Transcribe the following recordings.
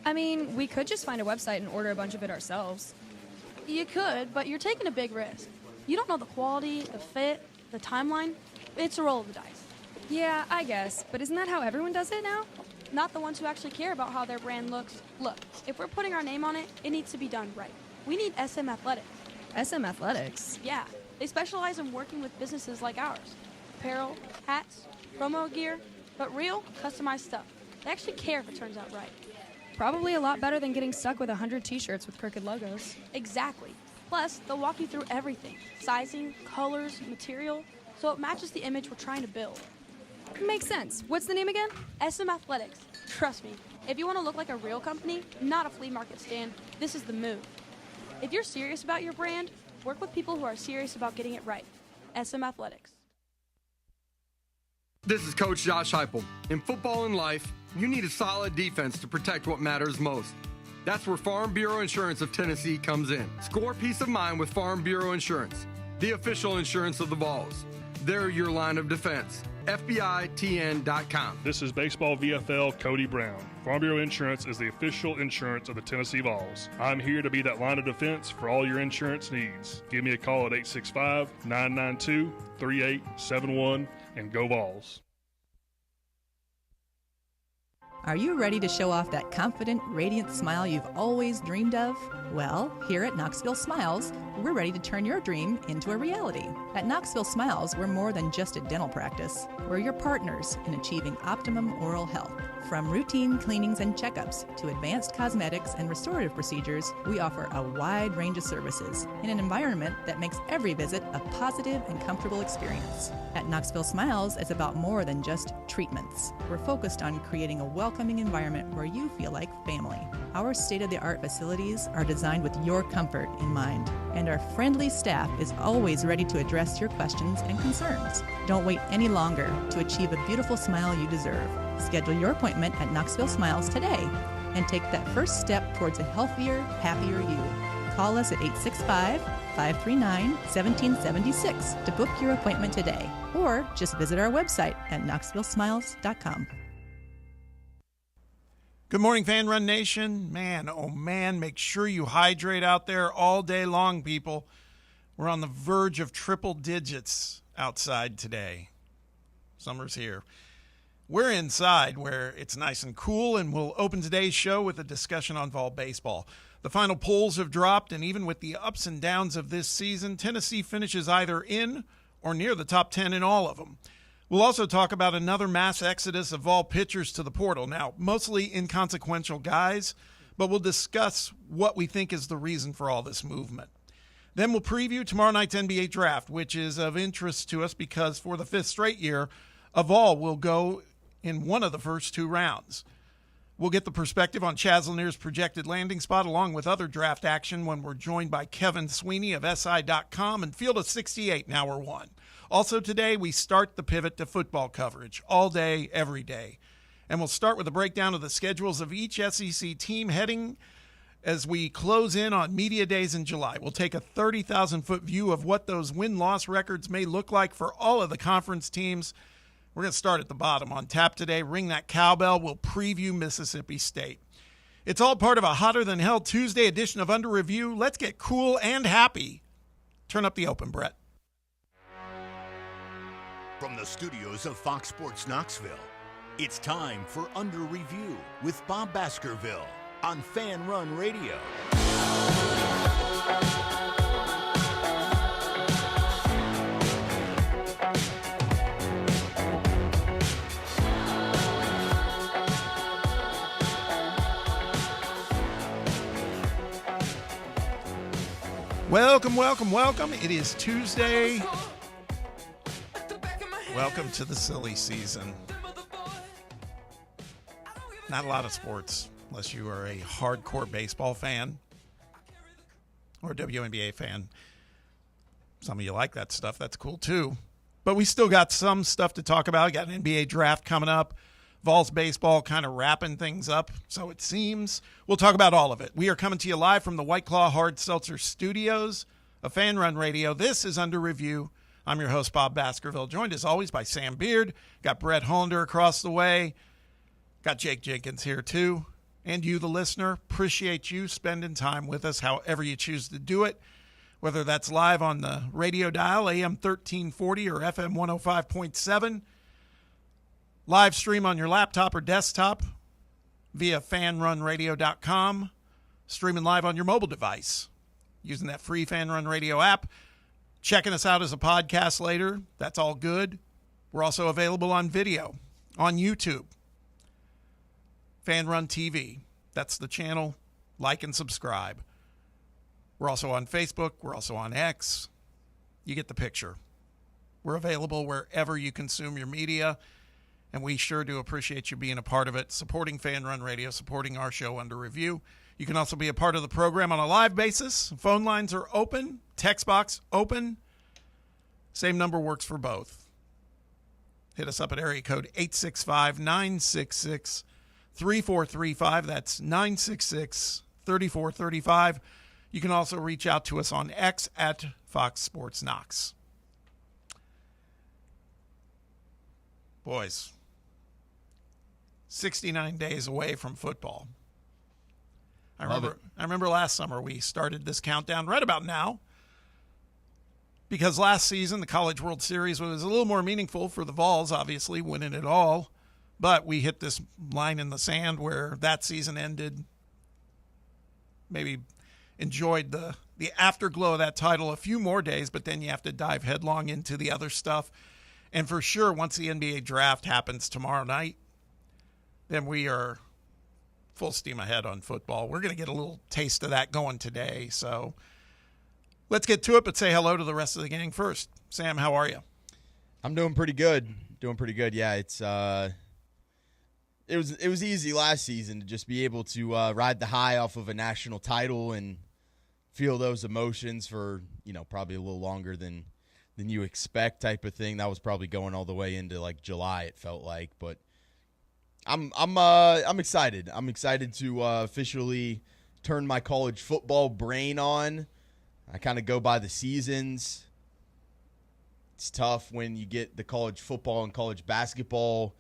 I mean, we could just find a website and order a bunch of it ourselves. You could, but you're taking a big risk. You don't know the quality, the fit, the timeline. It's a roll of the dice. Yeah, I guess. But isn't that how everyone does it now? Not the ones who actually care about how their brand looks. Look, if we're putting our name on it, it needs to be done right. We need SM Athletics. SM Athletics? Yeah, they specialize in working with businesses like ours. Apparel, hats, promo gear, but real, customized stuff. They actually care if it turns out right. Probably a lot better than getting stuck with 100 t-shirts with crooked logos. Exactly. Plus, they'll walk you through everything. Sizing, colors, material, so it matches the image we're trying to build. Makes sense. What's the name again? SM Athletics. Trust me, if you want to look like a real company, not a flea market stand, this is the move. If you're serious about your brand, work with people who are serious about getting it right. SM Athletics. This is Coach Josh Heupel. In football and life, you need a solid defense to protect what matters most. That's where Farm Bureau Insurance of Tennessee comes in. Score peace of mind with Farm Bureau Insurance, the official insurance of the Vols. They're your line of defense. FBITN.com. This is Baseball VFL Cody Brown. Farm Bureau Insurance is the official insurance of the Tennessee Vols. I'm here to be that line of defense for all your insurance needs. Give me a call at 865-992-3871 and go Vols. Are you ready to show off that confident, radiant smile you've always dreamed of? Well, here at Knoxville Smiles, we're ready to turn your dream into a reality. At Knoxville Smiles, we're more than just a dental practice. We're your partners in achieving optimum oral health. From routine cleanings and checkups to advanced cosmetics and restorative procedures, we offer a wide range of services in an environment that makes every visit a positive and comfortable experience. At Knoxville Smiles, it's about more than just treatments. We're focused on creating a welcoming environment where you feel like family. Our state-of-the-art facilities are designed with your comfort in mind, and our friendly staff is always ready to address your questions and concerns. Don't wait any longer to achieve a beautiful smile you deserve. Schedule your appointment at Knoxville Smiles today and take that first step towards a healthier, happier you. Call us at 865-539-1776 to book your appointment today, or just visit our website at knoxvillesmiles.com. Good morning, Fan Run Nation. Man, oh man, make sure you hydrate out there all day long, people. We're on the verge of triple digits outside today. Summer's here. We're inside where it's nice and cool, and we'll open today's show with a discussion on Vol baseball. The final polls have dropped, and even with the ups and downs of this season, Tennessee finishes either in or near the top 10 in all of them. We'll also talk about another mass exodus of Vol pitchers to the portal. Now, mostly inconsequential guys, but we'll discuss what we think is the reason for all this movement. Then we'll preview tomorrow night's NBA draft, which is of interest to us because for the fifth straight year, a Vol will go in one of the first two rounds. We'll get the perspective on Chaz Lanier's projected landing spot along with other draft action when we're joined by Kevin Sweeney of SI.com and Field of 68 in Hour 1. Also today, we start the pivot to football coverage all day, every day. And we'll start with a breakdown of the schedules of each SEC team heading as we close in on media days in July. We'll take a 30,000-foot view of what those win-loss records may look like for all of the conference teams. We're going to start at the bottom. On tap today, ring that cowbell. We'll preview Mississippi State. It's all part of a hotter-than-hell Tuesday edition of Under Review. Let's get cool and happy. Turn up the open, Brett. From the studios of Fox Sports Knoxville, it's time for Under Review with Bob Baskerville on Fan Run Radio. Welcome, welcome, welcome. It is Tuesday. Welcome to the silly season. Not a lot of sports, unless you are a hardcore baseball fan or a WNBA fan. Some of you like that stuff. That's cool, too. But we still got some stuff to talk about. We got an NBA draft coming up. Vols baseball kind of wrapping things up, so it seems. We'll talk about all of it. We are coming to you live from the White Claw Hard Seltzer Studios of Fan Run Radio. This is Under Review. I'm your host, Bob Baskerville, joined as always by Sam Beard. Got Brett Hollander across the way. Got Jake Jenkins here, too. And you, the listener, appreciate you spending time with us however you choose to do it, whether that's live on the radio dial, AM 1340 or FM 105.7, live stream on your laptop or desktop via fanrunradio.com, streaming live on your mobile device using that free Fan Run Radio app, checking us out as a podcast later. That's all good. We're also available on video on YouTube. Fan Run TV. That's the channel. Like and subscribe. We're also on Facebook. We're also on X. You get the picture. We're available wherever you consume your media, and we sure do appreciate you being a part of it, supporting Fan Run Radio, supporting our show Under Review. You can also be a part of the program on a live basis. Phone lines are open. Text box open. Same number works for both. Hit us up at area code 865-966-3435. That's 966-3435. You can also reach out to us on X at Fox Sports Knox. Boys, 69 days away from football. I remember last summer we started this countdown right about now, because last season the College World Series was a little more meaningful for the Vols, obviously winning it all. But we hit this line in the sand where that season ended. Maybe enjoyed the afterglow of that title a few more days, but then you have to dive headlong into the other stuff. And for sure, once the NBA draft happens tomorrow night, then we are full steam ahead on football. We're going to get a little taste of that going today. So let's get to it, but say hello to the rest of the gang first. Sam, how are you? I'm doing pretty good. Yeah, it was easy last season to just be able to ride the high off of a national title and feel those emotions for, probably a little longer than you expect type of thing. That was probably going all the way into like July, it felt like, but I'm excited. I'm excited to officially turn my college football brain on. I kind of go by the seasons. It's tough when you get the college football and college basketball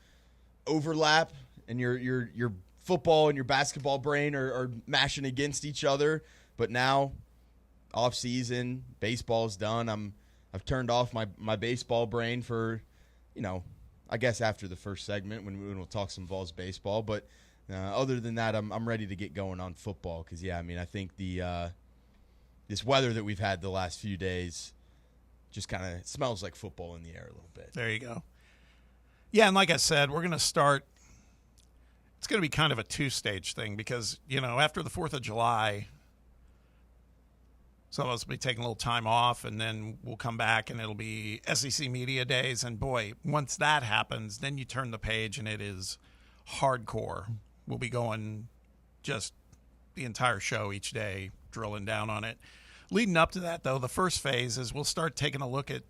overlap, and your football and your basketball brain are mashing against each other. But now, off season, baseball's done. I've turned off my baseball brain for, I guess after the first segment when we'll talk some Vols baseball. But other than that, I'm ready to get going on football because, I think this weather that we've had the last few days just kind of smells like football in the air a little bit. There you go. Yeah, and like I said, we're going to start – it's going to be kind of a two-stage thing because, after the 4th of July, some of us will be taking a little time off, and then we'll come back, and it'll be SEC Media Days. And, boy, once that happens, then you turn the page, and it is hardcore. We'll be going just the entire show each day, drilling down on it. Leading up to that, though, the first phase is we'll start taking a look at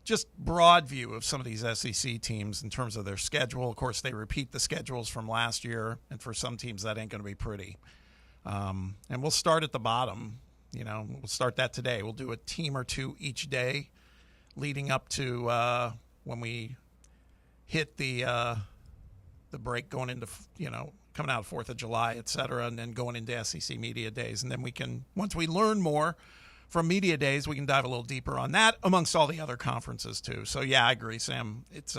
just broad view of some of these SEC teams in terms of their schedule. Of course, they repeat the schedules from last year, and for some teams that ain't going to be pretty. And we'll start at the bottom. We'll start that today. We'll do a team or two each day leading up to when we hit the break going into, coming out of 4th of July, et cetera, and then going into SEC Media Days. And then we can, once we learn more from Media Days, we can dive a little deeper on that amongst all the other conferences too. So, yeah, I agree, Sam. It's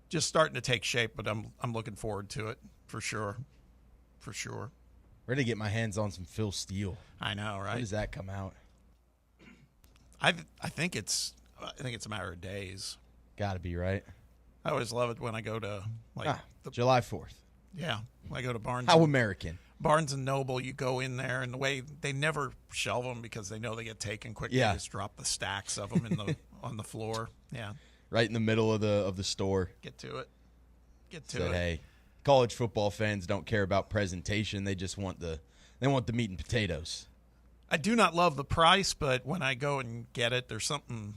just starting to take shape, but I'm looking forward to it for sure. For sure. Ready to get my hands on some Phil Steele. I know, right? When does that come out? I think it's a matter of days. Got to be, right? I always love it when I go to July 4th. Yeah, when I go to Barnes. How American. Barnes and Noble, you go in there, and the way they never shelve them because they know they get taken quickly. Yeah. They just drop the stacks of them on the floor. Yeah, right in the middle of the store. Get to it. Hey, college football fans don't care about presentation. They just want the meat and potatoes. I do not love the price, but when I go and get it, there's something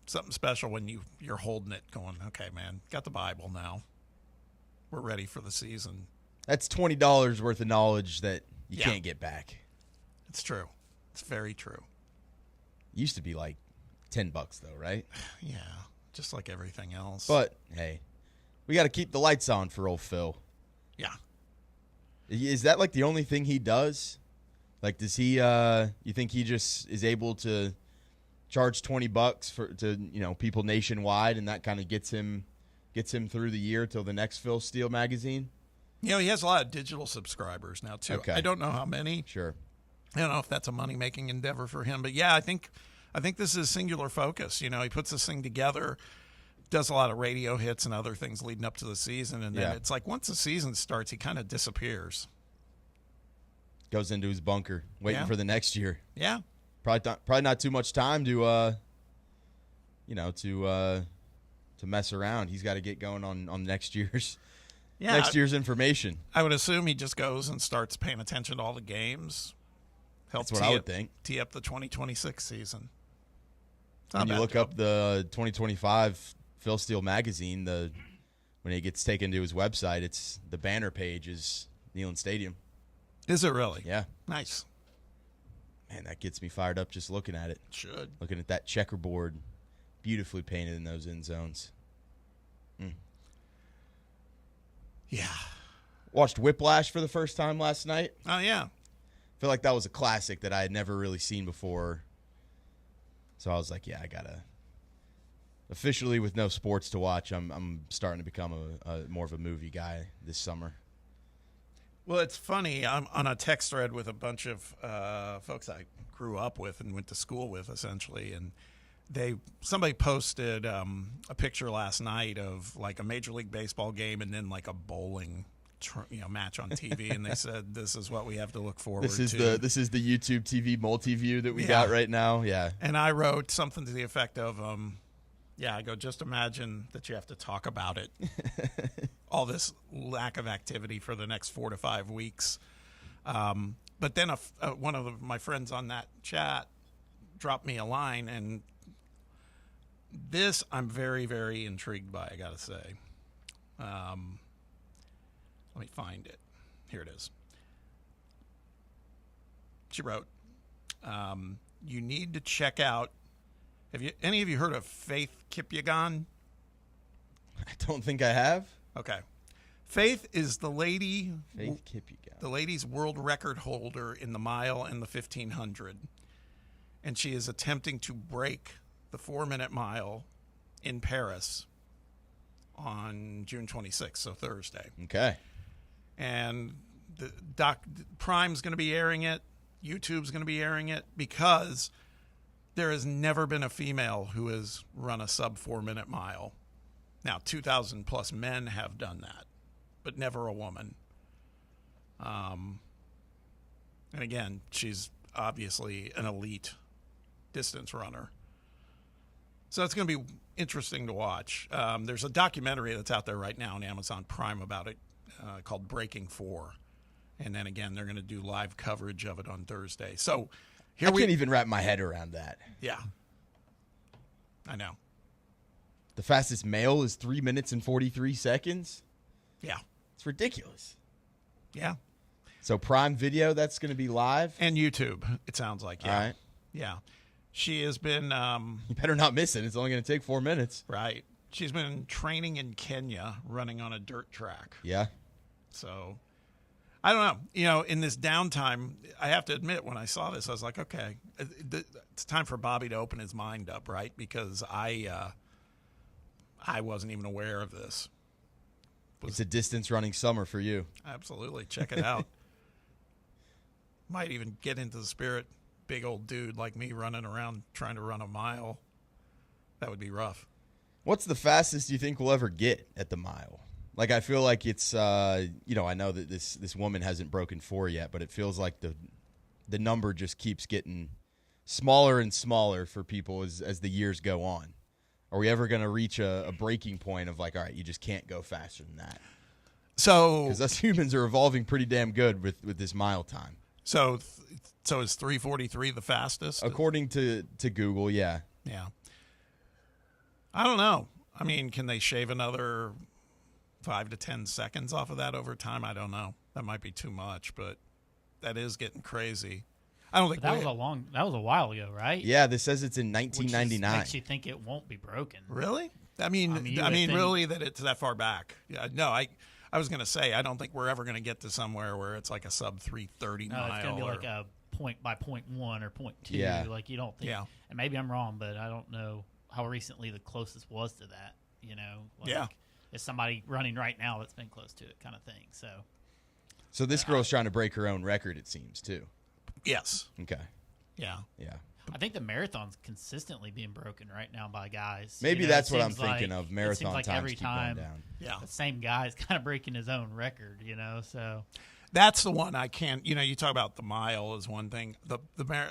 special when you're holding it, going, okay, man, got the Bible now. We're ready for the season. That's $20 worth of knowledge that you can't get back. It's true. It's very true. It used to be like $10 though, right? Yeah, just like everything else. But hey, we got to keep the lights on for old Phil. Yeah. Is that like the only thing he does? Like, does he? You think he just is able to charge $20 to people nationwide, and that kind of gets him through the year till the next Phil Steele magazine? He has a lot of digital subscribers now too. Okay. I don't know how many. Sure. I don't know if that's a money-making endeavor for him, but yeah, I think this is singular focus. He puts this thing together, does a lot of radio hits and other things leading up to the season, and then it's like once the season starts, he kind of disappears. Goes into his bunker, waiting for the next year. Yeah. Probably not too much time to mess around. He's got to get going on next year's information. I would assume he just goes and starts paying attention to all the games. That's what I would think. Tee up the 2026 season. When you look up the 2025 Phil Steele magazine, when it gets taken to his website, it's the banner page is Neyland Stadium. Is it really? Yeah. Nice. Man, that gets me fired up just looking at it. Should. Looking at that checkerboard, beautifully painted in those end zones. Yeah. Watched Whiplash for the first time last night. Oh, yeah. I feel like that was a classic that I had never really seen before. So I was like, yeah, I got to. Officially, with no sports to watch, I'm starting to become a more of a movie guy this summer. Well, it's funny. I'm on a text thread with a bunch of folks I grew up with and went to school with, essentially, and somebody posted a picture last night of like a Major League Baseball game and then like a bowling match on TV, and they said this is what we have to look forward to. This is the YouTube TV multi-view that we got right now. Yeah, and I wrote something to the effect of, I go, just imagine that you have to talk about it. All this lack of activity for the next 4 to 5 weeks. But then one of my friends on that chat dropped me a line, and this I'm very, very intrigued by, I got to say. Let me find it. Here it is. She wrote, you need to check out, any of you heard of Faith Kipyegon? I don't think I have. Okay. Faith is the lady. Faith Kipyegon. The lady's world record holder in the mile and the 1500. And she is attempting to break the 4-minute mile in Paris on June 26th, so Thursday. Okay. And the Prime's going to be airing it. YouTube's going to be airing it because there has never been a female who has run a sub 4-minute mile. Now, 2,000 plus men have done that, but never a woman. And again, she's obviously an elite distance runner. So it's going to be interesting to watch. There's a documentary that's out there right now on Amazon Prime about it called Breaking 4. And then again, they're going to do live coverage of it on Thursday. So I can't even wrap my head around that. Yeah. I know. The fastest male is 3 minutes and 43 seconds? Yeah. It's ridiculous. Yeah. So Prime Video, that's going to be live? And YouTube, it sounds like. Yeah. All right. Yeah. She has been... you better not miss it. It's only going to take 4 minutes. Right. She's been training in Kenya, running on a dirt track. Yeah. So, I don't know. In this downtime, I have to admit, when I saw this, I was like, okay, it's time for Bobby to open his mind up, right? Because I wasn't even aware of this. It's a distance running summer for you. Absolutely. Check it out. Might even get into the spirit. Big old dude like me running around trying to run a mile. That would be rough. What's the fastest you think we'll ever get at the mile? Like, I feel like it's, I know that this woman hasn't broken 4 yet, but it feels like the number just keeps getting smaller and smaller for people as the years go on. Are we ever going to reach a breaking point of like, all right, you just can't go faster than that? So, because us humans are evolving pretty damn good with this mile time. So is 3:43 the fastest? According to Google, yeah. Yeah. I don't know. I mean, can they shave another 5 to 10 seconds off of that over time? I don't know. That might be too much, but that is getting crazy. I don't think that was a while ago, right? Yeah, this says it's in 1999. Which makes you think it won't be broken. Really? I mean, really that it's that far back. Yeah, no, I I was going to say, I don't think we're ever going to get to somewhere where it's like a sub 3:30 No, mile. it's going to be like a point by .1 or .2. Yeah. Like you don't think. Yeah. And maybe I'm wrong, but I don't know how recently the closest was to that. You know. Like, Yeah. Is somebody running right now that's been close to it, kind of thing. So this girl's trying to break her own record, it seems, too. Yes. Okay. Yeah. Yeah. I think the marathon's consistently being broken right now by guys. Maybe You know, that's it what I'm seems thinking like- of. it Marathon seems like times every keep going time down. Yeah. the same guy's kind of breaking his own record, you know. So That's the one I can't. You know, you talk about the mile is one thing.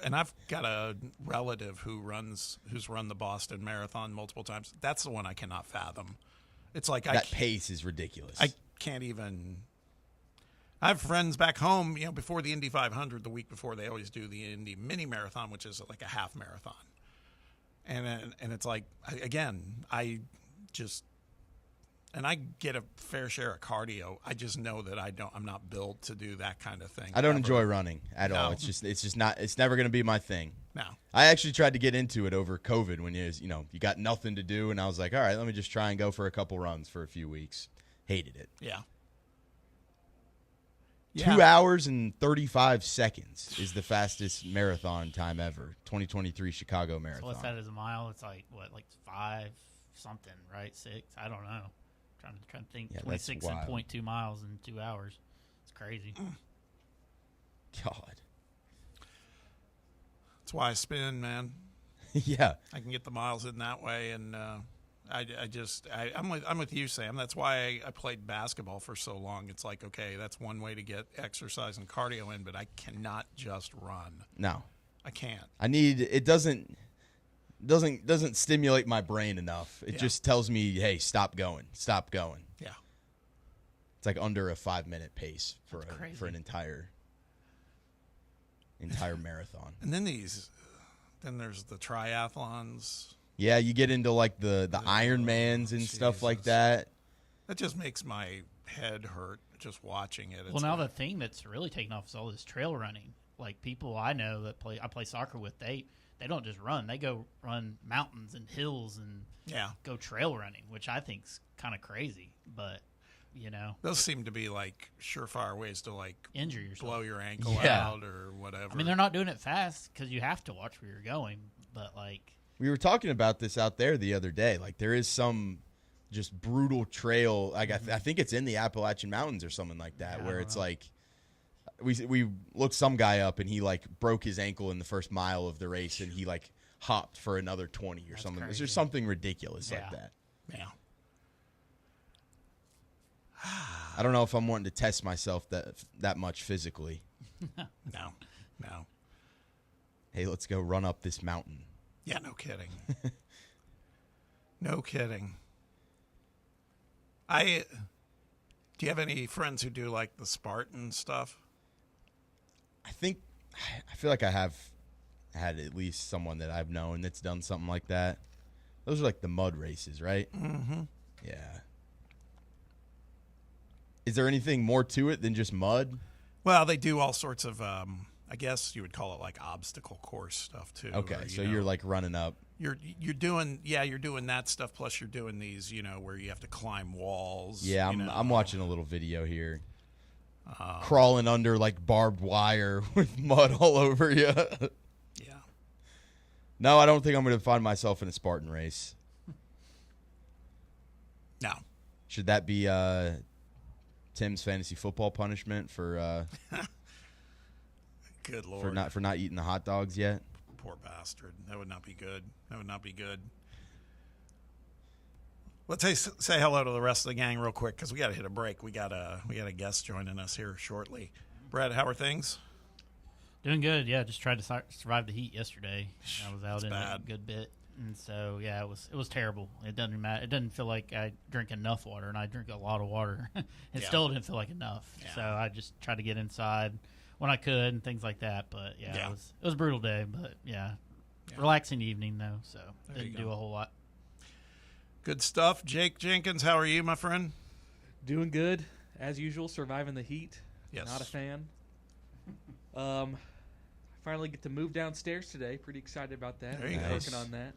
And I've got a relative who's run the Boston Marathon multiple times. That's the one I cannot fathom. It's like That pace is ridiculous. I can't even. I have friends back home. You know, before the Indy 500, the week before, they always do the Indy Mini Marathon, which is like a half marathon. And it's like, I get a fair share of cardio. I just know that I'm not built to do that kind of thing. I don't ever. enjoy running at all. No. It's just not. It's never going to be my thing. No. I actually tried to get into it over COVID when you got nothing to do, and I was like, all right, let me just try and go for a couple runs for a few weeks. Hated it. Yeah. 2 hours and 35 seconds is the fastest marathon time ever. 2023 Chicago Marathon. So what's that as a mile? It's like what, like 5 something, right? 6? I don't know. Trying to think. Yeah, that's 26 wild. and 0.2 miles in 2 hours. It's crazy. God. That's why I spin, man. Yeah. I can get the miles in that way, and I'm with you, Sam. That's why I played basketball for so long. It's like, okay, that's one way to get exercise and cardio in, but I cannot just run. No. I can't. It doesn't stimulate my brain enough. It just tells me, hey, stop going. Yeah. It's like under a 5-minute pace for crazy. an entire marathon. And then there's the triathlons. Yeah, you get into like the Ironmans and stuff like Jesus. that. That just makes my head hurt just watching it. Well, now the thing that's really taken off is all this trail running. Like people I know that I play soccer with, they don't just run. They go run mountains and hills and go trail running, which I think's kind of crazy. But, you know. Those seem to be like surefire ways to like injure yourself. blow your ankle out or whatever. I mean, they're not doing it fast because you have to watch where you're going. But, like. We were talking about this out there the other day. Like there is some just brutal trail. Like I think it's in the Appalachian Mountains or something like that, where it's like we looked some guy up and he like broke his ankle in the first mile of the race and he like hopped for another 20 or something. Crazy. It's just something ridiculous like that. Yeah. I don't know if I'm wanting to test myself that much physically. No. Hey, let's go run up this mountain. Yeah, no kidding. No kidding. Do you have any friends who do like the Spartan stuff? I feel like I have had at least someone that I've known that's done something like that. Those are like the mud races, right? Mm-hmm. Yeah. Is there anything more to it than just mud? Well, they do all sorts of, I guess you would call it like obstacle course stuff too. Okay, where, so you're like running up. You're doing that stuff. Plus you're doing these, where you have to climb walls. Yeah, I'm watching a little video here. Crawling under like barbed wire with mud all over you. Yeah. No, I don't think I'm going to find myself in a Spartan race. No. Should that be Tim's fantasy football punishment for Good Lord. for not eating the hot dogs yet? Poor bastard. That would not be good. Let's say hello to the rest of the gang real quick because we got to hit a break. We got a guest joining us here shortly. Brett, how are things? Doing good, yeah. Just tried to survive the heat yesterday. I was out in bad. a good bit, and so yeah, it was terrible. It doesn't matter. It doesn't feel like I drink enough water, and I drink a lot of water. It still didn't feel like enough. Yeah. So I just tried to get inside when I could and things like that. But yeah. It was a brutal day, but yeah. Relaxing evening though, so didn't do a whole lot. Good stuff. Jake Jenkins, how are you, my friend? Doing good, as usual, surviving the heat. Yes. Not a fan. Finally get to move downstairs today. Pretty excited about that. There you Been go. working on that.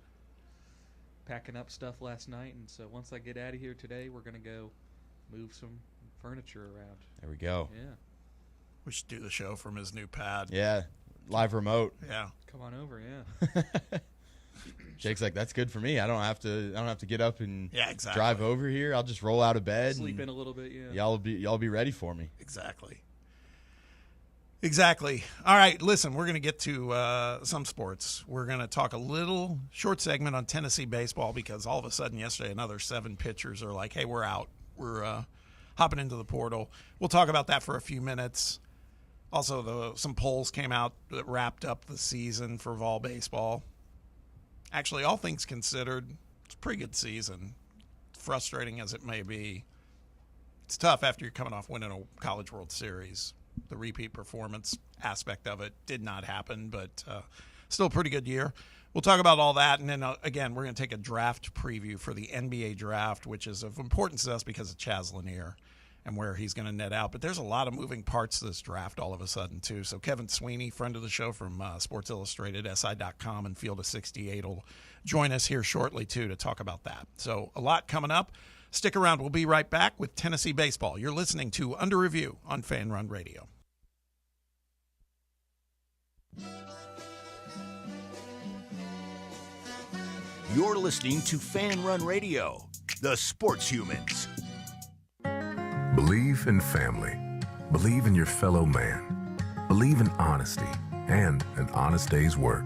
Packing up stuff last night, and so once I get out of here today, we're going to go move some furniture around. There we go. Yeah. We should do the show from his new pad. Yeah, live remote. Yeah. Come on over, yeah. Jake's like, that's good for me. I don't have to get up and exactly. drive over here. I'll just roll out of bed. Sleep in a little bit, yeah. Y'all be ready for me. Exactly. All right, listen, we're going to get to some sports. We're going to talk a little short segment on Tennessee baseball because all of a sudden yesterday another 7 pitchers are like, hey, we're out. We're hopping into the portal. We'll talk about that for a few minutes. Also, some polls came out that wrapped up the season for Vol baseball. Actually, all things considered, it's a pretty good season. Frustrating as it may be, it's tough after you're coming off winning a College World Series. The repeat performance aspect of it did not happen, but still a pretty good year. We'll talk about all that, and then, again, we're going to take a draft preview for the NBA draft, which is of importance to us because of Chaz Lanier and where he's going to net out. But there's a lot of moving parts to this draft all of a sudden, too. So Kevin Sweeney, friend of the show from Sports Illustrated, SI.com, and Field of 68 will join us here shortly, too, to talk about that. So a lot coming up. Stick around. We'll be right back with Tennessee baseball. You're listening to Under Review on Fan Run Radio. You're listening to Fan Run Radio, the sports humans. Believe in family. Believe in your fellow man. Believe in honesty and an honest day's work.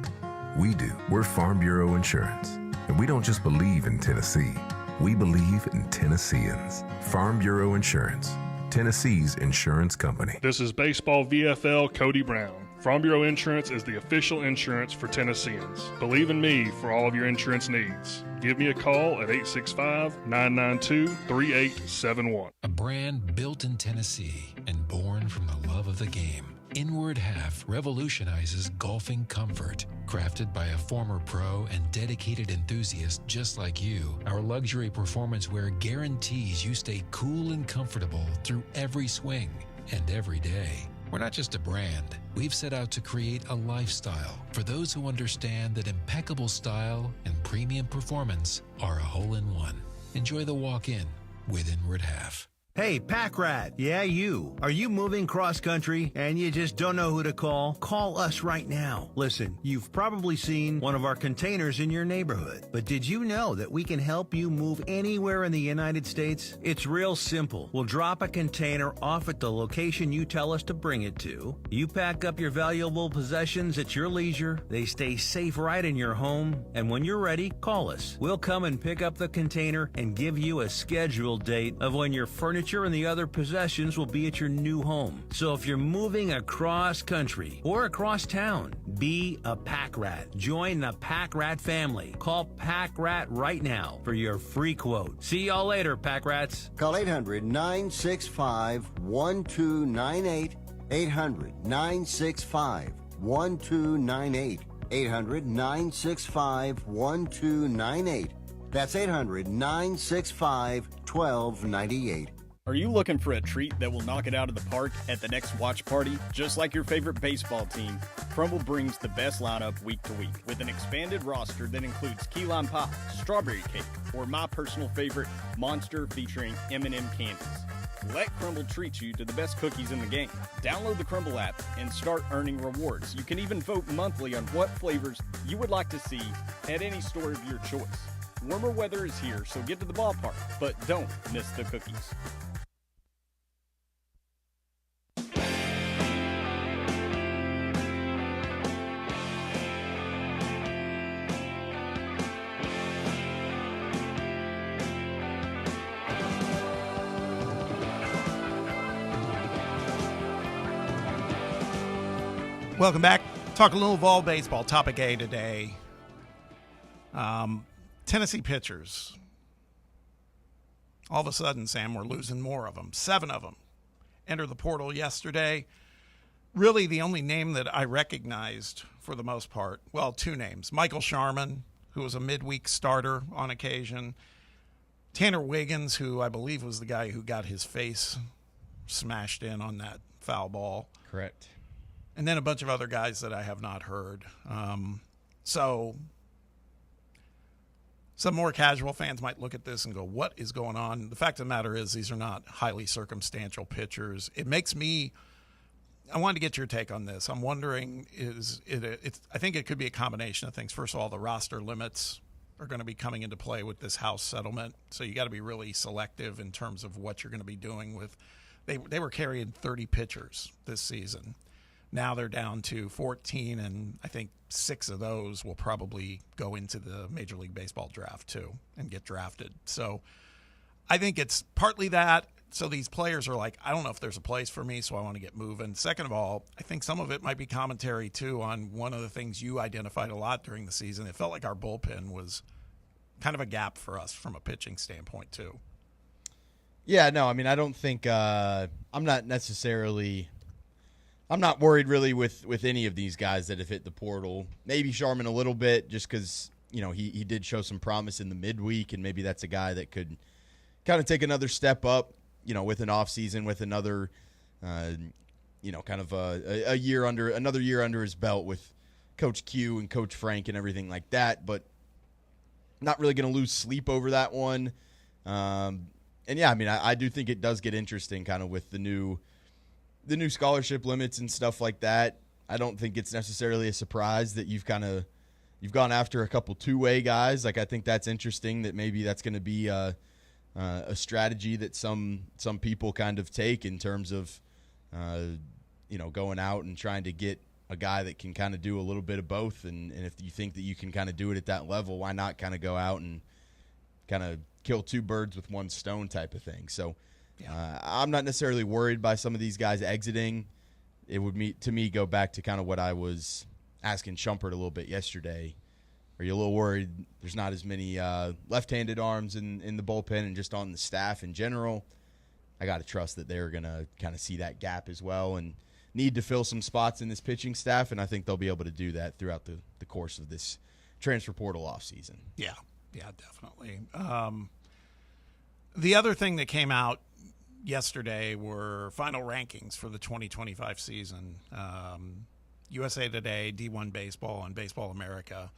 We do. We're Farm Bureau Insurance. And we don't just believe in Tennessee. We believe in Tennesseans. Farm Bureau Insurance, Tennessee's insurance company. This is Baseball VFL Cody Brown. Farm Bureau Insurance is the official insurance for Tennesseans. Believe in me for all of your insurance needs. Give me a call at 865-992-3871. A brand built in Tennessee and born from the love of the game. Inward Half revolutionizes golfing comfort. Crafted by a former pro and dedicated enthusiast just like you, our luxury performance wear guarantees you stay cool and comfortable through every swing and every day. We're not just a brand. We've set out to create a lifestyle for those who understand that impeccable style and premium performance are a hole-in-one. Enjoy the walk-in with Inward Half. Hey, Pack Rat. Yeah, you. Are you moving cross-country and you just don't know who to call? Call us right now. Listen, you've probably seen one of our containers in your neighborhood. But did you know that we can help you move anywhere in the United States? It's real simple. We'll drop a container off at the location you tell us to bring it to. You pack up your valuable possessions at your leisure. They stay safe right in your home. And when you're ready, call us. We'll come and pick up the container and give you a scheduled date of when your furniture and the other possessions will be at your new home. So if you're moving across country or across town, be a Pack Rat. Join the Pack Rat family. Call Pack Rat right now for your free quote. See y'all later, Pack Rats. Call 800-965-1298. 800-965-1298. 800-965-1298. That's 800-965-1298. Are you looking for a treat that will knock it out of the park at the next watch party? Just like your favorite baseball team, Crumble brings the best lineup week to week with an expanded roster that includes key lime pie, strawberry cake, or my personal favorite, Monster featuring M&M candies. Let Crumble treat you to the best cookies in the game. Download the Crumble app and start earning rewards. You can even vote monthly on what flavors you would like to see at any store of your choice. Warmer weather is here, so get to the ballpark, but don't miss the cookies. Welcome back. Talk a little Vol baseball. Topic A today. Tennessee pitchers. All of a sudden, Sam, we're losing more of them. 7 of them entered the portal yesterday. Really the only name that I recognized for the most part, well, 2 names. Michael Sharman, who was a midweek starter on occasion. Tanner Wiggins, who I believe was the guy who got his face smashed in on that foul ball. Correct. And then a bunch of other guys that I have not heard. So Some more casual fans might look at this and go, what is going on? The fact of the matter is these are not highly circumstantial pitchers. It makes me – I wanted to get your take on this. I'm wondering I think it could be a combination of things. First of all, the roster limits are going to be coming into play with this House settlement, so you got to be really selective in terms of what you're going to be doing with – they were carrying 30 pitchers this season. Now they're down to 14, and I think 6 of those will probably go into the Major League Baseball draft too and get drafted. So I think it's partly that. So these players are like, I don't know if there's a place for me, so I want to get moving. Second of all, I think some of it might be commentary too on one of the things you identified a lot during the season. It felt like our bullpen was kind of a gap for us from a pitching standpoint too. Yeah, no, I mean, I don't think I'm not worried really with any of these guys that have hit the portal. Maybe Sharman a little bit just because, he did show some promise in the midweek, and maybe that's a guy that could kind of take another step up, with an offseason, with another, kind of another year under his belt with Coach Q and Coach Frank and everything like that. But not really going to lose sleep over that one. And, yeah, I mean, I do think it does get interesting kind of with the new scholarship limits and stuff like that. I don't think it's necessarily a surprise that you've gone after a couple two-way guys. Like, I think that's interesting that maybe that's going to be a strategy that some people kind of take in terms of, going out and trying to get a guy that can kind of do a little bit of both. And if you think that you can kind of do it at that level, why not kind of go out and kind of kill two birds with one stone type of thing. So, I'm not necessarily worried by some of these guys exiting. It would, to me, go back to kind of what I was asking Shumpert a little bit yesterday. Are you a little worried there's not as many left-handed arms in the bullpen and just on the staff in general? I got to trust that they're going to kind of see that gap as well and need to fill some spots in this pitching staff, and I think they'll be able to do that throughout the course of this transfer portal offseason. Yeah, definitely. The other thing that came out yesterday were final rankings for the 2025 season. USA Today, D1 Baseball, and Baseball America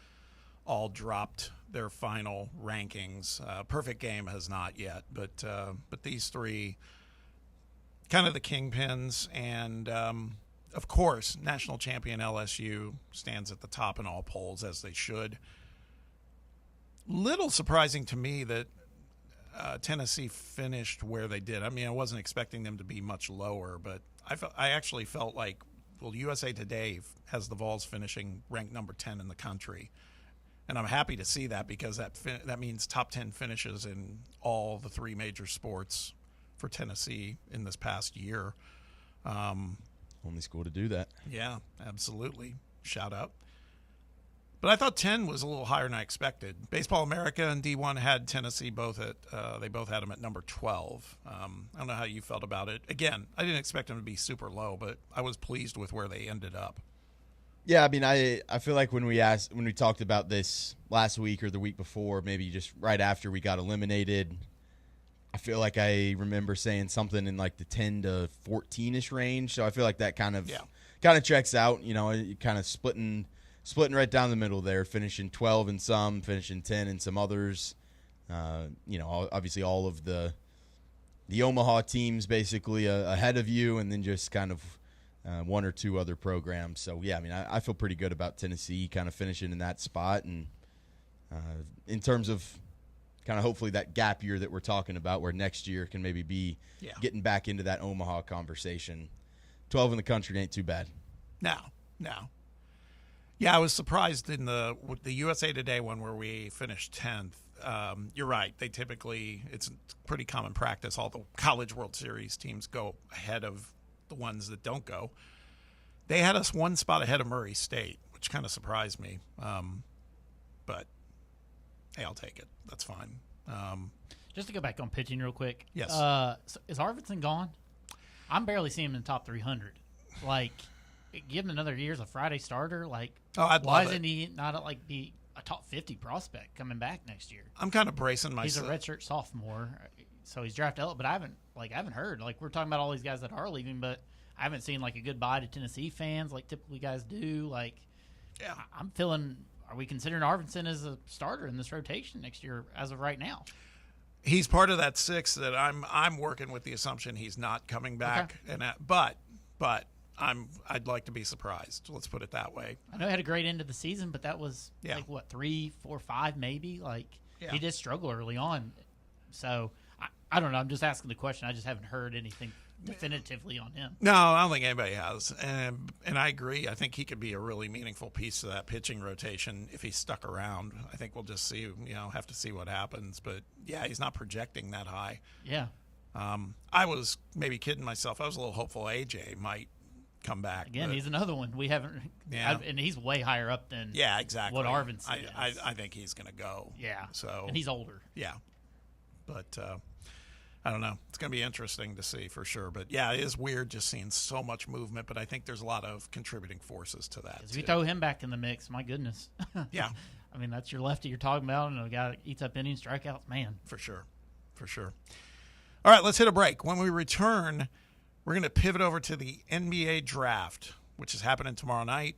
all dropped their final rankings. Perfect Game has not yet, but these three, kind of the kingpins, and of course, national champion LSU stands at the top in all polls, as they should. Little surprising to me that Tennessee finished where they did. I mean, I wasn't expecting them to be much lower, but I actually felt like, USA Today has the Vols finishing ranked number 10 in the country. And I'm happy to see that because that means top 10 finishes in all the three major sports for Tennessee in this past year. Only school to do that. Yeah, absolutely. Shout out. But I thought 10 was a little higher than I expected. Baseball America and D1 had Tennessee they both had them at number 12. I don't know how you felt about it. Again, I didn't expect them to be super low, but I was pleased with where they ended up. Yeah, I mean, I feel like when we talked about this last week or the week before, maybe just right after we got eliminated, I feel like I remember saying something in like the 10 to 14-ish range. So I feel like that kind of checks out. Kind of splitting right down the middle there, finishing 12 in some, finishing 10 in some others. Obviously all of the Omaha teams basically ahead of you, and then just kind of one or two other programs. So, yeah, I mean, I feel pretty good about Tennessee kind of finishing in that spot. And in terms of kind of hopefully that gap year that we're talking about where next year can maybe be getting back into that Omaha conversation, 12 in the country ain't too bad. No. Yeah, I was surprised in the USA Today one where we finished 10th. You're right. It's pretty common practice. All the College World Series teams go ahead of the ones that don't go. They had us one spot ahead of Murray State, which kind of surprised me. But, hey, I'll take it. That's fine. Just to go back on pitching real quick. Yes. So is Arvidsson gone? I'm barely seeing him in the top 300. Like, give him another year as a Friday starter. Like, why isn't he not be a top 50 prospect coming back next year? I'm kind of bracing myself. He's a redshirt sophomore, so he's drafted eligible. But I haven't heard. Like, we're talking about all these guys that are leaving, but I haven't seen like a goodbye to Tennessee fans like typically guys do. Like, I'm feeling are we considering Arvidsson as a starter in this rotation next year as of right now? He's part of that 6 that I'm working with the assumption he's not coming back. Okay. And but I'd like to be surprised. Let's put it that way. I know he had a great end of the season, but that was like what, 3, 4, 5 maybe. Like he did struggle early on. So I don't know. I'm just asking the question. I just haven't heard anything definitively on him. No, I don't think anybody has. And I agree. I think he could be a really meaningful piece of that pitching rotation if he's stuck around. I think we'll just see, have to see what happens. But, yeah, he's not projecting that high. Yeah. I was maybe kidding myself. I was a little hopeful AJ might come back. Again, he's another one we haven't. Yeah. And he's way higher up than exactly what Arvidsson is. I think he's going to go. Yeah. So and he's older. Yeah. But I don't know. It's going to be interesting to see for sure. But, yeah, it is weird just seeing so much movement. But I think there's a lot of contributing forces to that. If you throw him back in the mix, my goodness. Yeah. I mean, that's your lefty you're talking about, and a guy that eats up innings, strikeouts, man. For sure. All right, let's hit a break. When we return, we're going to pivot over to the NBA draft, which is happening tomorrow night.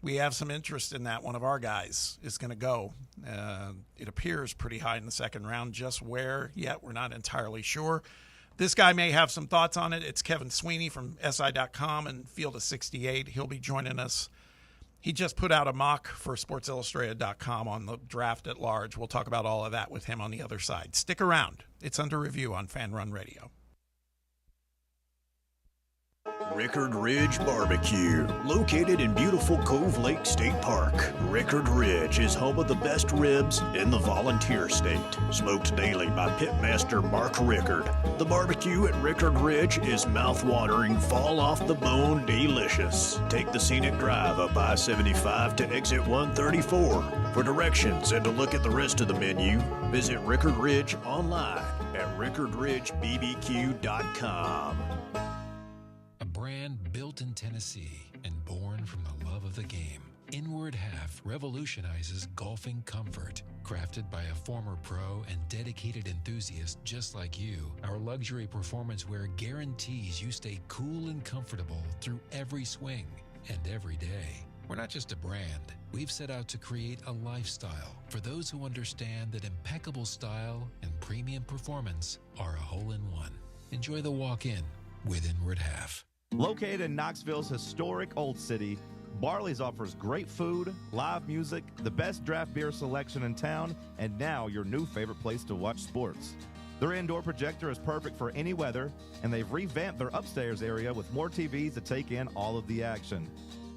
We have some interest in that. One of our guys is going to go. It appears pretty high in the second round. Just where yet, we're not entirely sure. This guy may have some thoughts on it. It's Kevin Sweeney from SI.com and Field of 68. He'll be joining us. He just put out a mock for SportsIllustrated.com on the draft at large. We'll talk about all of that with him on the other side. Stick around. It's under review on Fan Run Radio. Rickard Ridge Barbecue, located in beautiful Cove Lake State Park. Rickard Ridge is home of the best ribs in the Volunteer State. Smoked daily by Pitmaster Mark Rickard. The barbecue at Rickard Ridge is mouth-watering, fall-off-the-bone delicious. Take the scenic drive up I-75 to exit 134. For directions and to look at the rest of the menu, visit Rickard Ridge online at rickardridgebbq.com. A brand built in Tennessee and born from the love of the game. Inward Half revolutionizes golfing comfort. Crafted by a former pro and dedicated enthusiast just like you, our luxury performance wear guarantees you stay cool and comfortable through every swing and every day. We're not just a brand. We've set out to create a lifestyle for those who understand that impeccable style and premium performance are a hole-in-one. Enjoy the walk-in with Inward Half. Located in Knoxville's historic Old City, Barley's offers great food, live music, the best draft beer selection in town, and now your new favorite place to watch sports. Their indoor projector is perfect for any weather, and they've revamped their upstairs area with more TVs to take in all of the action.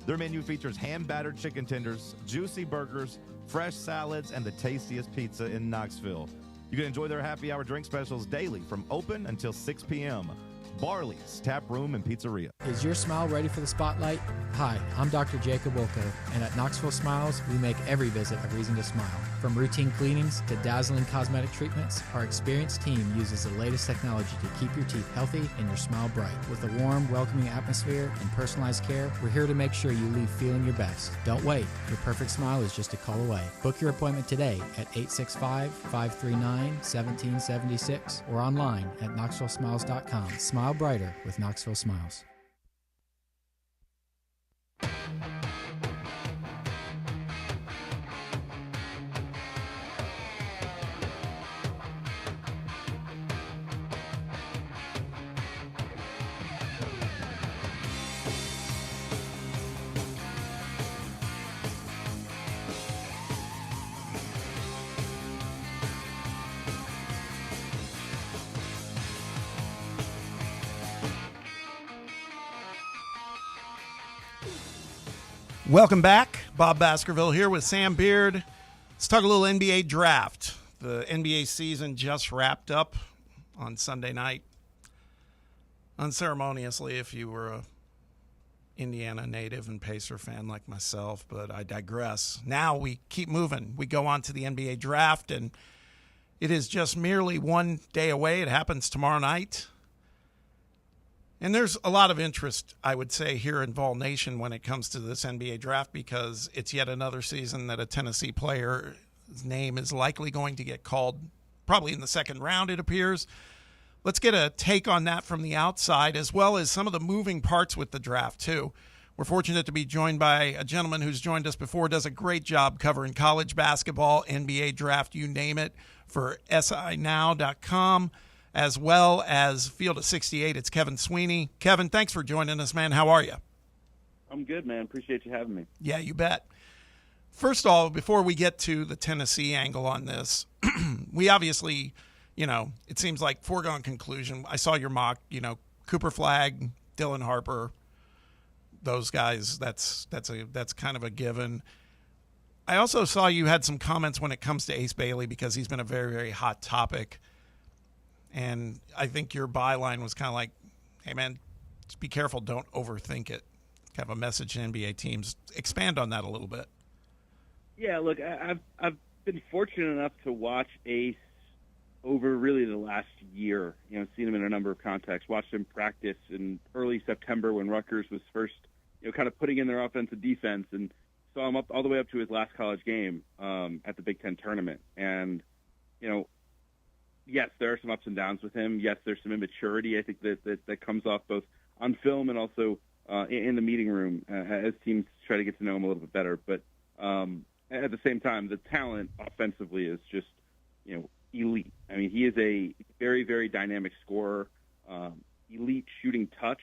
Their menu features hand-battered chicken tenders, juicy burgers, fresh salads, and the tastiest pizza in Knoxville. You can enjoy their happy hour drink specials daily from open until 6 p.m. Barley's Tap Room and Pizzeria. Is your smile ready for the spotlight? Hi, I'm Dr. Jacob Wilco, and at Knoxville Smiles, we make every visit a reason to smile. From routine cleanings to dazzling cosmetic treatments, our experienced team uses the latest technology to keep your teeth healthy and your smile bright. With a warm, welcoming atmosphere and personalized care, we're here to make sure you leave feeling your best. Don't wait. Your perfect smile is just a call away. Book your appointment today at 865-539-1776 or online at KnoxvilleSmiles.com. Smile brighter with Knoxville Smiles. Welcome back. Bob Baskerville here with Sam Beard. Let's talk a little NBA draft. The NBA season just wrapped up on Sunday night. Unceremoniously, if you were a Indiana native and Pacer fan like myself, but I digress. Now we keep moving. We go on to the NBA draft, and it is just merely one day away. It happens tomorrow night. And there's a lot of interest, I would say, here in Vol Nation when it comes to this NBA draft because it's yet another season that a Tennessee player's name is likely going to get called probably in the second round, it appears. Let's get a take on that from the outside as well as some of the moving parts with the draft, too. We're fortunate to be joined by a gentleman who's joined us before, does a great job covering college basketball, NBA draft, you name it, for SINow.com, as well as Field at 68. It's Kevin Sweeney. Kevin, thanks for joining us, man. How are you? I'm good, man. Appreciate you having me. Yeah, you bet. First of all, before we get to the Tennessee angle on this, we obviously, it seems like foregone conclusion. I saw your mock, Cooper Flagg, Dylan Harper, those guys, that's kind of a given. I also saw you had some comments when it comes to Ace Bailey because he's been a very, very hot topic. And I think your byline was kind of like, hey, man, just be careful. Don't overthink it. Kind of a message to NBA teams. Expand on that a little bit. Yeah, look, I've been fortunate enough to watch Ace over really the last year. Seen him in a number of contexts. Watched him practice in early September when Rutgers was first, kind of putting in their offensive defense, and saw him up all the way up to his last college game at the Big Ten tournament. And yes, there are some ups and downs with him. Yes, there's some immaturity. I think that comes off both on film and also in the meeting room as teams try to get to know him a little bit better. But at the same time, the talent offensively is just, elite. I mean, he is a very, very dynamic scorer, elite shooting touch.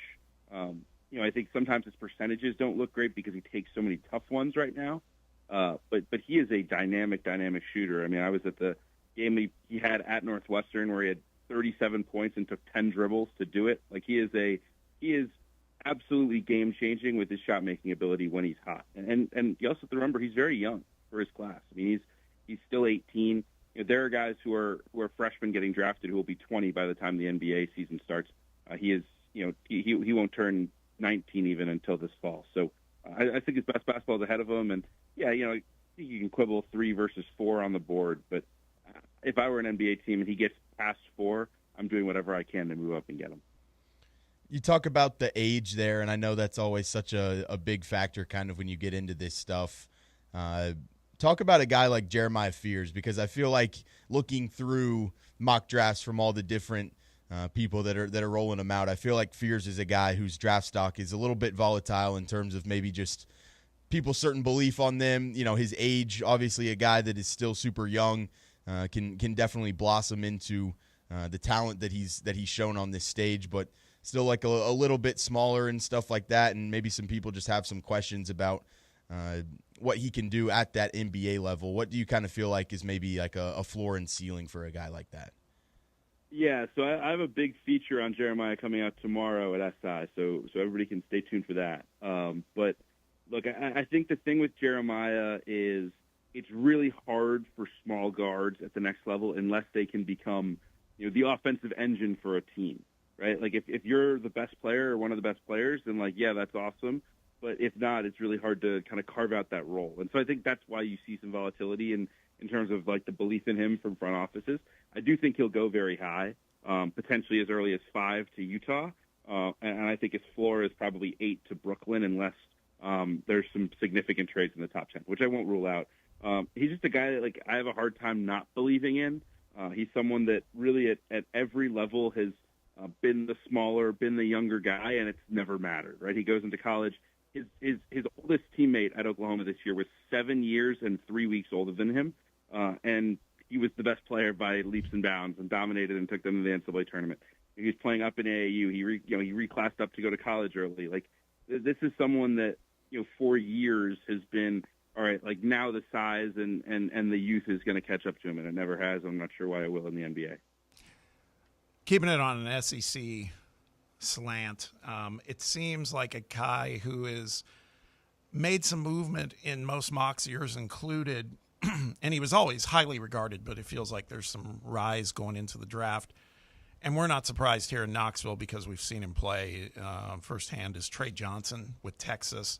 I think sometimes his percentages don't look great because he takes so many tough ones right now. But he is a dynamic shooter. I mean, I was at the game he had at Northwestern where he had 37 points and took 10 dribbles to do it. Like he is absolutely game-changing with his shot-making ability when he's hot. And you also have to remember he's very young for his class. I mean, he's still 18. There are guys who are freshmen getting drafted who will be 20 by the time the NBA season starts. He won't turn 19 even until this fall. So I think his best basketball is ahead of him. And yeah, I think you can quibble 3 versus 4 on the board. But if I were an NBA team and he gets past 4, I'm doing whatever I can to move up and get him. You talk about the age there, and I know that's always such a big factor kind of when you get into this stuff. Talk about a guy like Jeremiah Fears, because I feel like looking through mock drafts from all the different people that are rolling them out, I feel like Fears is a guy whose draft stock is a little bit volatile in terms of maybe just people's certain belief on them. His age, obviously a guy that is still super young, can definitely blossom into the talent that he's shown on this stage, but still like a little bit smaller and stuff like that, and maybe some people just have some questions about what he can do at that NBA level. What do you kind of feel like is maybe like a floor and ceiling for a guy like that? Yeah, so I have a big feature on Jeremiah coming out tomorrow at SI, so everybody can stay tuned for that. But look, I think the thing with Jeremiah is it's really hard for small guards at the next level unless they can become, the offensive engine for a team, right? Like if you're the best player or one of the best players, then yeah, that's awesome. But if not, it's really hard to kind of carve out that role. And so I think that's why you see some volatility in terms of the belief in him from front offices. I do think he'll go very high, potentially as early as 5 to Utah. And I think his floor is probably 8 to Brooklyn unless there's some significant trades in the top 10, which I won't rule out. He's just a guy that I have a hard time not believing in. He's someone that really at every level has been the smaller, been the younger guy, and it's never mattered, right? He goes into college. His oldest teammate at Oklahoma this year was 7 years and 3 weeks older than him, and he was the best player by leaps and bounds and dominated and took them to the NCAA tournament. He was playing up in AAU. He reclassed up to go to college early. This is someone that for years has been all right. Now the size and the youth is going to catch up to him, and it never has. I'm not sure why it will in the NBA. Keeping it on an SEC slant, it seems like a guy who has made some movement in most mocks, yours included, and he was always highly regarded, but it feels like there's some rise going into the draft. And we're not surprised here in Knoxville because we've seen him play firsthand, is Trey Johnson with Texas.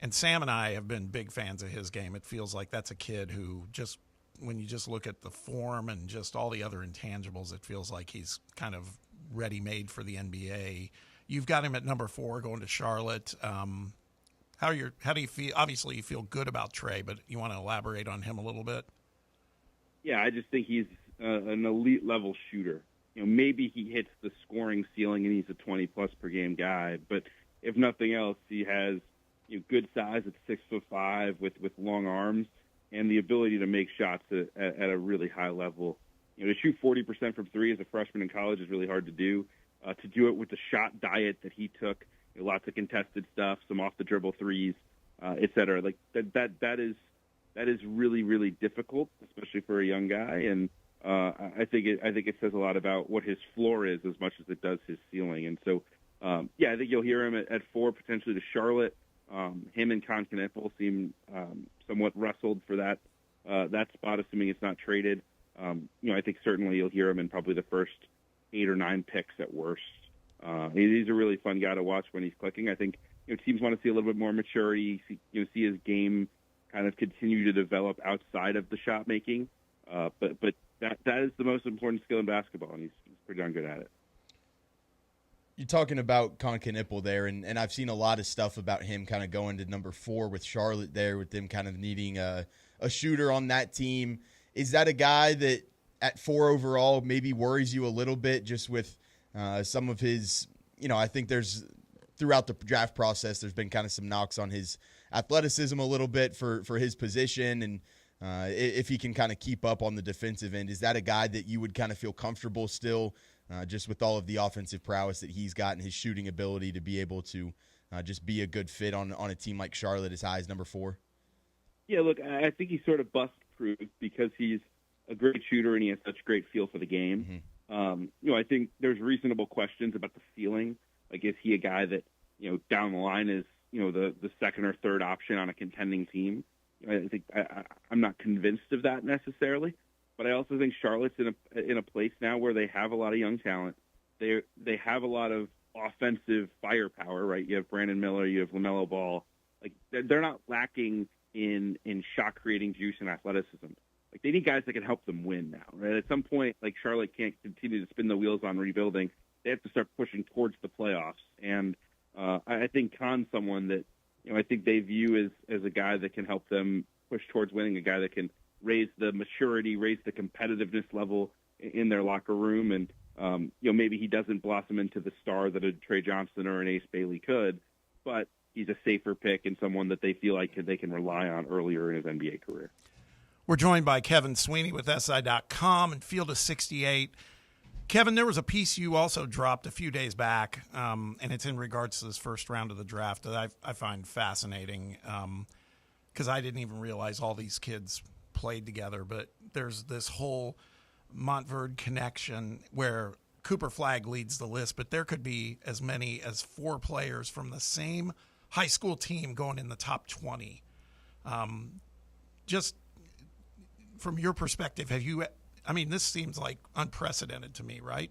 And Sam and I have been big fans of his game. It feels like that's a kid who just, when you just look at the form and just all the other intangibles, it feels like he's kind of ready-made for the NBA. You've got him at number 4 going to Charlotte. How do you feel? Obviously, you feel good about Trey, but you want to elaborate on him a little bit? Yeah, I just think he's an elite-level shooter. Maybe he hits the scoring ceiling and he's a 20-plus per game guy, but if nothing else, he has good size at 6'5" with long arms and the ability to make shots at a really high level. To shoot 40% from three as a freshman in college is really hard to do. To do it with the shot diet that he took, lots of contested stuff, some off the dribble threes, et cetera. Like that is really, really difficult, especially for a young guy. And I think it says a lot about what his floor is as much as it does his ceiling. And so, I think you'll hear him at 4 potentially to Charlotte. Him and Con Knueppel seem somewhat wrestled for that spot, assuming it's not traded. I think certainly you'll hear him in probably the first 8 or 9 picks at worst. He's a really fun guy to watch when he's clicking. I think teams want to see a little bit more maturity, see his game kind of continue to develop outside of the shot making. But that is the most important skill in basketball, and he's pretty darn good at it. You're talking about Con Knueppel there, and I've seen a lot of stuff about him kind of going to number 4 with Charlotte there, with them kind of needing a shooter on that team. Is that a guy that at 4 overall maybe worries you a little bit just with some of his, I think there's throughout the draft process, there's been kind of some knocks on his athleticism a little bit for his position, and if he can kind of keep up on the defensive end. Is that a guy that you would kind of feel comfortable still just with all of the offensive prowess that he's got and his shooting ability to be able to just be a good fit on a team like Charlotte as high as number 4? Yeah, look, I think he's sort of bust-proof because he's a great shooter and he has such great feel for the game. Mm-hmm. I think there's reasonable questions about the ceiling. Like, is he a guy that, down the line is, the second or third option on a contending team? I think I'm not convinced of that necessarily, but I also think Charlotte's in a place now where they have a lot of young talent. They have a lot of offensive firepower, right? You have Brandon Miller, you have LaMelo Ball. Like, they're not lacking in shot creating juice and athleticism. Like, they need guys that can help them win now, right? At some point, like, Charlotte can't continue to spin the wheels on rebuilding. They have to start pushing towards the playoffs. And I think Khan's someone that, I think they view as a guy that can help them push towards winning, a guy that can raise the maturity, raise the competitiveness level in their locker room. And, maybe he doesn't blossom into the star that a Trey Johnson or an Ace Bailey could, but he's a safer pick and someone that they feel like they can rely on earlier in his NBA career. We're joined by Kevin Sweeney with SI.com and Field of 68. Kevin, there was a piece you also dropped a few days back, and it's in regards to this first round of the draft that I find fascinating because I didn't even realize all these kids played together. But there's this whole Montverde connection where Cooper Flagg leads the list, but there could be as many as 4 players from the same high school team going in the top 20. Just from your perspective, this seems like unprecedented to me, right?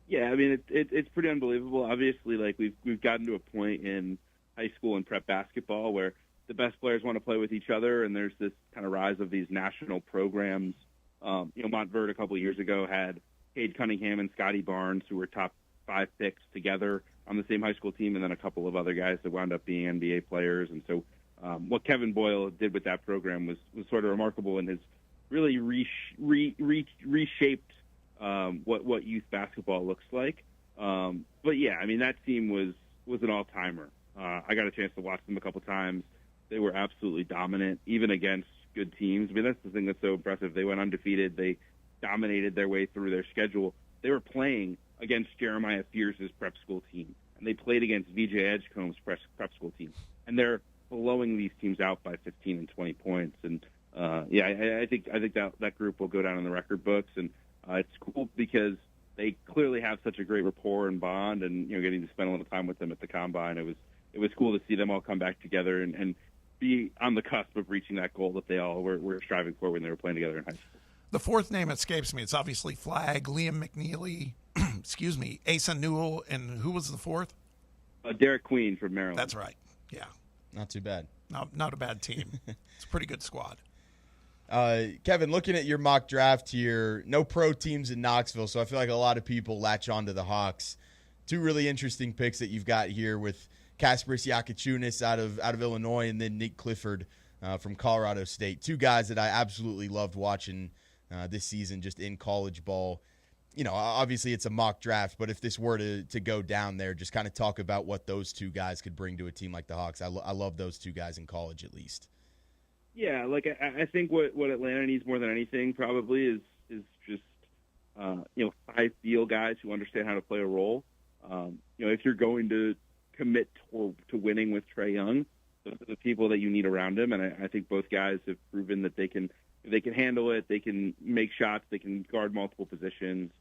Yeah, I mean, it's pretty unbelievable. Obviously, like we've gotten to a point in high school and prep basketball where the best players want to play with each other, and there's this kind of rise of these national programs. Montverde a couple of years ago had Cade Cunningham and Scotty Barnes, who were top 5 picks together on the same high school team, and then a couple of other guys that wound up being NBA players. And so what Kevin Boyle did with that program was sort of remarkable and has really reshaped what youth basketball looks like. But yeah, I mean, that team was an all-timer. I got a chance to watch them a couple times. They were absolutely dominant, even against good teams. I mean, that's the thing that's so impressive. They went undefeated. They dominated their way through their schedule. They were playing against Jeremiah Fierce's prep school team, and they played against VJ Edgecombe's prep school team. And they're blowing these teams out by 15 and 20 points. And I think that group will go down in the record books, and it's cool because they clearly have such a great rapport and bond. And getting to spend a little time with them at the combine, it was cool to see them all come back together and be on the cusp of reaching that goal that they all were striving for when they were playing together in high school. The fourth name escapes me. It's obviously Flagg, Liam McNeely, excuse me, Asa Newell, and who was the fourth? Derek Queen from Maryland. That's right. Yeah, not too bad. Not a bad team. It's a pretty good squad. Kevin, looking at your mock draft here, no pro teams in Knoxville, so I feel like a lot of people latch on to the Hawks. 2 really interesting picks that you've got here with Kasparis Yakachunas out of Illinois, and then Nick Clifford from Colorado State. 2 guys that I absolutely loved watching this season just in college ball. obviously it's a mock draft, but if this were to go down there, just kind of talk about what those two guys could bring to a team like the Hawks. I love those two guys in college at least. Yeah, like I think what Atlanta needs more than anything probably is just high feel guys who understand how to play a role. If you're going to commit to winning with Trae Young, those are the people that you need around him, and I think both guys have proven that they can handle it. They can make shots. They can guard multiple positions.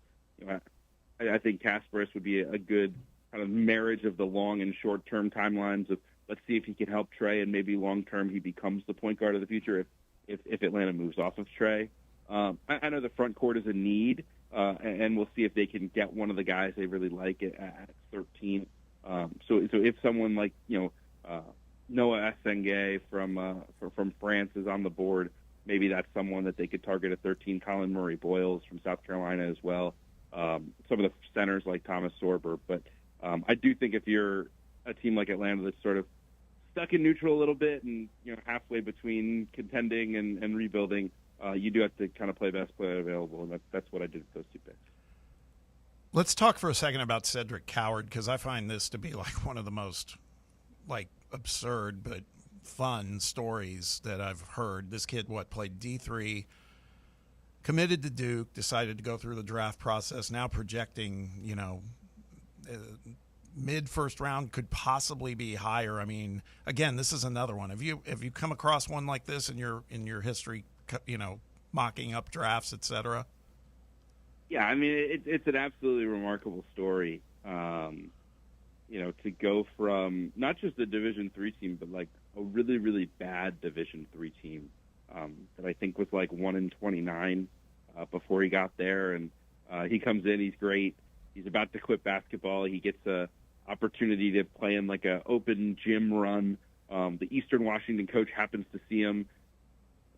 I think Kasparis would be a good kind of marriage of the long and short term timelines of let's see if he can help Trae, and maybe long term he becomes the point guard of the future if Atlanta moves off of Trae. I know the front court is a need, and we'll see if they can get one of the guys they really like at 13. So if someone like Noah Essengay from France is on the board, maybe that's someone that they could target at 13. Colin Murray-Boyles from South Carolina as well. Some of the centers like Thomas Sorber. But I do think if you're a team like Atlanta that's sort of stuck in neutral a little bit and halfway between contending and rebuilding, you do have to kind of play best player available, and that's what I did with those two picks. Let's talk for a second about Cedric Coward, because I find this to be like one of the most absurd but fun stories that I've heard. This kid, played D3, committed to Duke, decided to go through the draft process, now projecting, mid-first round, could possibly be higher. I mean, again, this is another one. Have you come across one like this in your history, mocking up drafts, et cetera? Yeah, I mean, it's an absolutely remarkable story. To go from not just a Division III team, but like a really, really bad Division III team that I think was like 1-29 before he got there, and he comes in, he's great. He's about to quit basketball. He gets a opportunity to play in like a open gym run. The Eastern Washington coach happens to see him.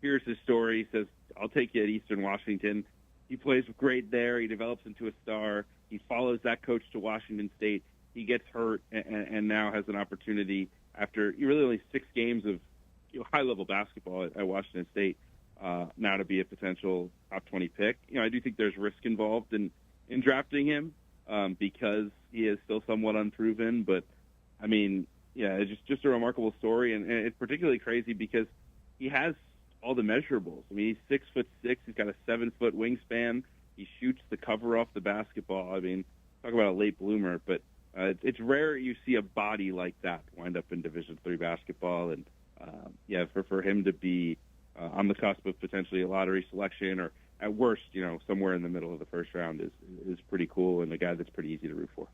Here's his story. He says, "I'll take you at Eastern Washington." He plays great there. He develops into a star. He follows that coach to Washington State. He gets hurt and now has an opportunity after really only 6 games of high-level basketball at Washington State now to be a potential top 20 pick. I do think there's risk involved in drafting him because he is still somewhat unproven. But, I mean, yeah, it's just a remarkable story, and it's particularly crazy because he has all the measurables. I mean, he's 6'6". He's got a 7-foot wingspan. He shoots the cover off the basketball. I mean, talk about a late bloomer, but it's rare you see a body like that wind up in Division III basketball. And for him to be on the cusp of potentially a lottery selection, or at worst, somewhere in the middle of the first round is pretty cool, and a guy that's pretty easy to root for.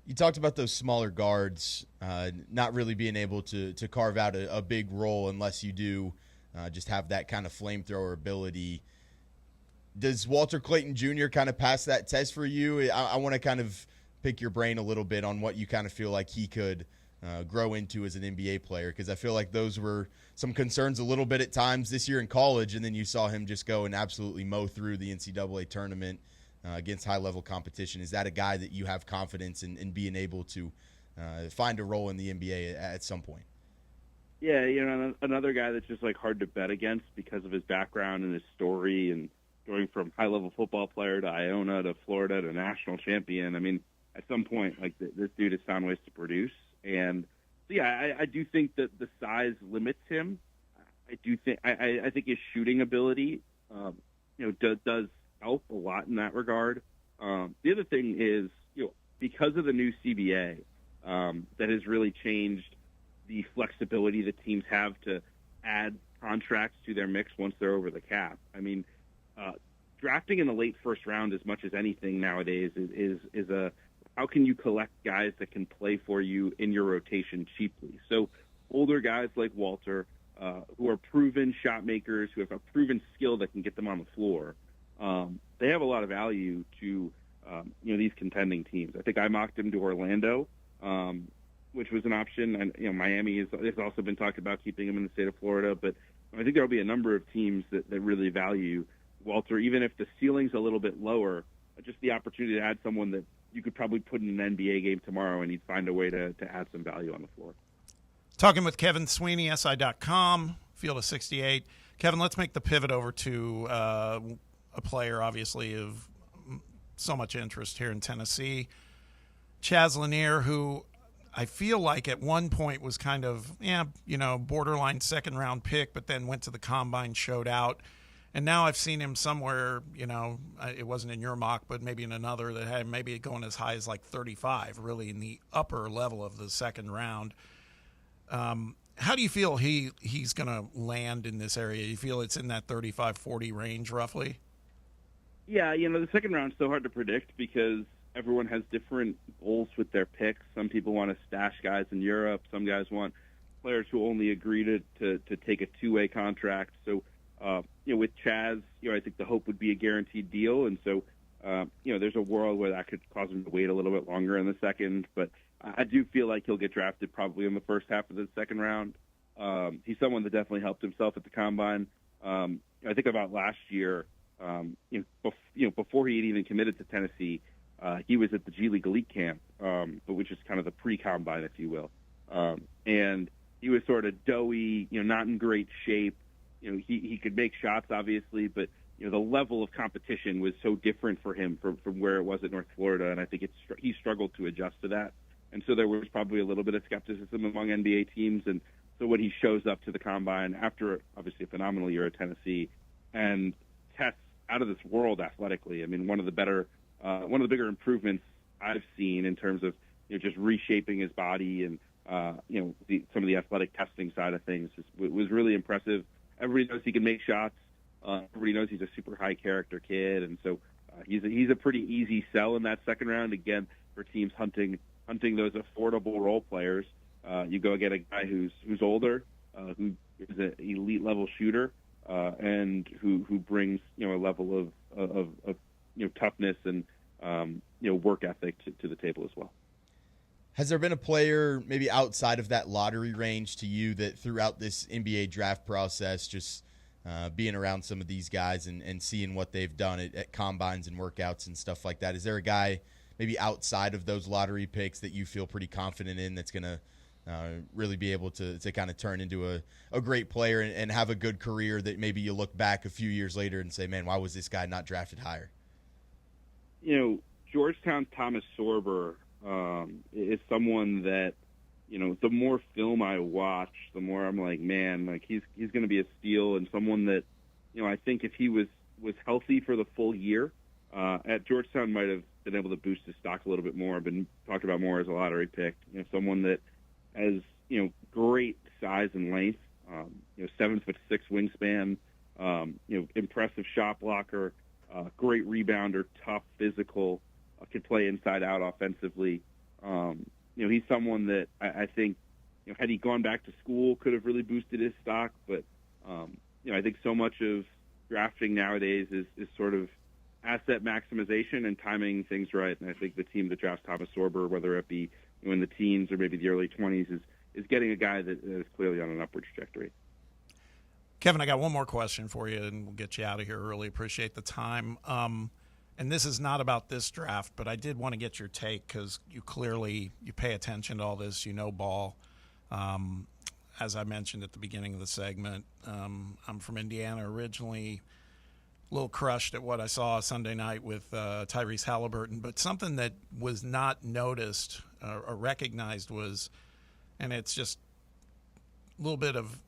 You talked about those smaller guards not really being able to carve out a big role unless you do just have that kind of flamethrower ability. Does Walter Clayton Jr. kind of pass that test for you? I want to kind of pick your brain a little bit on what you kind of feel like he could grow into as an NBA player, because I feel like those were some concerns a little bit at times this year in college, and then you saw him just go and absolutely mow through the NCAA tournament against high-level competition. Is that a guy that you have confidence in being able to find a role in the NBA at some point? Yeah, another guy that's just like hard to bet against because of his background and his story, and going from high-level football player to Iona to Florida to national champion. I mean, at some point, like this dude has found ways to produce, and so yeah, I do think that the size limits him. I think his shooting ability, does help a lot in that regard. The other thing is, because of the new CBA, that has really changed the flexibility that teams have to add contracts to their mix once they're over the cap. I mean, drafting in the late first round as much as anything nowadays is a how can you collect guys that can play for you in your rotation cheaply? So older guys like Walter, who are proven shot makers, who have a proven skill that can get them on the floor, they have a lot of value to these contending teams. I think I mocked him to Orlando, which was an option, and Miami has also been talked about keeping him in the state of Florida. But I think there will be a number of teams that really value Walter, even if the ceiling's a little bit lower. Just the opportunity to add someone that you could probably put in an NBA game tomorrow, and he'd find a way to add some value on the floor. Talking with Kevin Sweeney, SI.com, Field of 68. Kevin, let's make the pivot over to a player, obviously, of so much interest here in Tennessee. Chaz Lanier, who I feel like at one point was kind of, borderline second-round pick, but then went to the Combine, showed out. And now I've seen him somewhere, it wasn't in your mock, but maybe in another that had maybe going as high as like 35, really in the upper level of the second round. How do you feel he's going to land in this area? You feel it's in that 35-40 range roughly? Yeah, the second round's so hard to predict because everyone has different goals with their picks. Some people want to stash guys in Europe. Some guys want players who only agree to take a two-way contract. So, with Chaz, I think the hope would be a guaranteed deal. And so, there's a world where that could cause him to wait a little bit longer in the second. But I do feel like he'll get drafted probably in the first half of the second round. He's someone that definitely helped himself at the Combine. I think about last year, before he had even committed to Tennessee, he was at the G League Elite Camp, but which is kind of the pre-Combine, if you will. And he was sort of doughy, not in great shape. He could make shots, obviously, but the level of competition was so different for him from where it was at North Florida, and I think he struggled to adjust to that. And so there was probably a little bit of skepticism among NBA teams. And so when he shows up to the Combine after, obviously, a phenomenal year at Tennessee and tests out of this world athletically, I mean, one of the bigger improvements I've seen in terms of just reshaping his body and some of the athletic testing side of things was really impressive. Everybody knows he can make shots. Everybody knows he's a super high character kid, and so he's a pretty easy sell in that second round. Again, for teams hunting those affordable role players, you go get a guy who's older, who is an elite level shooter, and who brings a level of toughness and work ethic to the table as well. Has there been a player maybe outside of that lottery range to you that throughout this NBA draft process, just being around some of these guys and seeing what they've done at combines and workouts and stuff like that, is there a guy maybe outside of those lottery picks that you feel pretty confident in that's going to really be able to kind of turn into a great player and have a good career that maybe you look back a few years later and say, man, why was this guy not drafted higher? Georgetown's Thomas Sorber is someone that, the more film I watch, the more I'm like, man, like he's going to be a steal, and someone that, I think if he was healthy for the full year at Georgetown might have been able to boost his stock a little bit more, been talked about more as a lottery pick. Someone that has, great size and length, 7'6" wingspan, impressive shot blocker, great rebounder, tough, physical, could play inside out offensively. He's someone that I think, had he gone back to school, could have really boosted his stock. But, I think so much of drafting nowadays is sort of asset maximization and timing things right. And I think the team that drafts Thomas Sorber, whether it be in the teens or maybe the early 20s, is getting a guy that is clearly on an upward trajectory. Kevin, I got one more question for you, and we'll get you out of here early. Appreciate the time. And this is not about this draft, but I did want to get your take because you pay attention to all this. Ball. As I mentioned at the beginning of the segment, I'm from Indiana originally. A little crushed at what I saw Sunday night with Tyrese Halliburton, but something that was not noticed or recognized was, and it's just a little bit of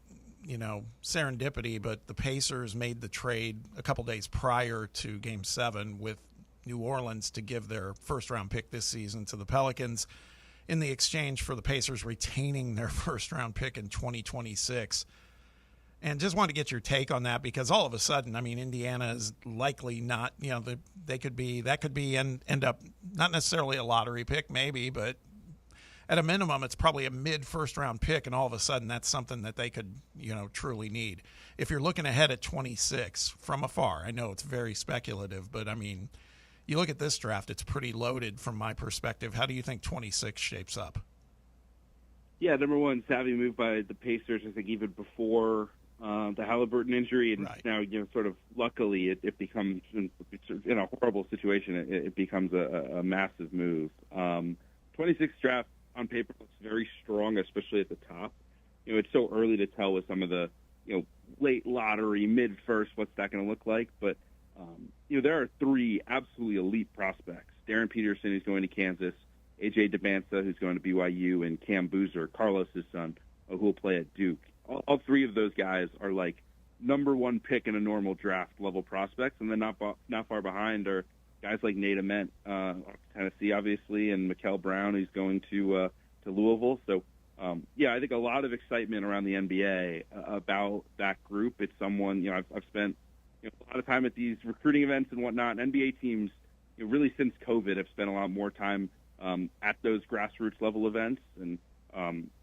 serendipity, but the Pacers made the trade a couple days prior to Game 7 with New Orleans to give their first-round pick this season to the Pelicans in the exchange for the Pacers retaining their first-round pick in 2026. And just want to get your take on that because all of a sudden, Indiana is likely not, that could end up not necessarily a lottery pick maybe, but at a minimum, it's probably a mid-first-round pick, and all of a sudden that's something that they could, truly need. If you're looking ahead at 26 from afar, I know it's very speculative, but, you look at this draft, it's pretty loaded from my perspective. How do you think 26 shapes up? Yeah, number one, savvy move by the Pacers, I think even before the Halliburton injury, and right. Now, sort of luckily it becomes, in a horrible situation, it becomes a massive move. 26 draft, on paper, looks very strong, especially at the top. It's so early to tell with some of the, late lottery, mid-first, what's that going to look like. But there are 3 absolutely elite prospects. Darren Peterson, who's going to Kansas, A.J. Debansa, who's going to BYU, and Cam Boozer, Carlos' son, who will play at Duke. All 3 of those guys are like number 1 pick in a normal draft level prospects, and then not far behind are guys like Nate Ament, Tennessee, obviously, and Mikel Brown, who's going to Louisville. So, I think a lot of excitement around the NBA about that group. It's someone, I've spent a lot of time at these recruiting events and whatnot. NBA teams, really since COVID, have spent a lot more time at those grassroots level events. And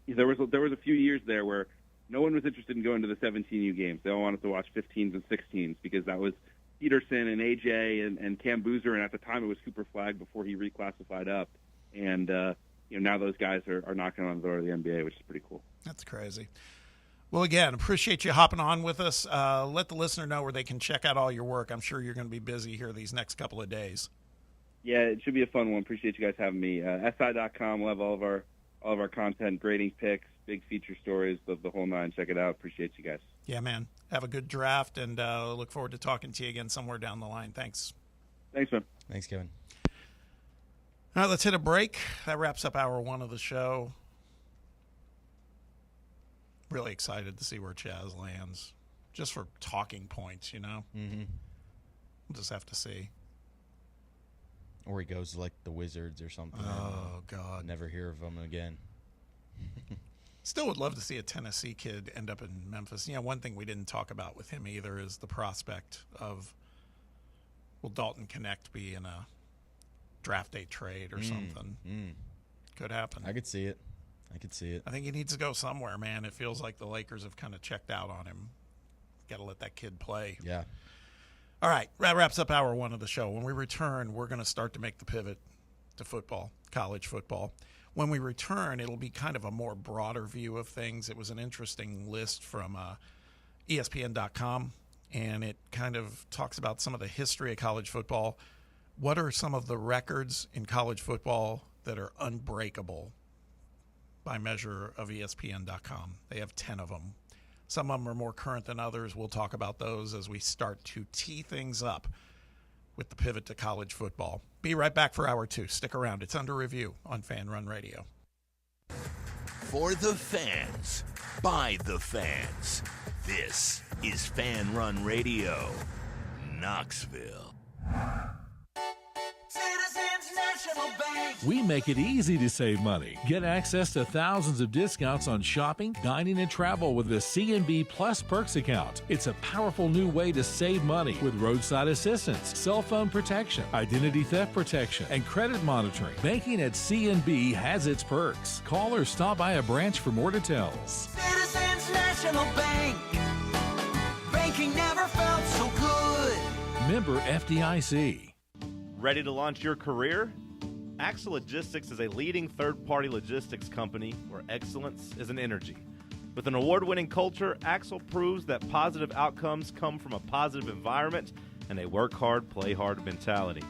there was a few years there where no one was interested in going to the 17U games. They all wanted to watch 15s and 16s because that was Peterson and AJ and Cam Boozer, and at the time it was Cooper Flagg before he reclassified up. And now those guys are knocking on the door of the NBA, which is pretty cool. That's crazy. Well, again, appreciate you hopping on with us. Let the listener know where they can check out all your work. I'm sure you're going to be busy here these next couple of days. Yeah, it should be a fun one. Appreciate you guys having me. SI.com. We'll have all of our content, grading picks, big feature stories, the whole nine. Check it out. Appreciate you guys. Yeah, man. Have a good draft, and look forward to talking to you again somewhere down the line. Thanks. Thanks, man. Thanks, Kevin. All right, let's hit a break. That wraps up hour 1 of the show. Really excited to see where Chaz lands, just for talking points, Mm-hmm. We'll just have to see. Or he goes to, like, the Wizards or something. Oh, God. Never hear of him again. Still would love to see a Tennessee kid end up in Memphis. One thing we didn't talk about with him either is the prospect of, will Dalton Connect be in a draft day trade or something? Could happen. I could see it. I think he needs to go somewhere, man. It feels like the Lakers have kind of checked out on him. Got to let that kid play. Yeah. All right, that wraps up hour 1 of the show. When we return, we're going to start to make the pivot to football, college football. When we return, it'll be kind of a more broader view of things. It was an interesting list from ESPN.com, and it kind of talks about some of the history of college football. What are some of the records in college football that are unbreakable by measure of ESPN.com? They have 10 of them. Some of them are more current than others. We'll talk about those as we start to tee things up with the pivot to college football. Be right back for hour 2. Stick around. It's under review on Fan Run Radio. For the fans, by the fans, this is Fan Run Radio, Knoxville. Citizens National Bank. We make it easy to save money. Get access to thousands of discounts on shopping, dining, and travel with the CNB Plus Perks account. It's a powerful new way to save money with roadside assistance, cell phone protection, identity theft protection, and credit monitoring. Banking at CNB has its perks. Call or stop by a branch for more details. Citizens National Bank. Banking never felt so good. Member FDIC. Ready to launch your career? Axel Logistics is a leading third-party logistics company where excellence is an energy. With an award-winning culture, Axel proves that positive outcomes come from a positive environment and a work hard, play hard mentality.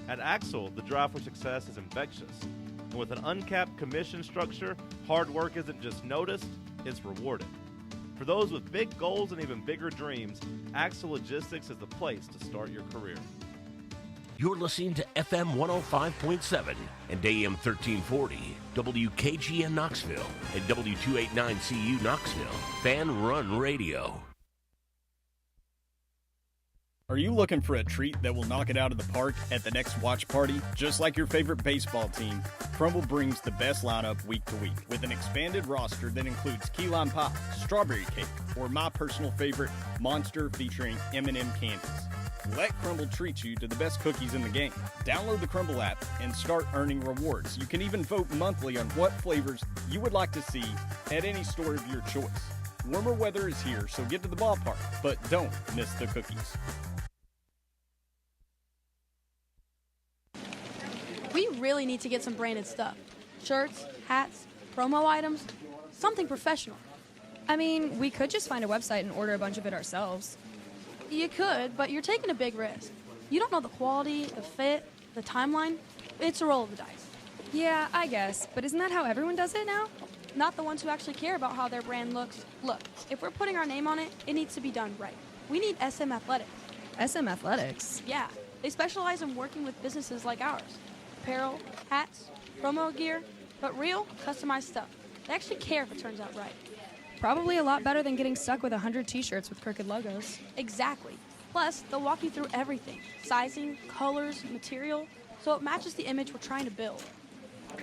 At Axel, the drive for success is infectious. And with an uncapped commission structure, hard work isn't just noticed, it's rewarded. For those with big goals and even bigger dreams, Axel Logistics is the place to start your career. You're listening to FM 105.7 and AM 1340, WKGN Knoxville, and W289CU Knoxville, Fan Run Radio. Are you looking for a treat that will knock it out of the park at the next watch party? Just like your favorite baseball team, Crumble brings the best lineup week to week with an expanded roster that includes key lime pie, strawberry cake, or my personal favorite, Monster featuring M&M candies. Let Crumble treat you to the best cookies in the game. Download the Crumble app and start earning rewards. You can even vote monthly on what flavors you would like to see at any store of your choice. Warmer weather is here, so get to the ballpark, but don't miss the cookies. We really need to get some branded stuff. Shirts, hats, promo items, something professional. I mean, we could just find a website and order a bunch of it ourselves. You could, but you're taking a big risk. You don't know the quality, the fit, the timeline. It's a roll of the dice. Yeah, I guess. But isn't that how everyone does it now? Not the ones who actually care about how their brand looks. Look, if we're putting our name on it, it needs to be done right. We need SM Athletics. SM Athletics? Yeah, they specialize in working with businesses like ours. Apparel, hats, promo gear, but real, customized stuff. They actually care if it turns out right. Probably a lot better than getting stuck with 100 t-shirts with crooked logos. Exactly. Plus, they'll walk you through everything. Sizing, colors, material, so it matches the image we're trying to build.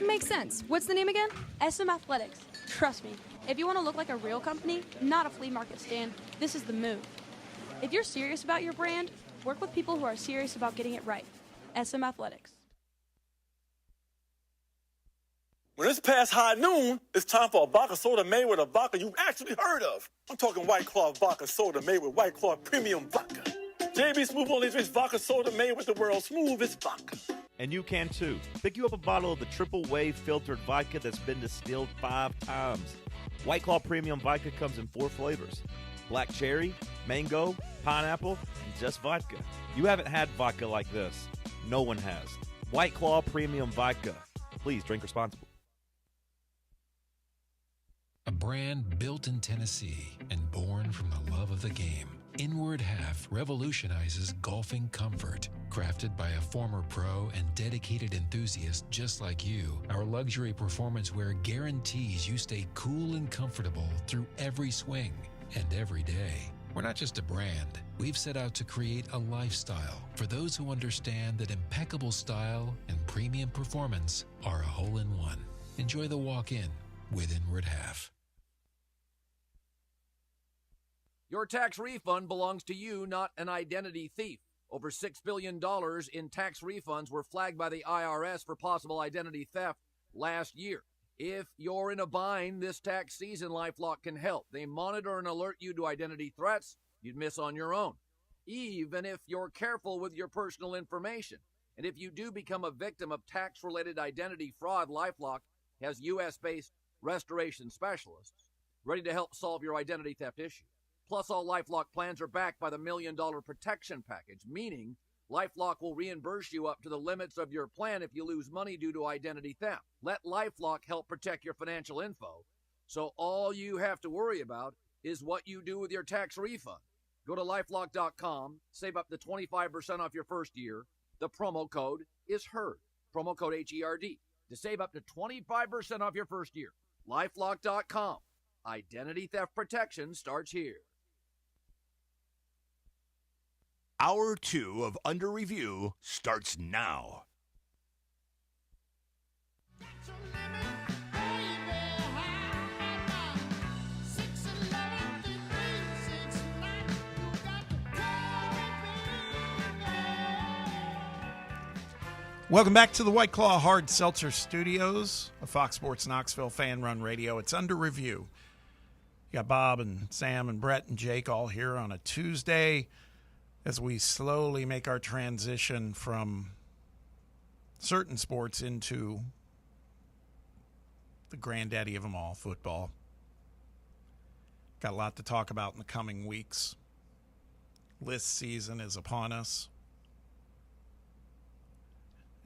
Makes sense. What's the name again? SM Athletics. Trust me, if you want to look like a real company, not a flea market stand, this is the move. If you're serious about your brand, work with people who are serious about getting it right. SM Athletics. When it's past high noon, it's time for a vodka soda made with a vodka you've actually heard of. I'm talking White Claw vodka soda made with White Claw premium vodka. JB Smooth only drinks vodka soda made with the world's smoothest vodka. And you can too. Pick you up a bottle of the triple wave filtered vodka that's been distilled 5 times. White Claw premium vodka comes in 4 flavors: black cherry, mango, pineapple, and just vodka. You haven't had vodka like this. No one has. White Claw premium vodka. Please drink responsibly. A brand built in Tennessee and born from the love of the game. Inward Half revolutionizes golfing comfort. Crafted by a former pro and dedicated enthusiast just like you, our luxury performance wear guarantees you stay cool and comfortable through every swing and every day. We're not just a brand. We've set out to create a lifestyle for those who understand that impeccable style and premium performance are a hole-in-one. Enjoy the walk-in with Inward Half. Your tax refund belongs to you, not an identity thief. Over $6 billion in tax refunds were flagged by the IRS for possible identity theft last year. If you're in a bind this tax season, LifeLock can help. They monitor and alert you to identity threats you'd miss on your own, even if you're careful with your personal information. And if you do become a victim of tax-related identity fraud, LifeLock has U.S.-based restoration specialists ready to help solve your identity theft issue. Plus, all LifeLock plans are backed by the $1 Million Protection Package, meaning LifeLock will reimburse you up to the limits of your plan if you lose money due to identity theft. Let LifeLock help protect your financial info, so all you have to worry about is what you do with your tax refund. Go to LifeLock.com, save up to 25% off your first year. The promo code is HERD, promo code HERD, to save up to 25% off your first year. LifeLock.com. Identity theft protection starts here. Hour 2 of Under Review starts now. Welcome back to the White Claw Hard Seltzer Studios of Fox Sports Knoxville Fan Run Radio. It's Under Review. You got Bob and Sam and Brett and Jake all here on a Tuesday as we slowly make our transition from certain sports into the granddaddy of them all, football. Got a lot to talk about in the coming weeks. List season is upon us.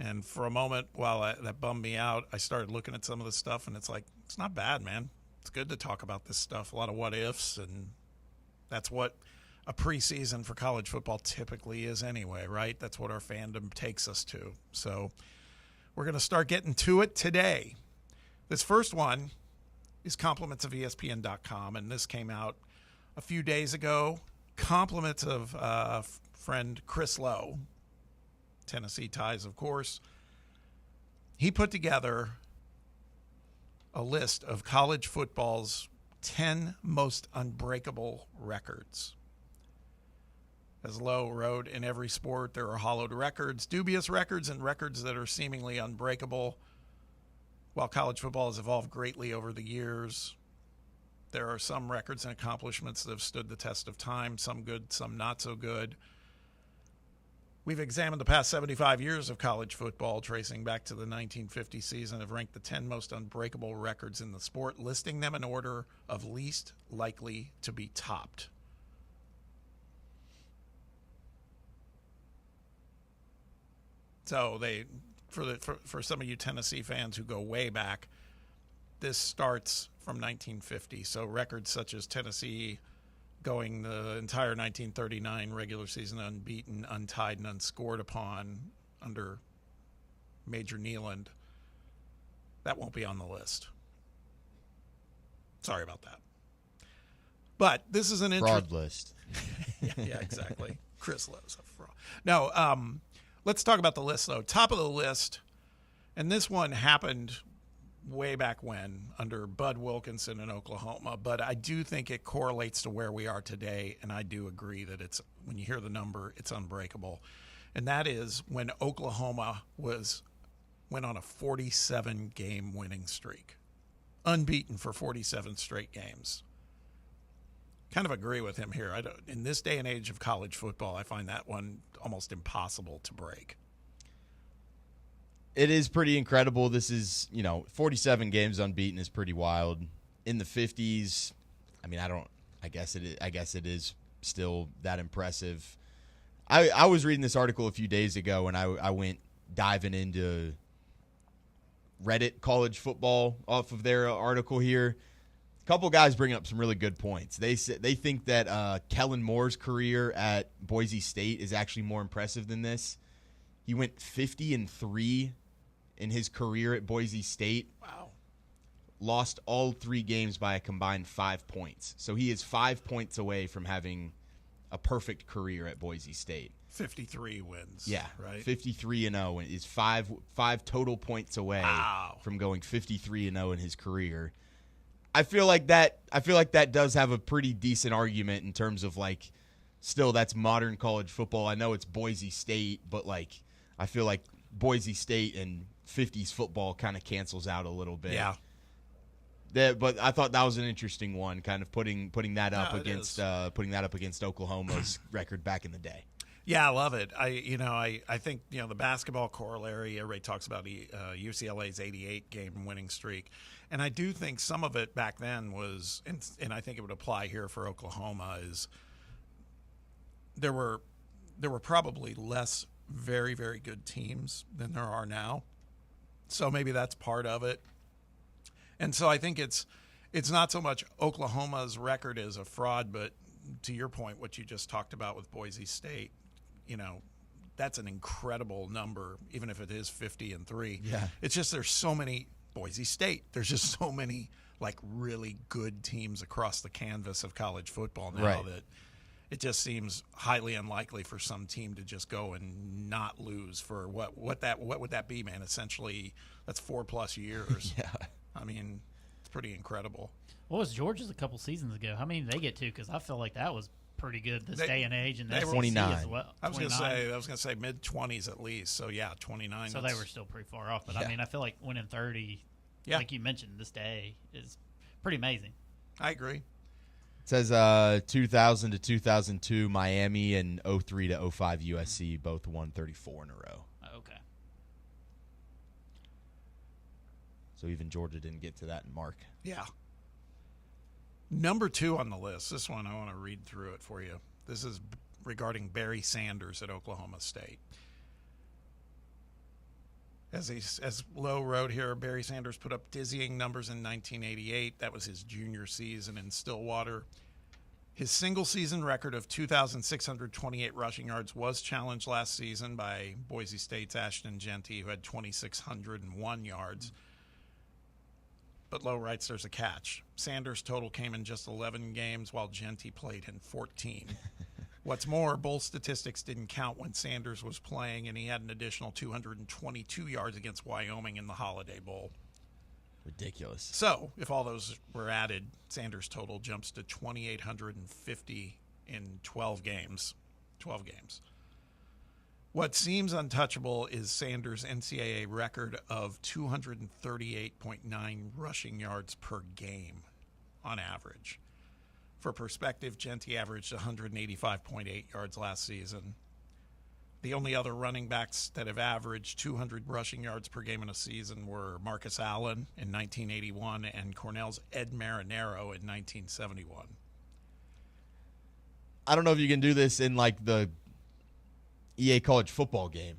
And for a moment, while that bummed me out, I started looking at some of the stuff, and it's like, it's not bad, man. It's good to talk about this stuff. A lot of what-ifs, and that's what a preseason for college football typically is anyway, right? That's what our fandom takes us to. So we're going to start getting to it today. This first one is compliments of ESPN.com, and this came out a few days ago. Compliments of friend Chris Lowe, Tennessee ties, of course. He put together a list of college football's 10 most unbreakable records. As Lowe wrote, in every sport there are hollowed records, dubious records, and records that are seemingly unbreakable. While college football has evolved greatly over the years, there are some records and accomplishments that have stood the test of time, some good, some not so good. We've examined the past 75 years of college football, tracing back to the 1950 season, have ranked the 10 most unbreakable records in the sport, listing them in order of least likely to be topped. So for some of you Tennessee fans who go way back, this starts from 1950. So records such as Tennessee going the entire 1939 regular season unbeaten, untied, and unscored upon under Major Nealand. That won't be on the list. Sorry about that. But this is an fraud list. yeah, exactly. Chris Lowe's a fraud. No, let's talk about the list, though. Top of the list, and this one happened way back when under Bud Wilkinson in Oklahoma, but I do think it correlates to where we are today, and I do agree that it's, when you hear the number, it's unbreakable. And that is when Oklahoma went on a 47-game winning streak. Unbeaten for 47 straight games. Kind of agree with him here. In this day and age of college football, I find that one almost impossible to break. It is pretty incredible. This is, 47 games unbeaten is pretty wild. In the 50s, I guess it is still that impressive. I was reading this article a few days ago, and I went diving into Reddit college football off of their article here. A couple guys bring up some really good points. They think that Kellen Moore's career at Boise State is actually more impressive than this. He went 50-3 in his career at Boise State. Wow. Lost all 3 games by a combined 5 points. So he is 5 points away from having a perfect career at Boise State. 53 wins. Yeah, right. 53-0 is five total points away from going 53-0 in his career. I feel like that does have a pretty decent argument in terms of still that's modern college football. I know it's Boise State, but I feel like Boise State and 50s football kind of cancels out a little bit. Yeah. But I thought that was an interesting one, kind of putting that up against Oklahoma's record back in the day. Yeah, I love it. I think the basketball corollary. Everybody talks about UCLA's 88-game winning streak, and I do think some of it back then was, and I think it would apply here for Oklahoma, is there were probably less very, very good teams than there are now, so maybe that's part of it. And so I think it's not so much Oklahoma's record as a fraud, but to your point, what you just talked about with Boise State. That's an incredible number, even if it is 50-3. Yeah. It's just there's so many Boise State. There's just so many really good teams across the canvas of college football now right. that it just seems highly unlikely for some team to just go and not lose for what would that be, man? Essentially, that's 4+ years. Yeah. It's pretty incredible. What was Georgia's a couple seasons ago? How many did they get to? Because I feel like that was pretty good this day and age, and they were 29 as well. I was going to say mid-20s at least. So yeah, 29. So they were still pretty far off. But I feel like winning 30, like you mentioned, this day is pretty amazing. I agree. It says 2000 to 2002 Miami and 03 to 05 USC both won 34 in a row. Okay. So even Georgia didn't get to that mark. Yeah. Number 2 on the list. This one, I want to read through it for you. This is regarding Barry Sanders at Oklahoma State. As Lowe wrote here, Barry Sanders put up dizzying numbers in 1988. That was his junior season in Stillwater. His single-season record of 2,628 rushing yards was challenged last season by Boise State's Ashton Jeanty, who had 2,601 yards. But Lowe writes there's a catch. Sanders' total came in just 11 games, while Jeanty played in 14. What's more, bowl statistics didn't count when Sanders was playing, and he had an additional 222 yards against Wyoming in the Holiday Bowl. Ridiculous. So, if all those were added, Sanders' total jumps to 2,850 in 12 games. 12 games. What seems untouchable is Sanders' NCAA record of 238.9 rushing yards per game on average. For perspective, Jeanty averaged 185.8 yards last season. The only other running backs that have averaged 200 rushing yards per game in a season were Marcus Allen in 1981 and Cornell's Ed Marinaro in 1971. I don't know if you can do this in the EA college football game.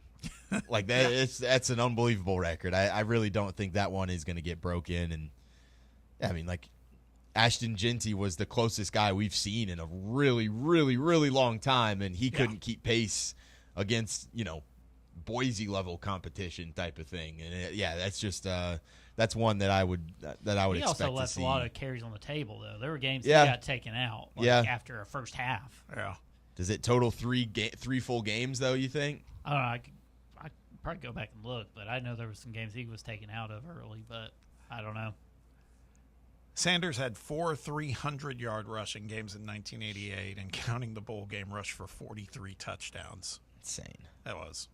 That's an unbelievable record. I really don't think that one is going to get broken. And Ashton Genty was the closest guy we've seen in a really, really, really long time, and he couldn't keep pace against, Boise level competition type of thing. And that's just that's one that I would expect to see. He also left a lot of carries on the table, though. There were games Yeah. that got taken out after a first half. Yeah. Does it total three full games, though, you think? I don't know. I could probably go back and look, but I know there were some games he was taken out of early, but I don't know. Sanders had 4 300-yard rushing games in 1988, and counting the bowl game, rushed for 43 touchdowns. Insane. That was.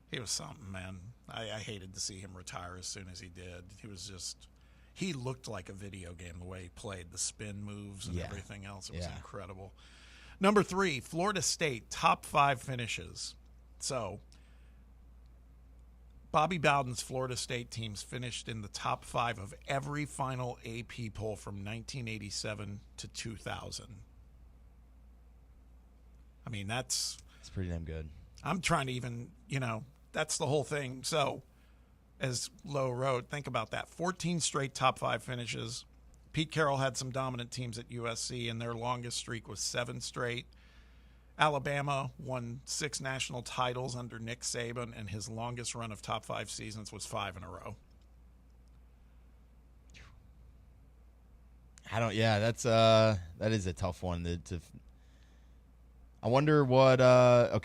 He was something, man. I hated to see him retire as soon as he did. He looked like a video game the way he played, the spin moves and everything else. It was incredible. Number 3, Florida State, top 5 finishes. So, Bobby Bowden's Florida State teams finished in the top 5 of every final AP poll from 1987 to 2000. I mean, that's pretty damn good. I'm trying to even, that's the whole thing. So, as Lowe wrote, think about that. 14 straight top 5 finishes. Pete Carroll had some dominant teams at USC, and their longest streak was 7 straight. Alabama won 6 national titles under Nick Saban, and his longest run of top 5 seasons was 5 in a row. That is a tough one to I wonder what Wow,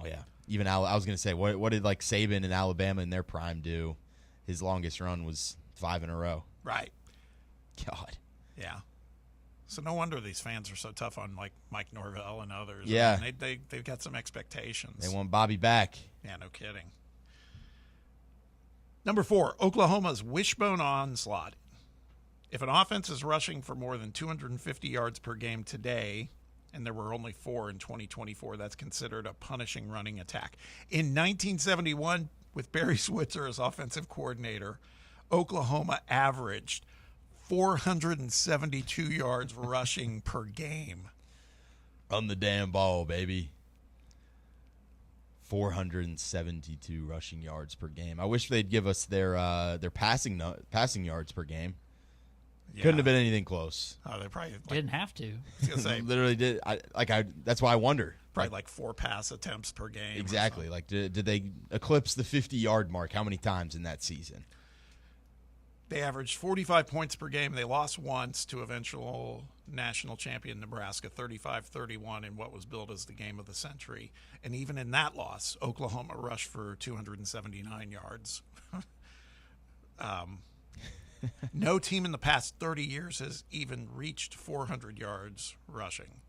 yeah. Even I was going to say, what did like Saban and Alabama in their prime do? His longest run was 5 in a row. Right. God. Yeah. So no wonder these fans are so tough on like Mike Norvell and others. Yeah. I mean, they've got some expectations. They want Bobby back. Yeah, no kidding. Number 4, Oklahoma's wishbone onslaught. If an offense is rushing for more than 250 yards per game today, and there were only 4 in 2024, that's considered a punishing running attack. In 1971, with Barry Switzer as offensive coordinator, Oklahoma averaged 472 yards rushing per game. On the damn ball, baby. 472 rushing yards per game. I wish they'd give us their passing yards per game. Yeah. Couldn't have been anything close. Oh, they probably didn't have to. I was gonna say, literally did. That's why I wonder. Probably like 4 pass attempts per game. Exactly. Like, did they eclipse the 50-yard mark? How many times in that season? They averaged 45 points per game. They lost once to eventual national champion Nebraska, 35-31, in what was billed as the game of the century. And even in that loss, Oklahoma rushed for 279 yards. No team in the past 30 years has even reached 400 yards rushing.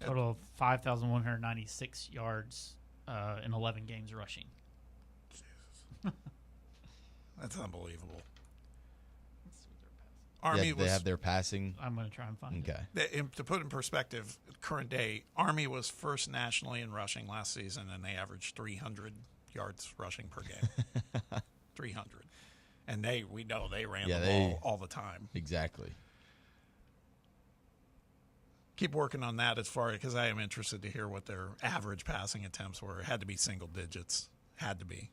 Total of 5,196 yards in 11 games rushing. That's unbelievable. They have their passing. I'm going to try and find it. To put in perspective, current day, Army was first nationally in rushing last season, and they averaged 300 yards rushing per game. 300. And we know they ran the ball all the time. Exactly. Keep working on that because I am interested to hear what their average passing attempts were. It had to be single digits. Had to be.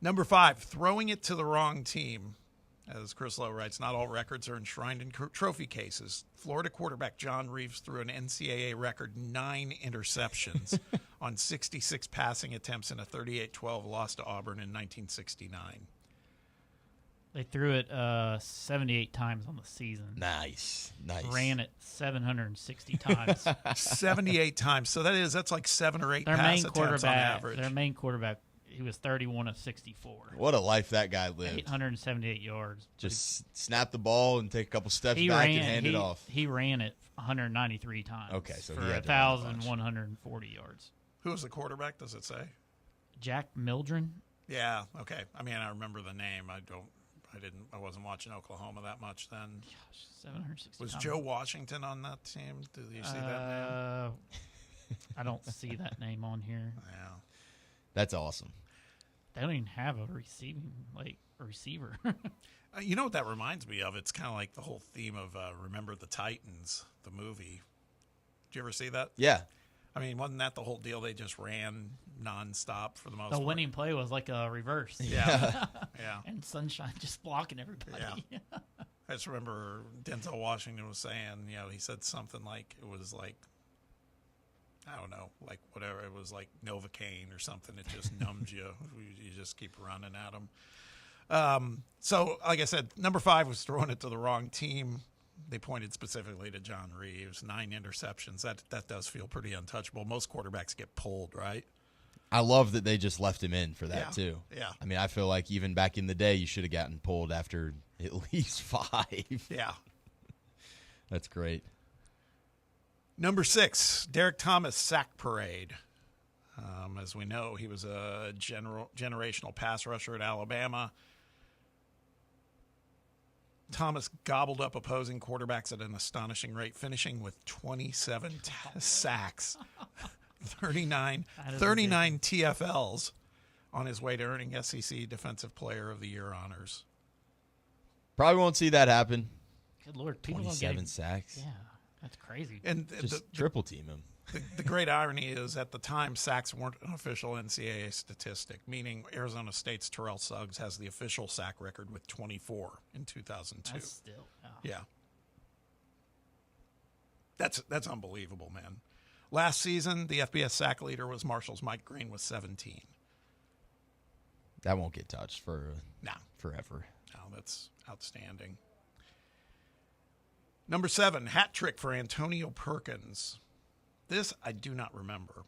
Number 5, throwing it to the wrong team. As Chris Lowe writes, not all records are enshrined in trophy cases. Florida quarterback John Reeves threw an NCAA record 9 interceptions on 66 passing attempts in a 38-12 loss to Auburn in 1969. They threw it 78 times on the season. Nice. Ran it 760 times. 78 times. So that's like 7 or 8 pass attempts on average. Their main quarterback, he was 31 of 64. What a life that guy lived. 878 yards. Just snap the ball and take a couple steps back and hand it off. He ran it 193 times. Okay, so for he had 1,140 yards. Who was the quarterback, does it say? Jack Mildren. Yeah, okay. I mean, I remember the name. I wasn't watching Oklahoma that much then. Gosh, 760 Was times. Joe Washington on that team? Did you see that name? I don't see that name on here. Yeah. That's awesome. They don't even have a receiver. You know what that reminds me of? It's kind of like the whole theme of Remember the Titans, the movie. Did you ever see that? Yeah. I mean, wasn't that the whole deal? They just ran nonstop for the most part. The winning play was like a reverse. Yeah. Yeah. And Sunshine just blocking everybody. Yeah. I just remember Denzel Washington was saying, he said something like it was like, I don't know, like whatever. It was like Novocaine or something. It just numbs you. You just keep running at them. So, like I said, number 5 was throwing it to the wrong team. They pointed specifically to John Reeves. 9 interceptions. That does feel pretty untouchable. Most quarterbacks get pulled, right? I love that they just left him in for that, too. Yeah. I mean, I feel like even back in the day, you should have gotten pulled after at least 5. Yeah. That's great. Number 6, Derek Thomas sack parade. As we know, he was a generational pass rusher at Alabama. Thomas gobbled up opposing quarterbacks at an astonishing rate, finishing with 27 sacks, 39 TFLs on his way to earning SEC Defensive Player of the Year honors. Probably won't see that happen. Good Lord. 27 sacks. Yeah, that's crazy. And just triple team him. The great irony is at the time, sacks weren't an official NCAA statistic, meaning Arizona State's Terrell Suggs has the official sack record with 24 in 2002. That's still, yeah. That's unbelievable, man. Last season, the FBS sack leader was Marshall's Mike Green with 17. That won't get touched forever. No, that's outstanding. Number 7, hat trick for Antonio Perkins. This I do not remember.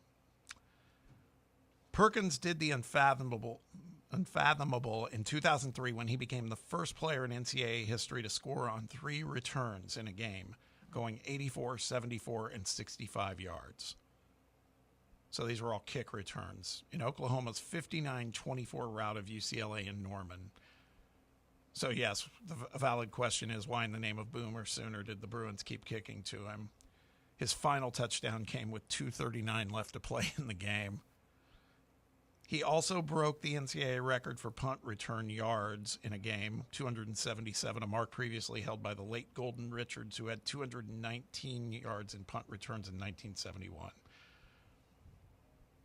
Perkins did the unfathomable in 2003 when he became the first player in NCAA history to score on 3 returns in a game, going 84, 74, and 65 yards. So these were all kick returns in Oklahoma's 59-24 rout of UCLA and Norman. So yes, the valid question is, why in the name of Boomer Sooner did the Bruins keep kicking to him? His final touchdown came with 2:39 left to play in the game. He also broke the NCAA record for punt return yards in a game, 277, a mark previously held by the late Golden Richards, who had 219 yards in punt returns in 1971.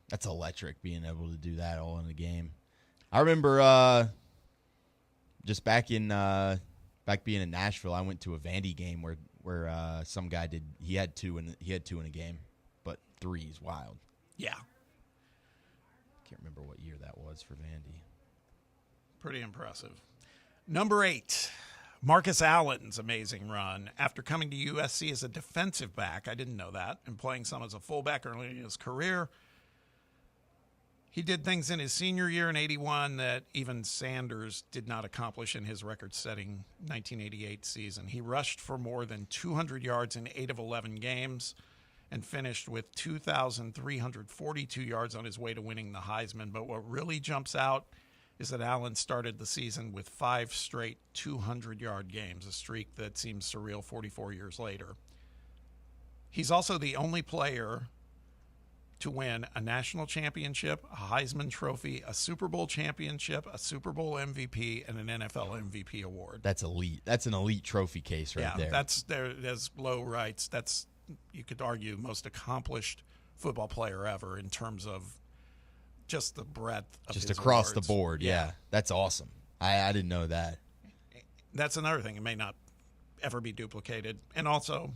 That's electric, being able to do that all in a game. I remember just back being in Nashville, I went to a Vandy game where some guy he had two in a game, but 3 is wild. Yeah. Can't remember what year that was for Vandy. Pretty impressive. Number 8, Marcus Allen's amazing run. After coming to USC as a defensive back, I didn't know that, and playing some as a fullback early in his career, he did things in his senior year in 81 that even Sanders did not accomplish in his record-setting 1988 season. He rushed for more than 200 yards in 8 of 11 games and finished with 2,342 yards on his way to winning the Heisman. But what really jumps out is that Allen started the season with 5 straight 200-yard games, a streak that seems surreal 44 years later. He's also the only player to win a national championship, a Heisman Trophy, a Super Bowl championship, a Super Bowl MVP, and an NFL MVP award. That's elite. That's an elite trophy case right there. That's Lowe writes. That's, you could argue, most accomplished football player ever in terms of just the breadth of just his across awards. the board. Yeah, that's awesome. I didn't know that. That's another thing. It may not ever be duplicated. And also,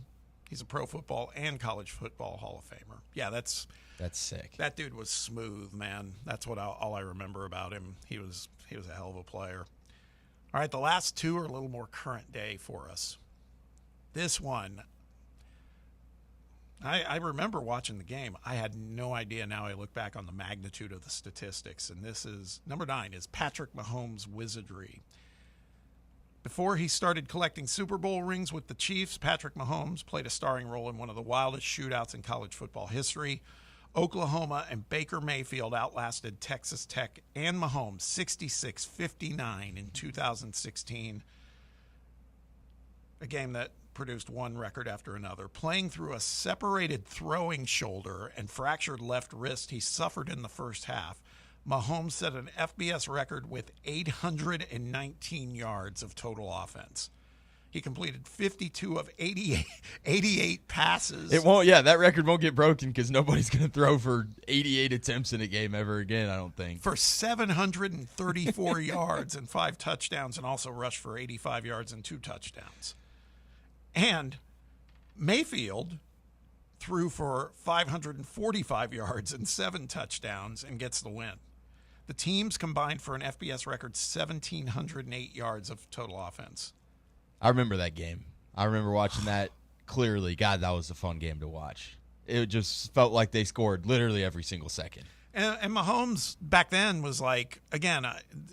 he's a pro football and college football Hall of Famer. Yeah, that's sick. That dude was smooth, man. That's what all I remember about him. He was a hell of a player. All right, the last 2 are a little more current day for us. This one, I remember watching the game. I had no idea. Now I look back on the magnitude of the statistics, and this is number 9 is Patrick Mahomes' wizardry. Before he started collecting Super Bowl rings with the Chiefs, Patrick Mahomes played a starring role in one of the wildest shootouts in college football history. Oklahoma and Baker Mayfield outlasted Texas Tech and Mahomes 66-59 in 2016, a game that produced one record after another. Playing through a separated throwing shoulder and fractured left wrist he suffered in the first half, Mahomes set an FBS record with 819 yards of total offense. He completed 52 of 88 passes. It won't. Yeah, that record won't get broken because nobody's going to throw for 88 attempts in a game ever again, I don't think. For 734 yards and 5 touchdowns, and also rushed for 85 yards and 2 touchdowns. And Mayfield threw for 545 yards and 7 touchdowns and gets the win. The teams combined for an FBS record 1,708 yards of total offense. I remember that game. I remember watching that clearly. God, that was a fun game to watch. It just felt like they scored literally every single second. And Mahomes back then was like, again,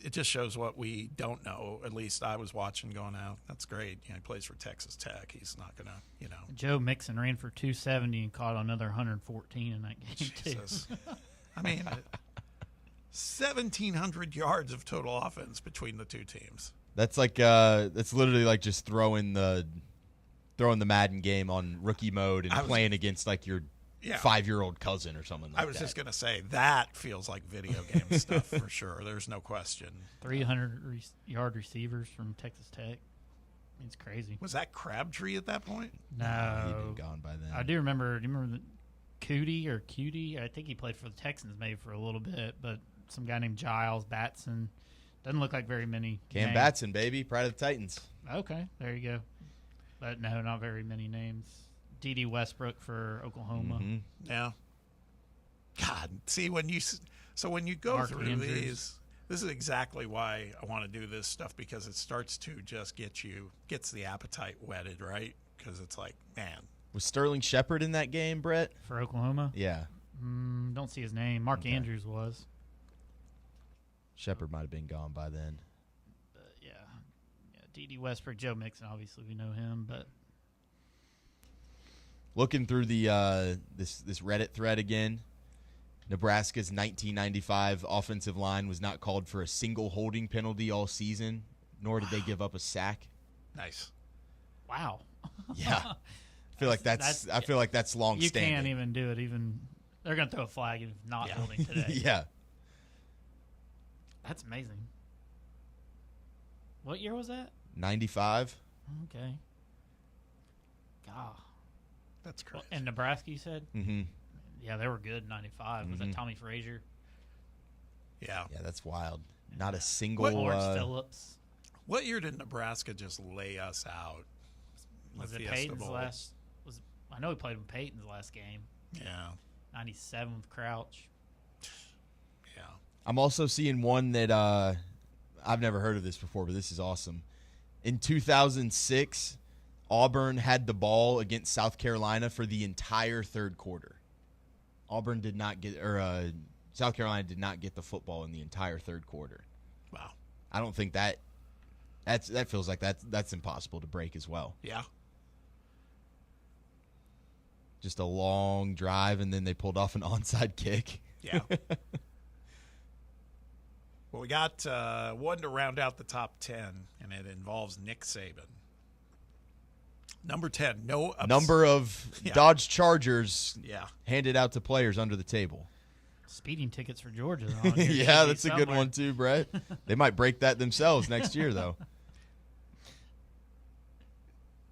it just shows what we don't know. At least I was watching going out. That's great. He plays for Texas Tech. He's not going to, Joe Mixon ran for 270 and caught another 114 in that game, Jesus. too. I mean, 1,700 yards of total offense between the two teams. That's like that's literally like just throwing the Madden game on rookie mode and playing against like your 5-year-old cousin or something like that. I was just going to say, that feels like video game stuff for sure. There's no question. 300-yard receivers from Texas Tech. It's crazy. Was that Crabtree at that point? No. He'd been gone by then. I do remember. Do you remember Cutie? I think he played for the Texans maybe for a little bit, but some guy named Giles Batson. Doesn't look like very many Cam names. Batson, baby. Pride of the Titans. Okay, there you go. But no, not very many names. D.D. Westbrook for Oklahoma. Mm-hmm. Yeah. God, see, when you go Mark through Andrews. these, this is exactly why I want to do this stuff, because it starts to just gets the appetite whetted, right? Because it's like, man. Was Sterling Shepard in that game, Brett? For Oklahoma? Yeah. Don't see his name. Mark Andrews was. Shepard might have been gone by then. Yeah, D.D. Westbrook, Joe Mixon, obviously we know him, but looking through the this Reddit thread again, Nebraska's 1995 offensive line was not called for a single holding penalty all season, nor did they give up a sack. Nice. Wow. Yeah. I feel like that's long you standing. You can't even do it. Even they're going to throw a flag if not holding today. Yeah. That's amazing. What year was that? 95. Okay. God. That's crazy. And Nebraska, you said? Mm-hmm. Yeah, they were good in 95. Was that Tommy Frazier? Yeah. Yeah, that's wild. Not a single. Lawrence Phillips. What year did Nebraska just lay us out? Was it Peyton's last? I know he played with Peyton's last game. Yeah. 97 with Crouch. Yeah. I'm also seeing one that I've never heard of this before, but this is awesome. In 2006, Auburn had the ball against South Carolina for the entire third quarter. South Carolina did not get the football in the entire third quarter. Wow. I don't think that feels like that's impossible to break as well. Yeah. Just a long drive, and then they pulled off an onside kick. Yeah. Well, we got one to round out the top 10, and it involves Nick Saban. Number 10, number of Dodge Chargers handed out to players under the table. Speeding tickets for Georgia. Yeah, that's a good one too, Brett. They might break that themselves next year, though.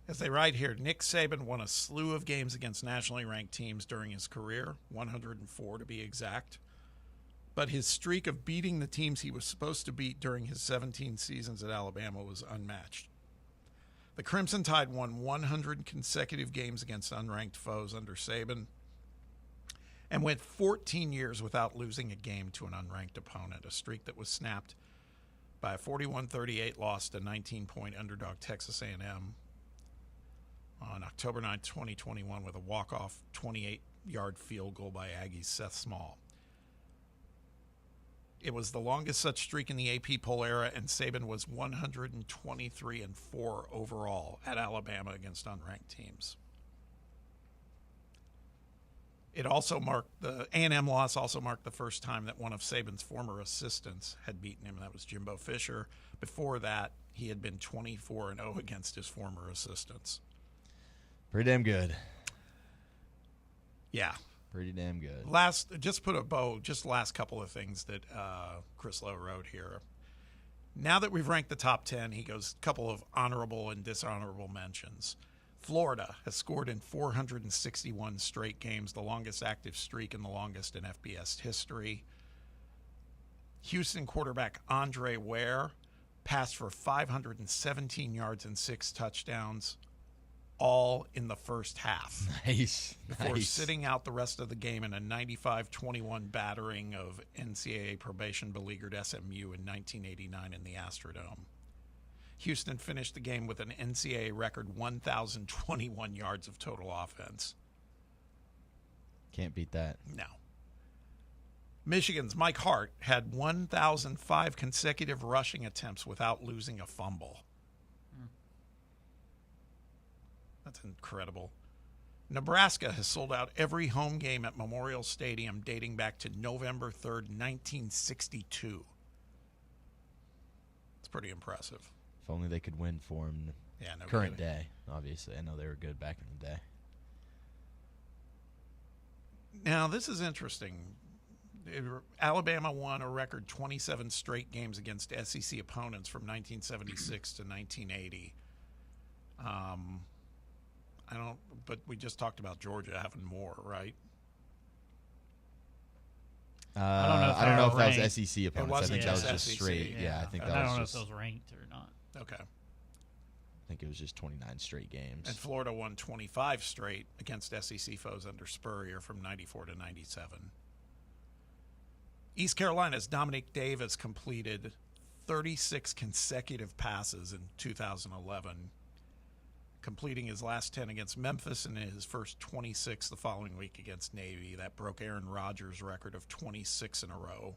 As they write here, Nick Saban won a slew of games against nationally ranked teams during his career, 104 to be exact. But his streak of beating the teams he was supposed to beat during his 17 seasons at Alabama was unmatched. The Crimson Tide won 100 consecutive games against unranked foes under Saban and went 14 years without losing a game to an unranked opponent, a streak that was snapped by a 41-38 loss to 19-point underdog Texas A&M on October 9, 2021, with a walk-off 28-yard field goal by Aggies Seth Small. It was the longest such streak in the AP poll era, and Saban was 123-4 overall at Alabama against unranked teams. It also marked the A&M loss also marked the first time that one of Saban's former assistants had beaten him. That was Jimbo Fisher. Before that, he had been 24-0 against his former assistants. Pretty damn good. Yeah. Pretty damn good. Just put a bow, just last couple of things that Chris Lowe wrote here. Now that we've ranked the top 10, he goes a couple of honorable and dishonorable mentions. Florida has scored in 461 straight games, the longest active streak and the longest in FBS history. Houston quarterback Andre Ware passed for 517 yards and 6 touchdowns, all in the first half. Nice. Before Nice. sitting out the rest of the game in a 95-21 battering of NCAA probation-beleaguered SMU in 1989 in the Astrodome. Houston finished the game with an NCAA record 1,021 yards of total offense. Can't beat that. No. Michigan's Mike Hart had 1,005 consecutive rushing attempts without losing a fumble. That's incredible. Nebraska has sold out every home game at Memorial Stadium dating back to November 3rd, 1962. It's pretty impressive. If only they could win for him. Yeah, no current kidding. day, obviously. I know they were good back in the day. Now, this is interesting. Alabama won a record 27 straight games against SEC opponents from 1976 to 1980. But we just talked about Georgia having more, right? I don't know if that was SEC It opponents. I wasn't think that was just just SEC. straight. Yeah, I think that I was don't know just. if those ranked or not. Okay. I think it was just 29 straight games. And Florida won 25 straight against SEC foes under Spurrier from 94 to 97. East Carolina's Dominic Davis completed 36 consecutive passes in 2011, completing his last 10 against Memphis and his first 26 the following week against Navy. That broke Aaron Rodgers' record of 26 in a row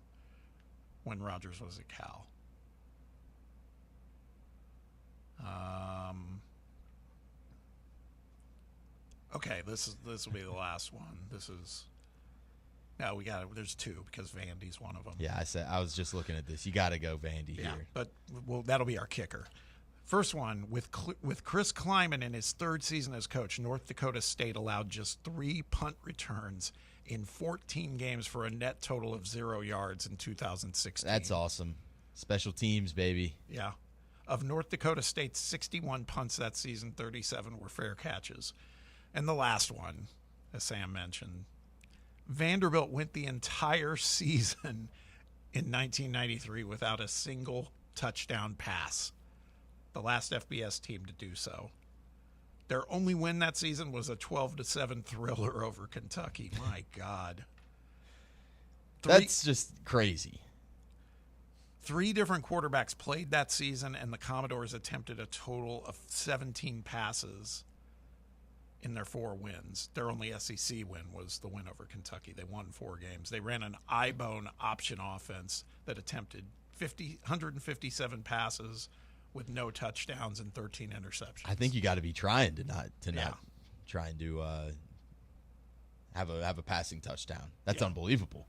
when Rodgers was at Cal. Okay, this will be the last one. There's two because Vandy's one of them. Yeah, I was just looking at this. You got to go Vandy here. But that'll be our kicker. First one, with Chris Kleiman in his third season as coach, North Dakota State allowed just 3 punt returns in 14 games for a net total of 0 yards in 2016. That's awesome. Special teams, baby. Yeah. Of North Dakota State's 61 punts that season, 37 were fair catches. And the last one, as Sam mentioned, Vanderbilt went the entire season in 1993 without a single touchdown pass. The last FBS team to do so. Their only win that season was a 12-7 thriller over Kentucky. My God. That's just crazy. 3 different quarterbacks played that season, and the Commodores attempted a total of 17 passes in their 4 wins. Their only SEC win was the win over Kentucky. They won 4 games. They ran an I-bone option offense that attempted 157 passes with no touchdowns and 13 interceptions. I think you got to be trying to not try and do have a passing touchdown. That's unbelievable.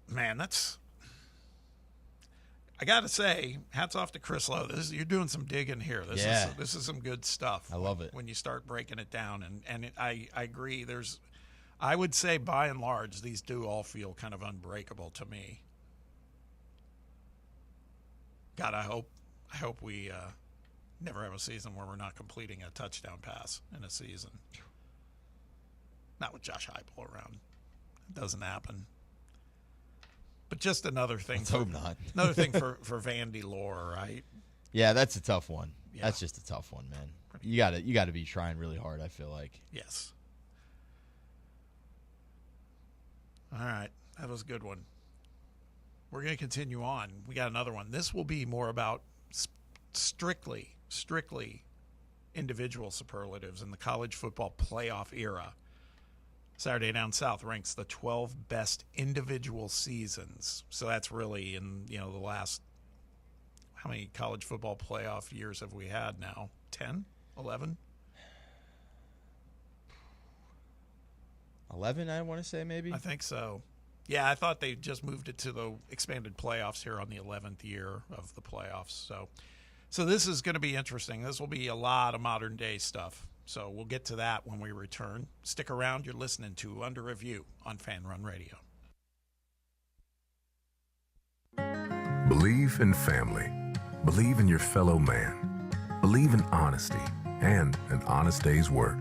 Man, I got to say, hats off to Chris Lowe. You're doing some digging here. This is some good stuff. I love it. When you start breaking it down. I agree. I would say, by and large, these do all feel kind of unbreakable to me. God, I hope we never have a season where we're not completing a touchdown pass in a season. Not with Josh Heupel around. It doesn't happen. But just another thing. Let's hope not. Another thing for Vandy lore, right? Yeah, that's a tough one. Yeah. That's just a tough one, man. You got to be trying really hard, I feel like. Yes. All right. That was a good one. We're going to continue on. We got another one. This will be more about strictly individual superlatives in the college football playoff era. Saturday Down South ranks the 12 best individual seasons. So that's really in, the last, how many college football playoff years have we had now? 10? 11? 11, I want to say, maybe? I think so. Yeah, I thought they just moved it to the expanded playoffs here on the 11th year of the playoffs. So this is going to be interesting. This will be a lot of modern day stuff. So we'll get to that when we return. Stick around. You're listening to Under Review on Fan Run Radio. Believe in family. Believe in your fellow man. Believe in honesty and an honest day's work.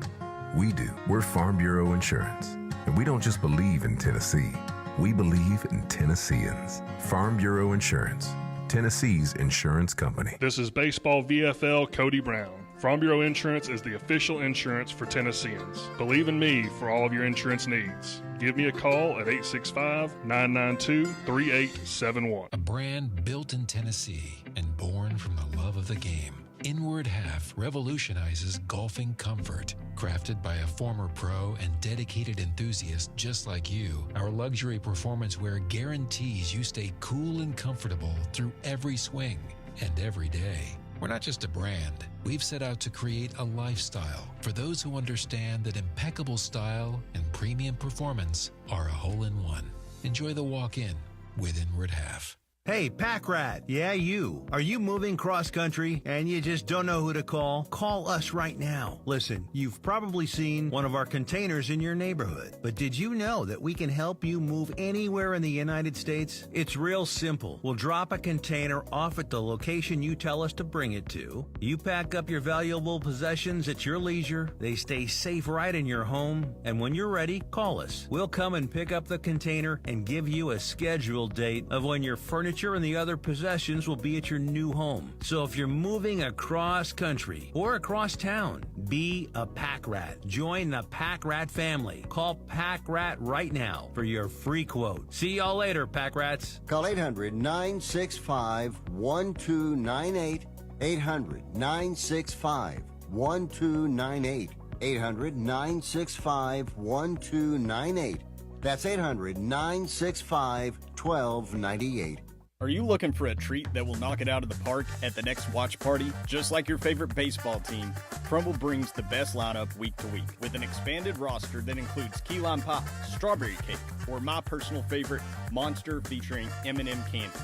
We do. We're Farm Bureau Insurance. And we don't just believe in Tennessee. We believe in Tennesseans. Farm Bureau Insurance. Tennessee's insurance company. This is Baseball VFL Cody Brown. Farm Bureau Insurance is the official insurance for Tennesseans. Believe in me for all of your insurance needs. Give me a call at 865-992-3871. A brand built in Tennessee and born from the love of the game. Inward Half revolutionizes golfing comfort. Crafted by a former pro and dedicated enthusiast just like you, our luxury performance wear guarantees you stay cool and comfortable through every swing and every day. We're not just a brand. We've set out to create a lifestyle for those who understand that impeccable style and premium performance are a hole-in-one. Enjoy the walk-in with Inward Half. Hey, Pack Rat. Yeah, you. Are you moving cross country and you just don't know who to call? Call us right now. Listen, you've probably seen one of our containers in your neighborhood, but did you know that we can help you move anywhere in the United States? It's real simple. We'll drop a container off at the location you tell us to bring it to. You pack up your valuable possessions at your leisure. They stay safe right in your home. And when you're ready, call us. We'll come and pick up the container and give you a scheduled date of when your furniture and the other possessions will be at your new home. So if you're moving across country or across town, be a Pack Rat. Join the Pack Rat family. Call Pack Rat right now for your free quote. See y'all later, Pack Rats. Call 800-965-1298. 800-965-1298. 800-965-1298. That's 800-965-1298. Are you looking for a treat that will knock it out of the park at the next watch party? Just like your favorite baseball team, Crumble brings the best lineup week to week with an expanded roster that includes key lime pie, strawberry cake, or my personal favorite, Monster featuring M&M candies.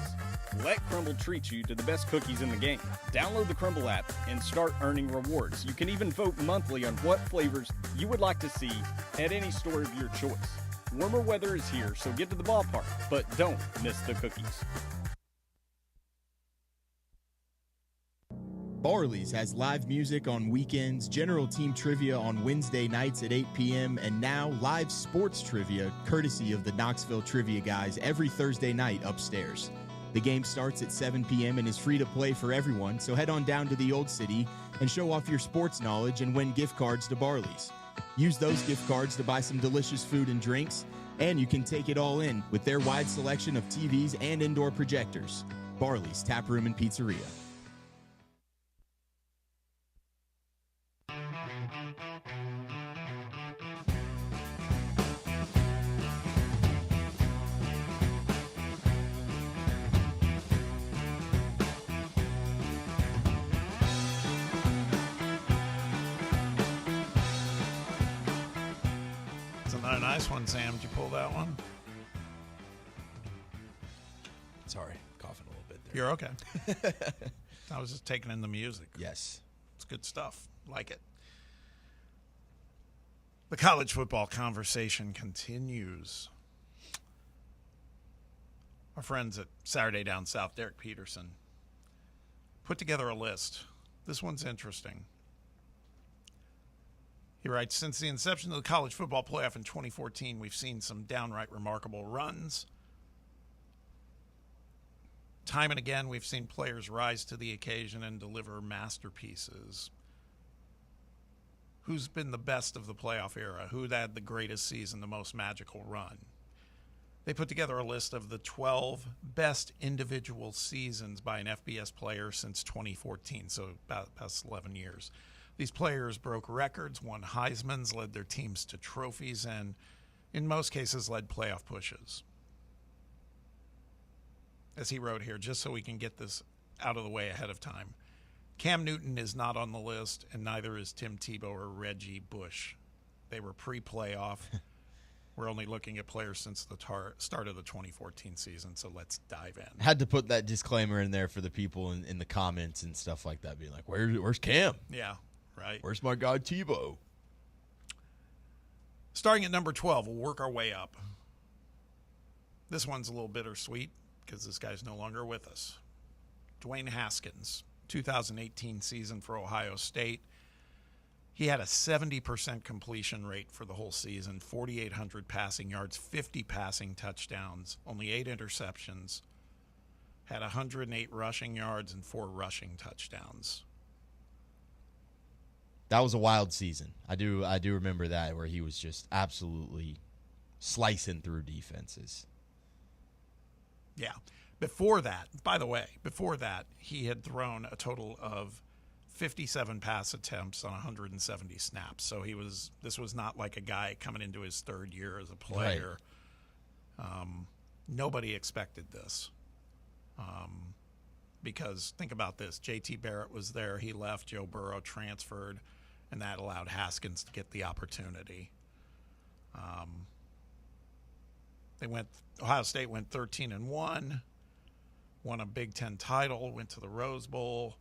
Let Crumble treat you to the best cookies in the game. Download the Crumble app and start earning rewards. You can even vote monthly on what flavors you would like to see at any store of your choice. Warmer weather is here, so get to the ballpark, but don't miss the cookies. Barley's has live music on weekends, general team trivia on Wednesday nights at 8 p.m., and now live sports trivia courtesy of the Knoxville Trivia Guys every Thursday night upstairs. The game starts at 7 p.m. and is free to play for everyone, so head on down to the Old City and show off your sports knowledge and win gift cards to Barley's. Use those gift cards to buy some delicious food and drinks, and you can take it all in with their wide selection of TVs and indoor projectors. Barley's Tap Room and Pizzeria. Nice one, Sam. Did you pull that one? Sorry, coughing a little bit there. You're okay. I was just taking in the music. Yes. It's good stuff. Like it. The college football conversation continues. Our friends at Saturday Down South, Derek Peterson, put together a list. This one's interesting. He writes, since the inception of the college football playoff in 2014, we've seen some downright remarkable runs. Time and again, we've seen players rise to the occasion and deliver masterpieces. Who's been the best of the playoff era? Who had the greatest season, the most magical run? They put together a list of the 12 best individual seasons by an FBS player since 2014, so about past 11 years. These players broke records, won Heismans, led their teams to trophies, and in most cases led playoff pushes. As he wrote here, just so we can get this out of the way ahead of time, Cam Newton is not on the list, and neither is Tim Tebow or Reggie Bush. They were pre-playoff. We're only looking at players since the start of the 2014 season, so let's dive in. Had to put that disclaimer in there for the people in the comments and stuff like that, being like, where's Cam? Yeah. Right. Where's my guy Tebow? Starting at number 12, we'll work our way up. This one's a little bittersweet. because this guy's no longer with us. Dwayne Haskins, 2018 season for Ohio State. He had a 70% completion rate for the whole season, 4,800 passing yards, 50 passing touchdowns, only 8 interceptions, had 108 rushing yards and 4 rushing touchdowns. That was a wild season. I do remember that, where he was just absolutely slicing through defenses. Yeah. Before that, by the way, he had thrown a total of 57 pass attempts on 170 snaps. So this was not like a guy coming into his third year as a player. Right. Nobody expected this. Because think about this. J.T. Barrett was there. He left. Joe Burrow transferred, and that allowed Haskins to get the opportunity. Ohio State went 13-1, won a Big Ten title, went to the Rose Bowl.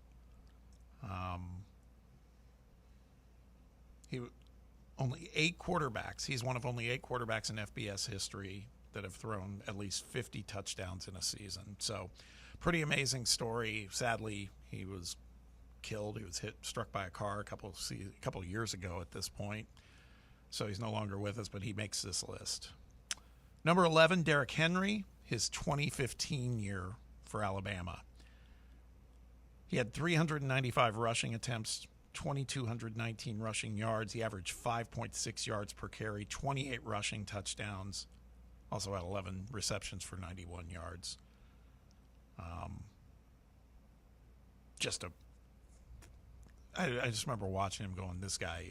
Only 8 quarterbacks. He's one of only 8 quarterbacks in FBS history that have thrown at least 50 touchdowns in a season. So, pretty amazing story. Sadly, he was killed. He was struck by a car a couple of years ago at this point. So he's no longer with us, but he makes this list. Number 11, Derrick Henry, his 2015 year for Alabama. He had 395 rushing attempts, 2,219 rushing yards. He averaged 5.6 yards per carry, 28 rushing touchdowns. Also had 11 receptions for 91 yards. I just remember watching him going, this guy.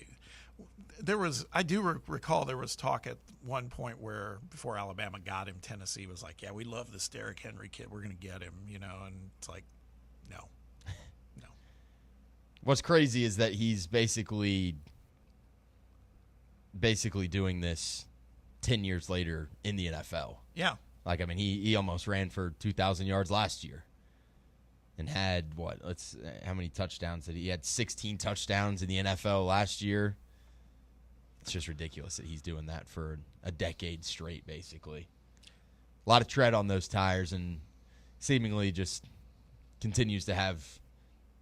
I do recall there was talk at one point where before Alabama got him, Tennessee was like, yeah, we love this Derrick Henry kid. We're going to get him, and it's like, no. What's crazy is that he's basically doing this 10 years later in the NFL. Yeah. He almost ran for 2,000 yards last year and had, how many touchdowns did he had? 16 touchdowns in the NFL last year. It's just ridiculous that he's doing that for a decade straight, basically. A lot of tread on those tires, and seemingly just continues to have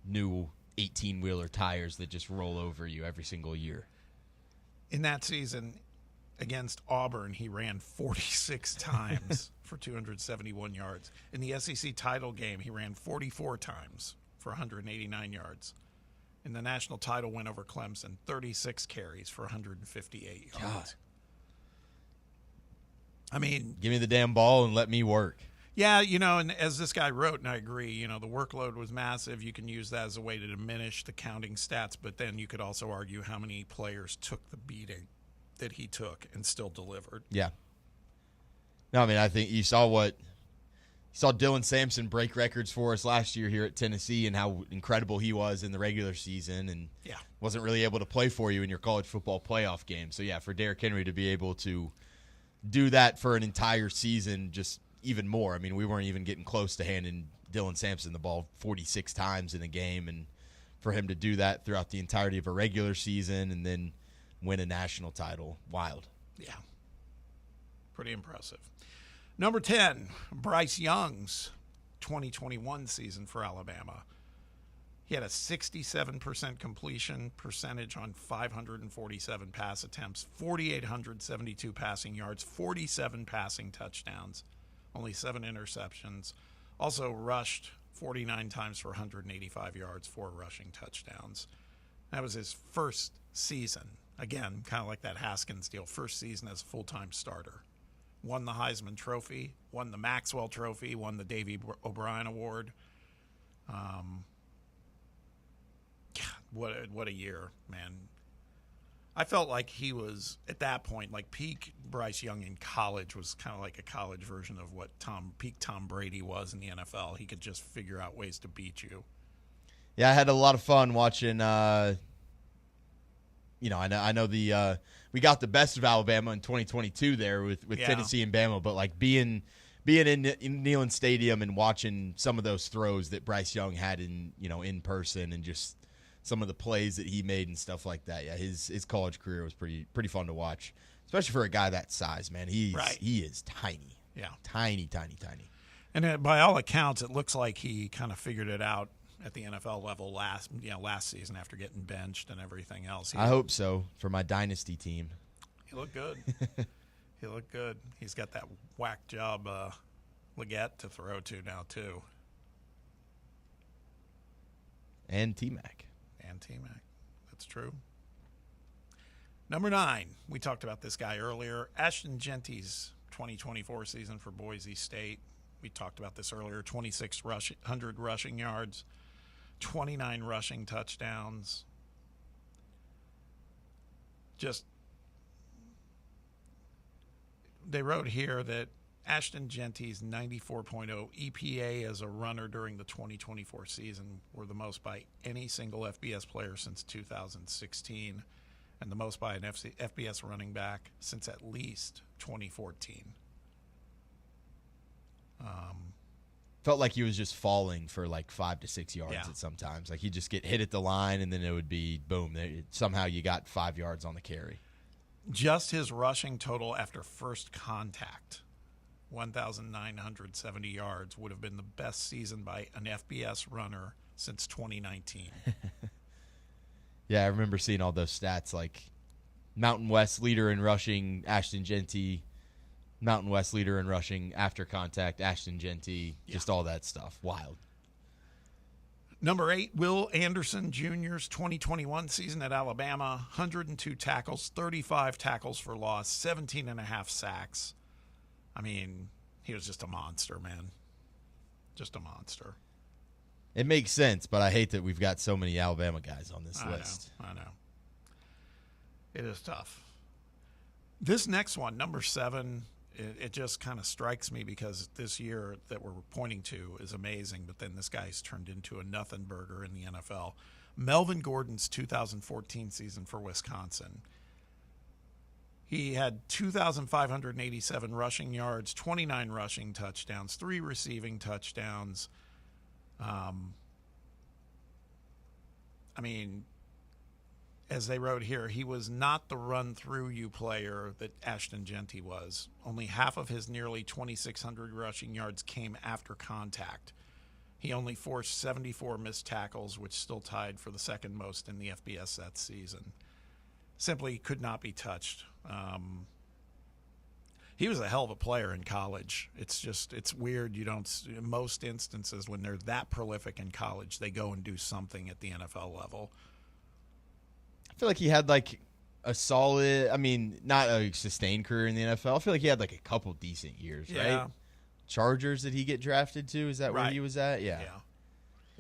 new 18-wheeler tires that just roll over you every single year. In that season against Auburn, he ran 46 times for 271 yards. In the SEC title game, he ran 44 times for 189 yards. In the national title win over Clemson, 36 carries for 158 yards. God. Give me the damn ball and let me work. Yeah, and as this guy wrote, and I agree, the workload was massive. You can use that as a way to diminish the counting stats, but then you could also argue how many players took the beating that he took and still delivered. Yeah. No, I think you saw Dylan Sampson break records for us last year here at Tennessee and how incredible he was in the regular season, and wasn't really able to play for you in your college football playoff game. So, yeah, for Derrick Henry to be able to do that for an entire season, just even more. We weren't even getting close to handing Dylan Sampson the ball 46 times in a game, and for him to do that throughout the entirety of a regular season and then win a national title, wild. Yeah. Pretty impressive. Number 10, Bryce Young's 2021 season for Alabama. He had a 67% completion percentage on 547 pass attempts, 4,872 passing yards, 47 passing touchdowns, only 7 interceptions. Also rushed 49 times for 185 yards, 4 rushing touchdowns. That was his first season. Again, kind of like that Haskins deal, first season as a full-time starter. Won the Heisman Trophy, won the Maxwell Trophy, won the Davey O'Brien Award. What a year, man. I felt like he was, at that point, like peak Bryce Young in college was kind of like a college version of what peak Tom Brady was in the NFL. He could just figure out ways to beat you. Yeah, I had a lot of fun watching I know we got the best of Alabama in 2022 there with Tennessee and Bama, but like being in Neyland Stadium and watching some of those throws that Bryce Young had in person and just some of the plays that he made and stuff like that. Yeah, his college career was pretty fun to watch, especially for a guy that size, man. He is tiny. Yeah. Tiny. And by all accounts, it looks like he kind of figured it out at the NFL level last season after getting benched and everything else. I hope so for my dynasty team. He looked good. He looked good. He's got that whack job Leggett to throw to now, too. And T-Mac. That's true. Number 9. We talked about this guy earlier. Ashton Genty's 2024 season for Boise State. We talked about this earlier. 2,600 rushing yards, 29 rushing touchdowns. They wrote here that Ashton Genty's 94.0 EPA as a runner during the 2024 season were the most by any single FBS player since 2016, and the most by an FBS running back since at least 2014. Felt like he was just falling for like 5 to 6 yards at sometimes. Like he'd just get hit at the line, and then it would be boom. Somehow you got 5 yards on the carry. Just his rushing total after first contact, 1,970 yards, would have been the best season by an FBS runner since 2019. Yeah, I remember seeing all those stats, like Mountain West leader in rushing, Ashton Genty, Mountain West leader in rushing after contact, Ashton Genty, just all that stuff. Wild. Number 8, Will Anderson Jr.'s 2021 season at Alabama, 102 tackles, 35 tackles for loss, 17.5 sacks. I mean, he was just a monster, man. Just a monster. It makes sense, but I hate that we've got so many Alabama guys on this list. I know. It is tough. This next one, number 7, it just kind of strikes me because this year that we're pointing to is amazing, but then this guy's turned into a nothing burger in the NFL. Melvin Gordon's 2014 season for Wisconsin. He had 2,587 rushing yards, 29 rushing touchdowns, 3 receiving touchdowns. I mean, as they wrote here, he was not the run-through-you player that Ashton Genty was. Only half of his nearly 2,600 rushing yards came after contact. He only forced 74 missed tackles, which still tied for the second most in the FBS that season. Simply could not be touched. He was a hell of a player in college. It's weird. You don't, in most instances, when they're that prolific in college, they go and do something at the NFL level. I feel like he had like a solid, not a sustained career in the NFL. I feel like he had like a couple decent years, right? Chargers, did he get drafted to? Is that where he was at? Yeah.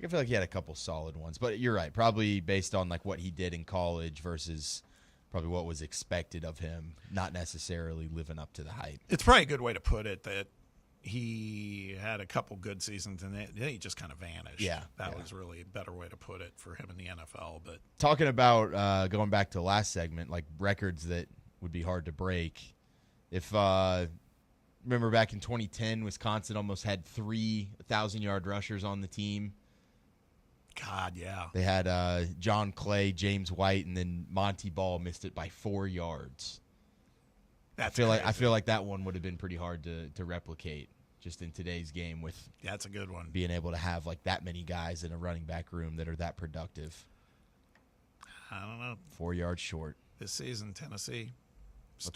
I feel like he had a couple solid ones. But you're right. Probably based on like what he did in college versus probably what was expected of him, not necessarily living up to the hype. It's probably a good way to put it that he had a couple good seasons and then he just kind of vanished. That was really a better way to put it for him in the NFL. But talking about going back to the last segment, like records that would be hard to break. If remember back in 2010, Wisconsin almost had 3 1,000-yard rushers on the team. God, yeah. They had John Clay, James White, and then Monty Ball missed it by 4 yards. I feel like that one would have been pretty hard to replicate just in today's game with that's a good one. Being able to have like that many guys in a running back room that are that productive. I don't know. 4 yards short. This season, Tennessee.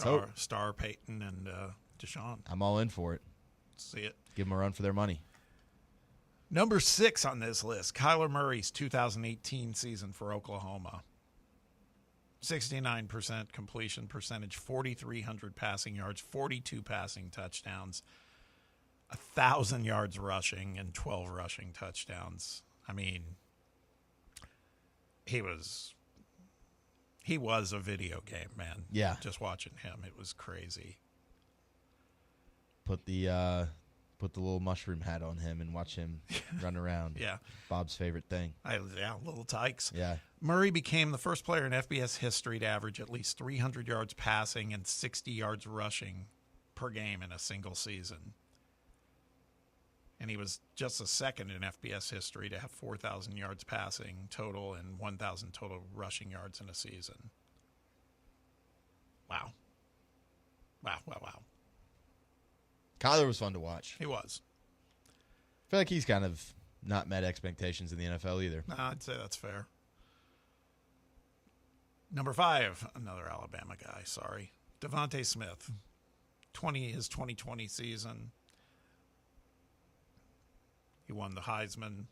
Hope. Star Peyton and Deshaun. I'm all in for it. See it. Give them a run for their money. Number 6 on this list, Kyler Murray's 2018 season for Oklahoma. 69% completion percentage, 4,300 passing yards, 42 passing touchdowns, 1,000 yards rushing, and 12 rushing touchdowns. I mean, he was a video game, man. Yeah. Just watching him, it was crazy. Put the little mushroom hat on him and watch him run around. Yeah. Bob's favorite thing. Little tykes. Yeah. Murray became the first player in FBS history to average at least 300 yards passing and 60 yards rushing per game in a single season. And he was just the second in FBS history to have 4,000 yards passing total and 1,000 total rushing yards in a season. Wow. Wow. Kyler was fun to watch. He was. feel like he's kind of not met expectations in the NFL either. I'd say that's fair. Number 5, another Alabama guy, sorry. Devontae Smith, his 2020 season. He won the Heisman.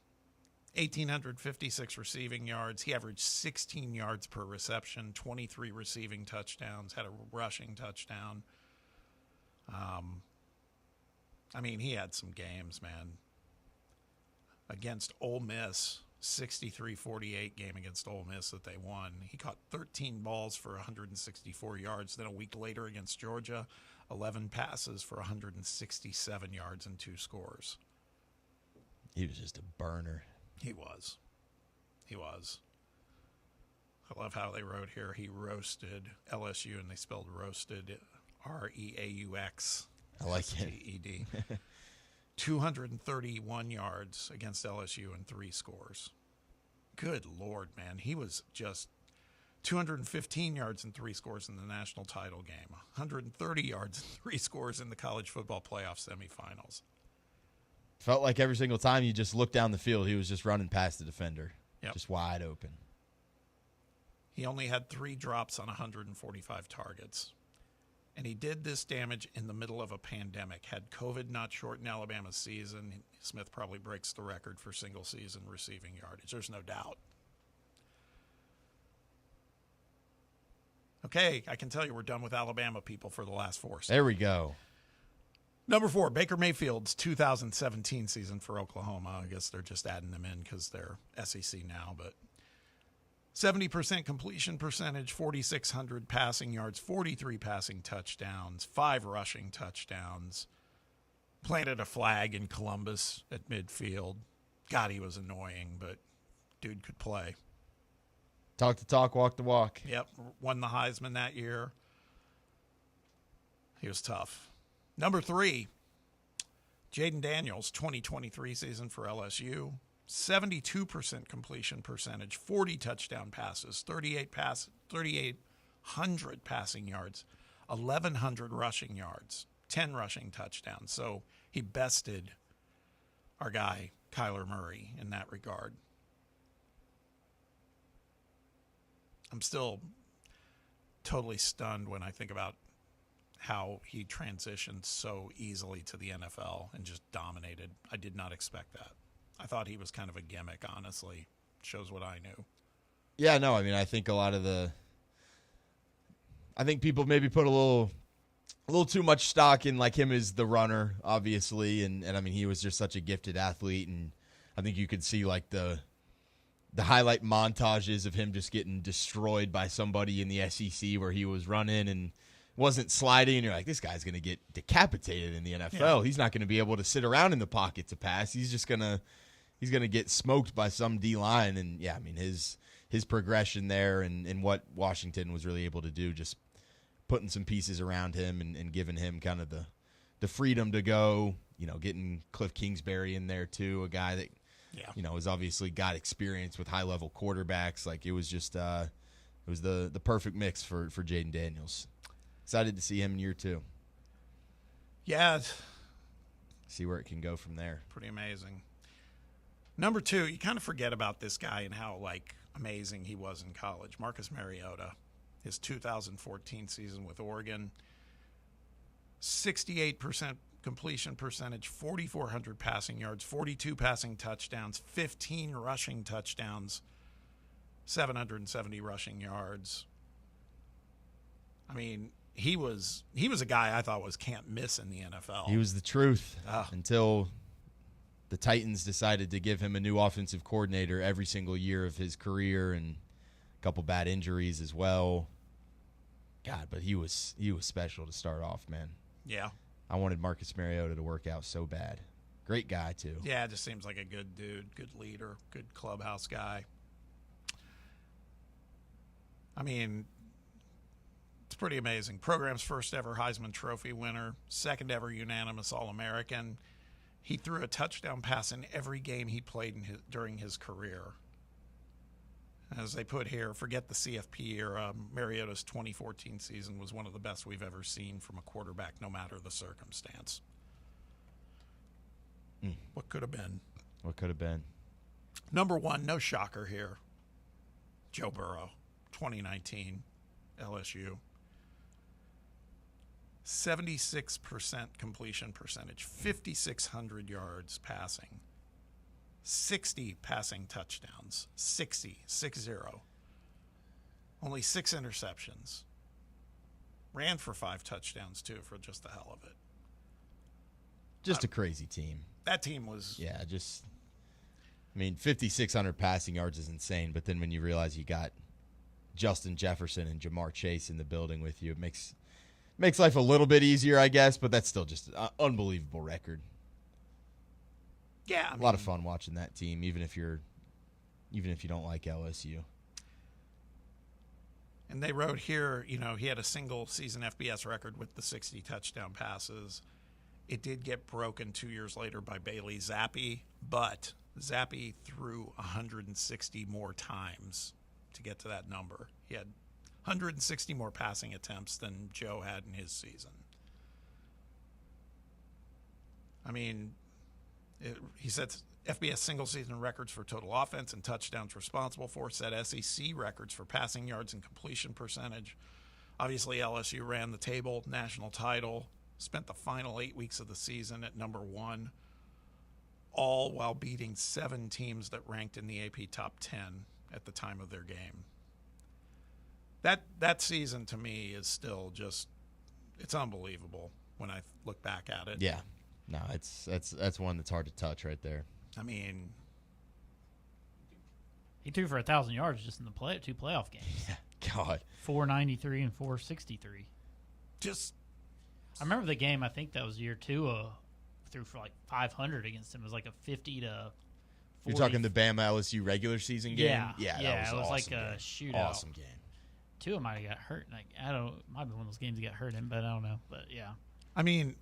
1,856 receiving yards. He averaged 16 yards per reception, 23 receiving touchdowns, had a rushing touchdown. I mean, he had some games, man. Against Ole Miss, 63-48 game against Ole Miss that they won. He caught 13 balls for 164 yards. Then a week later against Georgia, 11 passes for 167 yards and 2 scores. He was just a burner. He was. I love how they wrote here, he roasted LSU, and they spelled roasted R-E-A-U-X. I like it. S-T-E-D. 231 yards against LSU and 3 scores. Good Lord, man. He was just 215 yards and 3 scores in the national title game, 130 yards and 3 scores in the college football playoff semifinals. Felt like every single time you just looked down the field, he was just running past the defender, just wide open. He only had 3 drops on 145 targets. And he did this damage in the middle of a pandemic. Had COVID not shortened Alabama's season, Smith probably breaks the record for single-season receiving yardage. There's no doubt. Okay, I can tell you we're done with Alabama people for the last 4. There we go. Number 4, Baker Mayfield's 2017 season for Oklahoma. I guess they're just adding them in because they're SEC now, but 70% completion percentage, 4,600 passing yards, 43 passing touchdowns, 5 rushing touchdowns. Planted a flag in Columbus at midfield. God, he was annoying, but dude could play. Talk the talk, walk the walk. Yep, won the Heisman that year. He was tough. Number 3, Jaden Daniels, 2023 season for LSU. 72% completion percentage, 40 touchdown passes, 3,800 passing yards, 1,100 rushing yards, 10 rushing touchdowns. So he bested our guy, Kyler Murray, in that regard. I'm still totally stunned when I think about how he transitioned so easily to the NFL and just dominated. I did not expect that. I thought he was kind of a gimmick, honestly. Shows what I knew. Yeah, no, I mean, I think I think people maybe put a little too much stock in like him as the runner, obviously, and I mean, he was just such a gifted athlete, and I think you could see like the highlight montages of him just getting destroyed by somebody in the SEC where he was running and wasn't sliding, and you're like, this guy's going to get decapitated in the NFL. Yeah. He's not going to be able to sit around in the pocket to pass. He's going to get smoked by some D-line. And, yeah, I mean, his progression there and what Washington was really able to do, just putting some pieces around him and giving him kind of the freedom to go, getting Cliff Kingsbury in there too, a guy that, has obviously got experience with high-level quarterbacks. Like, it was just it was the perfect mix for Jaden Daniels. Excited to see him in year 2. Yeah. See where it can go from there. Pretty amazing. Number 2, you kind of forget about this guy and how, amazing he was in college. Marcus Mariota, his 2014 season with Oregon, 68% completion percentage, 4,400 passing yards, 42 passing touchdowns, 15 rushing touchdowns, 770 rushing yards. I mean, he was a guy I thought was can't miss in the NFL. He was the truth until the Titans decided to give him a new offensive coordinator every single year of his career, and a couple bad injuries as well. God, but he was special to start off, man. Yeah. I wanted Marcus Mariota to work out so bad. Great guy, too. Yeah, it just seems like a good dude, good leader, good clubhouse guy. I mean, it's pretty amazing. Program's first ever Heisman Trophy winner, second ever unanimous All-American. He threw a touchdown pass in every game he played during his career. As they put here, forget the CFP era, Mariota's 2014 season was one of the best we've ever seen from a quarterback, no matter the circumstance. What could have been? What could have been? Number one, no shocker here. Joe Burrow, 2019, LSU. 76% completion percentage, 5,600 yards passing, 60 passing touchdowns, 60. Only 6 interceptions. Ran for 5 touchdowns, too, for just the hell of it. Just a crazy team. That team was... Yeah, just... I mean, 5,600 passing yards is insane, but then when you realize you got Justin Jefferson and Jamar Chase in the building with you, it makes life a little bit easier, I guess, but that's still just an unbelievable record. Yeah. A lot of fun watching that team, even if you don't like LSU. And they wrote here, he had a single season FBS record with the 60 touchdown passes. It did get broken 2 years later by Bailey Zappi, but Zappi threw 160 more times to get to that number. He had 160 more passing attempts than Joe had in his season. I mean, he sets FBS single-season records for total offense and touchdowns responsible for, set SEC records for passing yards and completion percentage. Obviously, LSU ran the table, national title, spent the final 8 weeks of the season at number 1, all while beating 7 teams that ranked in the AP top 10 at the time of their game. That season to me is still just, it's unbelievable when I look back at it. Yeah. No, that's one that's hard to touch right there. I mean, he threw for 1,000 yards just in the 2 playoff games. Yeah, God. 493 and 463. I remember the game, I think that was year 2, threw for like 500 against him. It was like a 50 to 40. You're talking the Bama LSU regular season game? Yeah. That was it was awesome like game. a shootout. Awesome game. 2 of them might have got hurt. Like, I don't know. It might be one of those games that got hurt in, but I don't know. But yeah. I mean,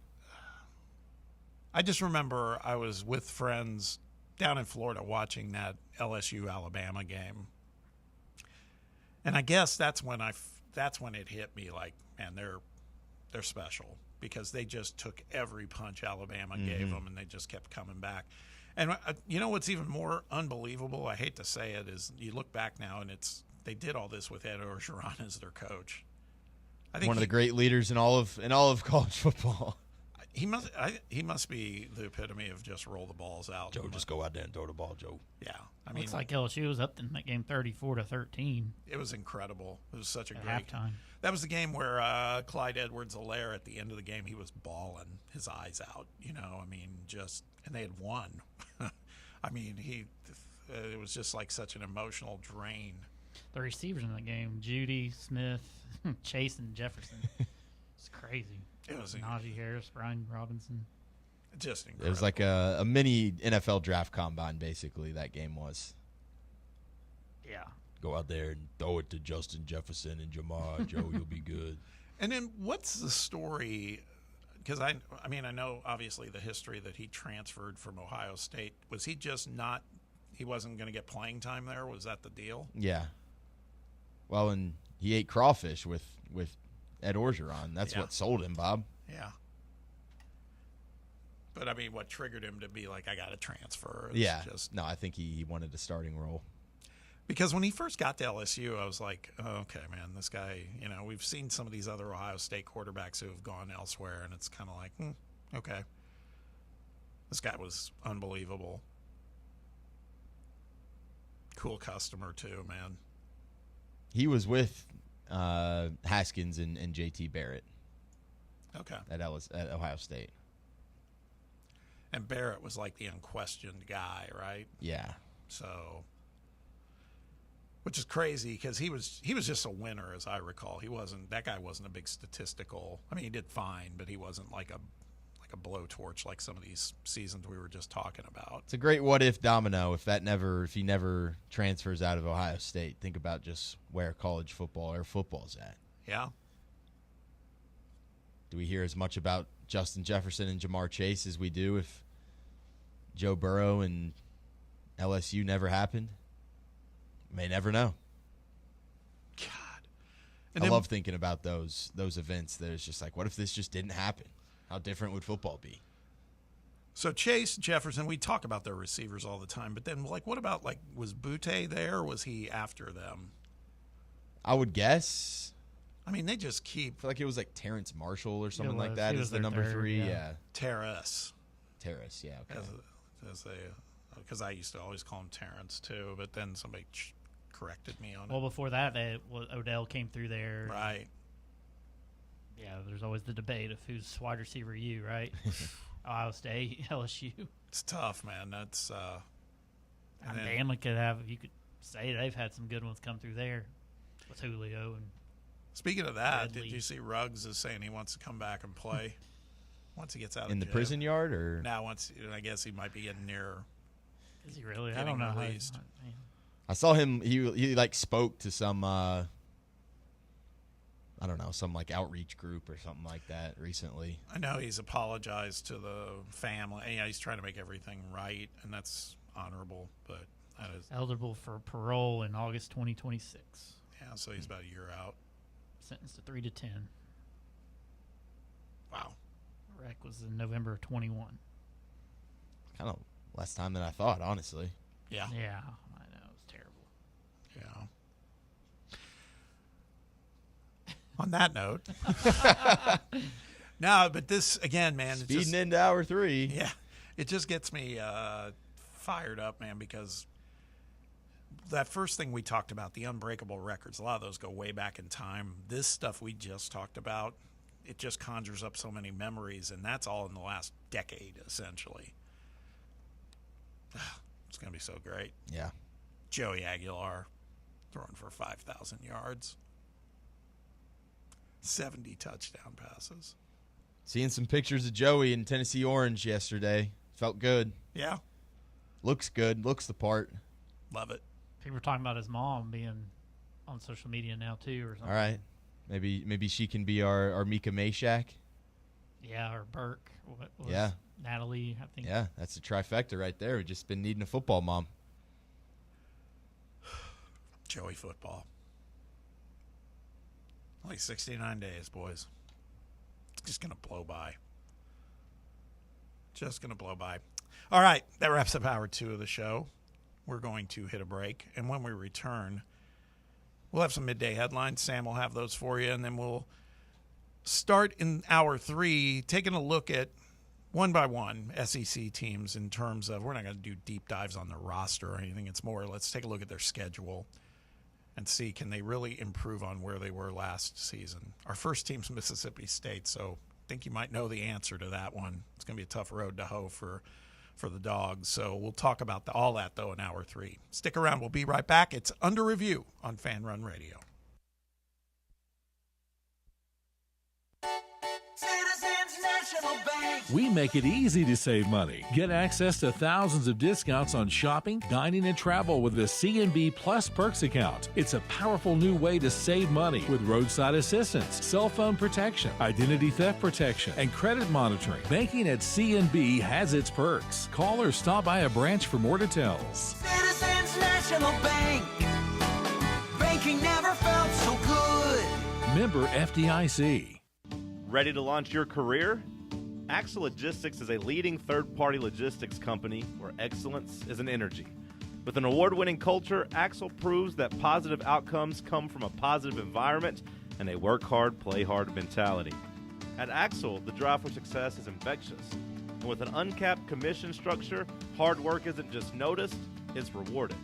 I just remember I was with friends down in Florida watching that LSU-Alabama game. And I guess that's when it hit me like, man, they're special, because they just took every punch Alabama gave them, and they just kept coming back. And you know what's even more unbelievable, I hate to say it, is you look back now and they did all this with Ed Orgeron as their coach. I think one of the great leaders in all of college football. He must be the epitome of just roll the balls out. Joe, just go out there and throw the ball, Joe. Yeah, I mean, looks like LSU was up in that game 34-13. It was incredible. It was such a great halftime. That was the game where Clyde Edwards-Helaire, at the end of the game, he was bawling his eyes out. I mean, and they had won. I mean, it was just like such an emotional drain. The receivers in the game: Judy, Smith, Chase, and Jefferson. It's crazy. It was Najee Harris, Brian Robinson. Just incredible. It was like a mini NFL draft combine, basically, that game was. Yeah. Go out there and throw it to Justin Jefferson and Jamar. Joe, you'll be good. And then what's the story? Because I mean, I know obviously the history that he transferred from Ohio State. Was he just not – he wasn't going to get playing time there? Was that the deal? Yeah. Well, and he ate crawfish with Ed Orgeron. That's what sold him, Bob. Yeah. But, I mean, what triggered him to be like, I got to transfer? No, I think he wanted a starting role. Because when he first got to LSU, I was like, oh, okay, man, this guy, we've seen some of these other Ohio State quarterbacks who have gone elsewhere, and it's kind of like, okay. This guy was unbelievable. Cool customer, too, man. He was with Haskins and JT Barrett. Okay. At Ohio State. And Barrett was like the unquestioned guy, right? Yeah. So, which is crazy because he was just a winner, as I recall. That guy wasn't a big statistical. I mean, he did fine, but he wasn't like a blowtorch like some of these seasons we were just talking about. It's a great what if domino if he never transfers out of Ohio State. Think about just where college football or football's at. Yeah. Do we hear as much about Justin Jefferson and Jamar Chase as we do if Joe Burrow and LSU never happened? May never know. God. I love thinking about those events that it's just like, what if this just didn't happen? How different would football be? So Chase, Jefferson, we talk about their receivers all the time, but then what about was Butte there? Or was he after them? I would guess. I mean, they just keep. I feel like it was Terrence Marshall or something like that is the number third, 3. Yeah. Terrace, yeah. Okay. Because I used to always call him Terrence too, but then somebody corrected me on it. Well, before that, Odell came through there. Right. Yeah, there's always the debate of who's wide receiver you, right? Ohio State, LSU. It's tough, man. That's Bama could have. You could say they've had some good ones come through there with Julio and. Speaking of that, Bradley. did you see Ruggs is saying he wants to come back and play once he gets out in of the jail? prison yard, or now? I guess he might be getting near. Is he really? I don't know. Released. I saw him. He spoke to some. I don't know, some outreach group or something like that recently. I know he's apologized to the family. Yeah, he's trying to make everything right, and that's honorable. But that is eligible for parole in August 2026. Yeah, so he's about a year out. Sentenced to 3 to 10. Wow. Wreck was in November of 21. Kind of less time than I thought, honestly. Yeah. Yeah, I know. It was terrible. Yeah. On that note. No, but this, again, man. Speeding into hour 3. Yeah. It just gets me fired up, man, because that first thing we talked about, the unbreakable records, a lot of those go way back in time. This stuff we just talked about, it just conjures up so many memories, and that's all in the last decade, essentially. It's going to be so great. Yeah. Joey Aguilar throwing for 5,000 yards. 70 touchdown passes. Seeing some pictures of Joey in Tennessee orange yesterday. Felt good. Yeah. Looks good. Looks the part. Love it. People were talking about his mom being on social media now too, or something. All right. Maybe she can be our Mika Mayshak. Yeah, or Burke. What was yeah. Natalie, I think. Yeah, that's a trifecta right there. We've just been needing a football mom. Joey football. Only 69 days, boys. It's just going to blow by. Just going to blow by. All right, that wraps up hour 2 of the show. We're going to hit a break, and when we return, we'll have some midday headlines. Sam will have those for you, and then we'll start in hour 3 taking a look at one by one SEC teams in terms of, we're not going to do deep dives on the roster or anything. It's more, let's take a look at their schedule and see, can they really improve on where they were last season. Our first team's Mississippi State, so I think you might know the answer to that one. It's going to be a tough road to hoe for the Dogs. So we'll talk about all that, though, in hour 3. Stick around. We'll be right back. It's Under Review on Fan Run Radio. We make it easy to save money. Get access to thousands of discounts on shopping, dining, and travel with the C&B Plus Perks account. It's a powerful new way to save money with roadside assistance, cell phone protection, identity theft protection, and credit monitoring. Banking at C&B has its perks. Call or stop by a branch for more details. Citizens National Bank. Banking never felt so good. Member FDIC. Ready to launch your career? Axel Logistics is a leading third-party logistics company where excellence is an energy. With an award-winning culture, Axel proves that positive outcomes come from a positive environment and a work hard, play hard mentality. At Axel, the drive for success is infectious. And with an uncapped commission structure, hard work isn't just noticed, it's rewarded.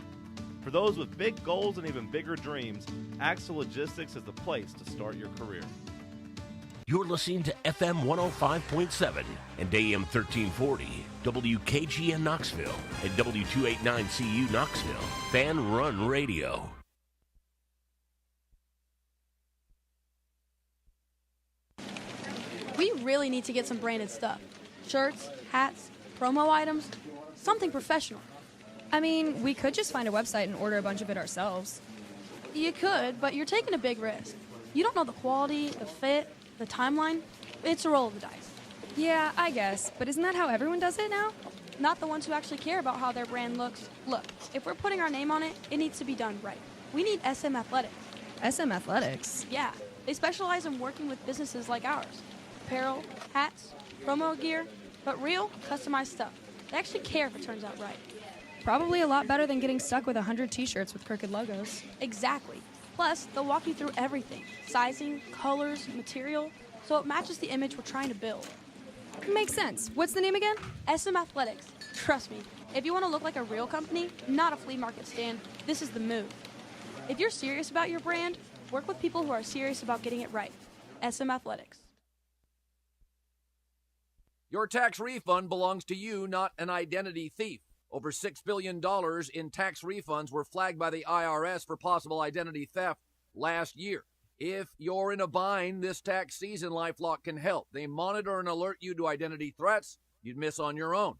For those with big goals and even bigger dreams, Axel Logistics is the place to start your career. You're listening to FM 105.7 and AM 1340, WKGN Knoxville, and W289CU Knoxville, Fan Run Radio. We really need to get some branded stuff. Shirts, hats, promo items, something professional. I mean, we could just find a website and order a bunch of it ourselves. You could, but you're taking a big risk. You don't know the quality, the fit, the timeline. It's a roll of the dice. Yeah, I guess. But isn't that how everyone does it now? Not the ones who actually care about how their brand looks. Look, if we're putting our name on it, it needs to be done right. We need SM Athletics. SM Athletics? Yeah. They specialize in working with businesses like ours. Apparel, hats, promo gear, but real, customized stuff. They actually care if it turns out right. Probably a lot better than getting stuck with 100 t-shirts with crooked logos. Exactly. Plus, they'll walk you through everything. Sizing, colors, material, so it matches the image we're trying to build. Makes sense. What's the name again? SM Athletics. Trust me, if you want to look like a real company, not a flea market stand, this is the move. If you're serious about your brand, work with people who are serious about getting it right. SM Athletics. Your tax refund belongs to you, not an identity thief. Over $6 billion in tax refunds were flagged by the IRS for possible identity theft last year. If you're in a bind this tax season, LifeLock can help. They monitor and alert you to identity threats you'd miss on your own,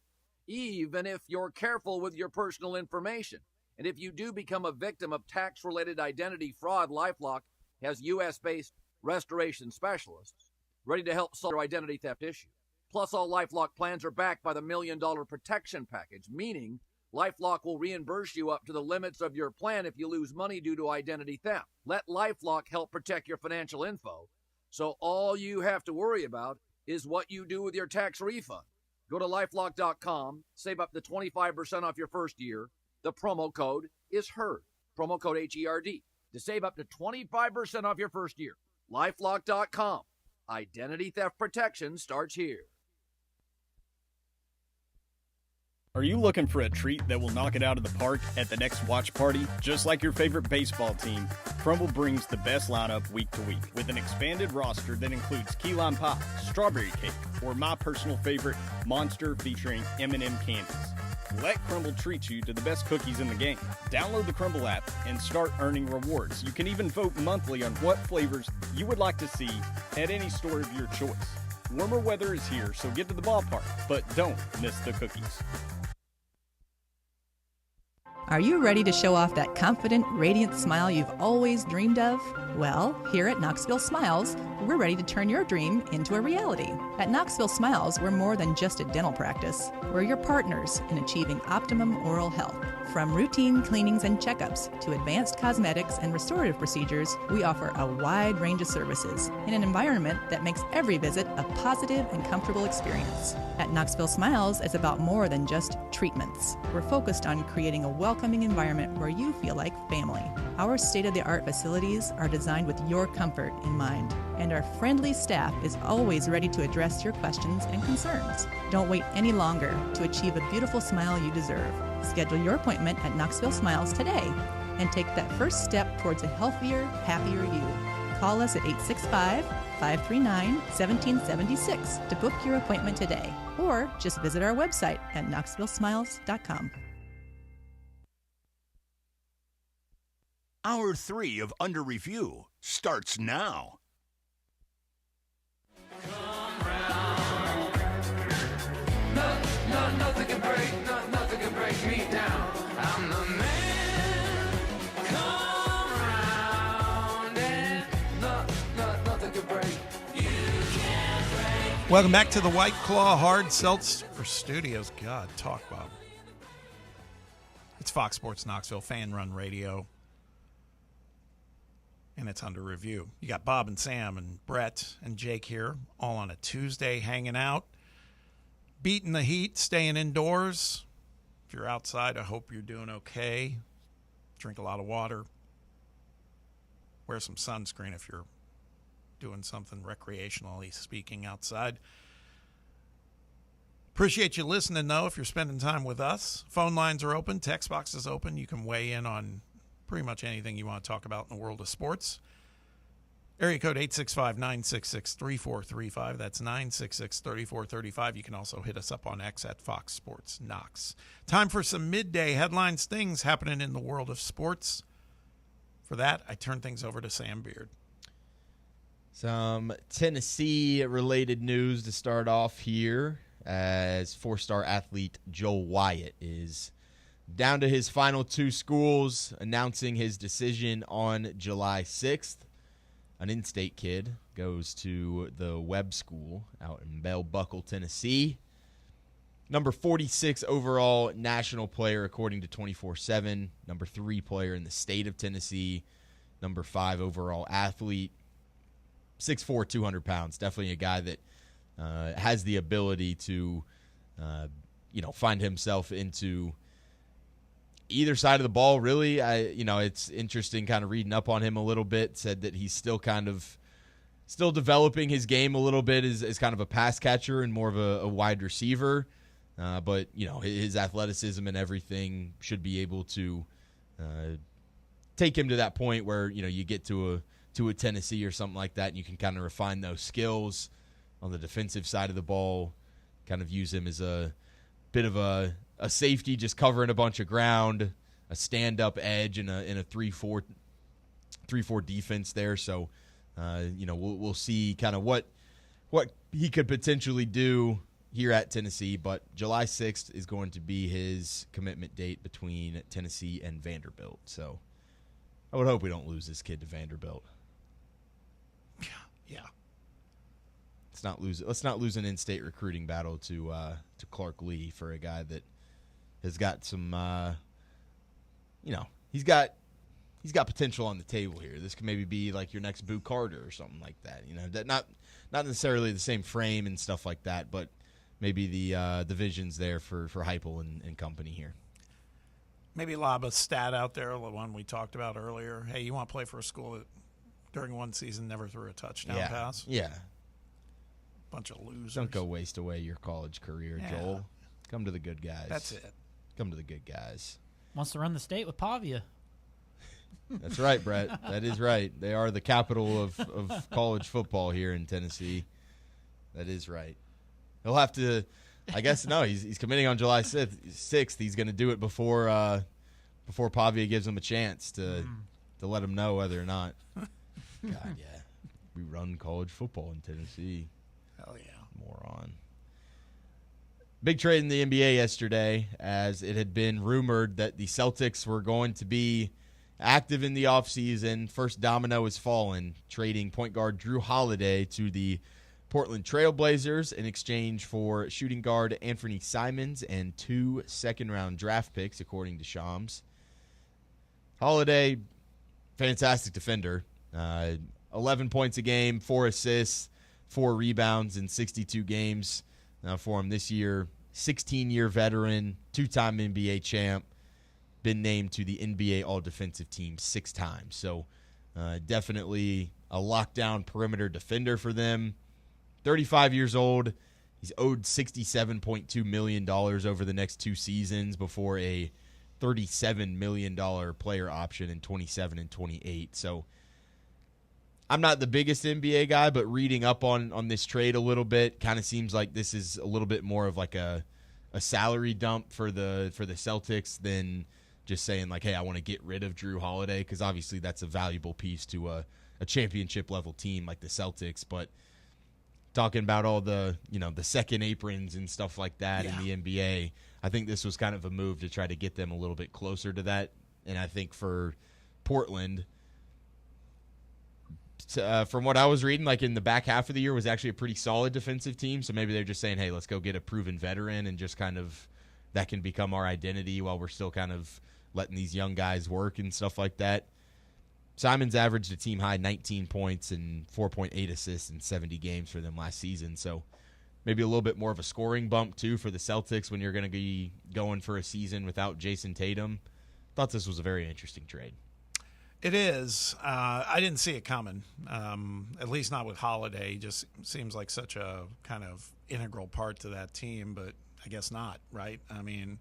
even if you're careful with your personal information. And if you do become a victim of tax-related identity fraud, LifeLock has U.S.-based restoration specialists ready to help solve your identity theft issue. Plus, all LifeLock plans are backed by the $1 Million Protection Package, meaning LifeLock will reimburse you up to the limits of your plan if you lose money due to identity theft. Let LifeLock help protect your financial info, so all you have to worry about is what you do with your tax refund. Go to LifeLock.com, save up to 25% off your first year. The promo code is HERD, promo code HERD, to save up to 25% off your first year. LifeLock.com. Identity theft protection starts here. Are you looking for a treat that will knock it out of the park at the next watch party? Just like your favorite baseball team, Crumble brings the best lineup week to week with an expanded roster that includes key lime pie, strawberry cake, or my personal favorite, Monster featuring M&M candies. Let Crumble treat you to the best cookies in the game. Download the Crumble app and start earning rewards. You can even vote monthly on what flavors you would like to see at any store of your choice. Warmer weather is here, so get to the ballpark, but don't miss the cookies. Are you ready to show off that confident, radiant smile you've always dreamed of? Well, here at Knoxville Smiles, we're ready to turn your dream into a reality. At Knoxville Smiles, we're more than just a dental practice. We're your partners in achieving optimum oral health. From routine cleanings and checkups to advanced cosmetics and restorative procedures, we offer a wide range of services in an environment that makes every visit a positive and comfortable experience. At Knoxville Smiles, it's about more than just treatments. We're focused on creating a welcoming environment where you feel like family. Our state-of-the-art facilities are designed with your comfort in mind, and our friendly staff is always ready to address your questions and concerns. Don't wait any longer to achieve a beautiful smile you deserve. Schedule your appointment at Knoxville Smiles today and take that first step towards a healthier, happier you. Call us at 865-539-1776 to book your appointment today, or just visit our website at knoxvillesmiles.com. Hour 3 of Under Review starts now. Nothing can break me down. I'm the man. Come round and nothing can break. You can't break. Welcome back to the White Claw Hard Seltzer Studios. God, talk, Bob. It's Fox Sports Knoxville, Fan Run Radio. And it's Under Review. You got Bob and Sam and Brett and Jake here, all on a Tuesday hanging out, beating the heat, staying indoors. If you're outside, I hope you're doing okay. Drink a lot of water. Wear some sunscreen if you're doing something recreationally speaking outside. Appreciate you listening, though, if you're spending time with us. Phone lines are open. Text box is open. You can weigh in on pretty much anything you want to talk about in the world of sports. Area code 865-966-3435. That's 966-3435. You can also hit us up on X at Fox Sports Knox. Time for some midday headlines, things happening in the world of sports. For that, I turn things over to Sam Beard. Some Tennessee-related news to start off here, as four-star athlete Joel Wyatt is down to his final 2 schools, announcing his decision on July 6th. An in-state kid goes to the Webb School out in Bell Buckle, Tennessee. Number 46 overall national player, according to 24/7. Number 3 player in the state of Tennessee. Number 5 overall athlete. 6'4", 200 pounds. Definitely a guy that has the ability to, find himself into either side of the ball, really. It's interesting kind of reading up on him a little bit. Said that he's still developing his game a little bit as kind of a pass catcher and more of a wide receiver. But, his athleticism and everything should be able to take him to that point where, you get to a Tennessee or something like that, and you can kind of refine those skills on the defensive side of the ball, kind of use him as a bit of a safety, just covering a bunch of ground, a stand-up edge in a 3-4 defense there. So, we'll see kind of what he could potentially do here at Tennessee. But July 6th is going to be his commitment date between Tennessee and Vanderbilt. So I would hope we don't lose this kid to Vanderbilt. Yeah. Let's not lose an in-state recruiting battle to Clark Lee for a guy that has got some, he's got potential on the table here. This could maybe be like your next Boo Carter or something like that. That not necessarily the same frame and stuff like that, but maybe the vision's there for Heupel and company here. Maybe lob a stat out there, the one we talked about earlier. Hey, you want to play for a school that during one season never threw a touchdown pass? Yeah. Bunch of losers. Don't go waste away your college career, Joel. Come to the good guys. That's it. Come to the good guys. Wants to run the state with Pavia. That's right, Brett. That is right. They are the capital of college football here in Tennessee. That is right. He'll have to, I guess, no, he's committing on July 6th. He's going to do it before Pavia gives him a chance to let him know whether or not. God, yeah. We run college football in Tennessee. Hell yeah. Moron. Big trade in the NBA yesterday, as it had been rumored that the Celtics were going to be active in the offseason. First domino has fallen, trading point guard Drew Holiday to the Portland Trail Blazers in exchange for shooting guard Anthony Simons and 2 second-round draft picks, according to Shams. Holiday, fantastic defender. 11 points a game, 4 assists, 4 rebounds in 62 games for him this year. 16-year veteran, 2-time NBA champ, been named to the NBA All-Defensive Team 6 times. So definitely a lockdown perimeter defender for them. 35 years old. He's owed $67.2 million over the next 2 seasons before a $37 million player option in 27 and 28. So I'm not the biggest NBA guy, but reading up on this trade a little bit, kind of seems like this is a little bit more of like a salary dump for the Celtics than just saying like, hey, I want to get rid of Drew Holiday, because obviously that's a valuable piece to a championship level team like the Celtics. But talking about all the the second aprons and stuff like that in the NBA, I think this was kind of a move to try to get them a little bit closer to that. And I think for Portland, from what I was reading, like in the back half of the year was actually a pretty solid defensive team. So maybe they're just saying, hey, let's go get a proven veteran and just kind of that can become our identity while we're still kind of letting these young guys work and stuff like that. Simons averaged a team high 19 points and 4.8 assists in 70 games for them last season. So maybe a little bit more of a scoring bump too for the Celtics when you're going to be going for a season without Jason Tatum. Thought this was a very interesting trade. It is. I didn't see it coming, at least not with Holiday. He just seems like such a kind of integral part to that team, but I guess not, right? I mean,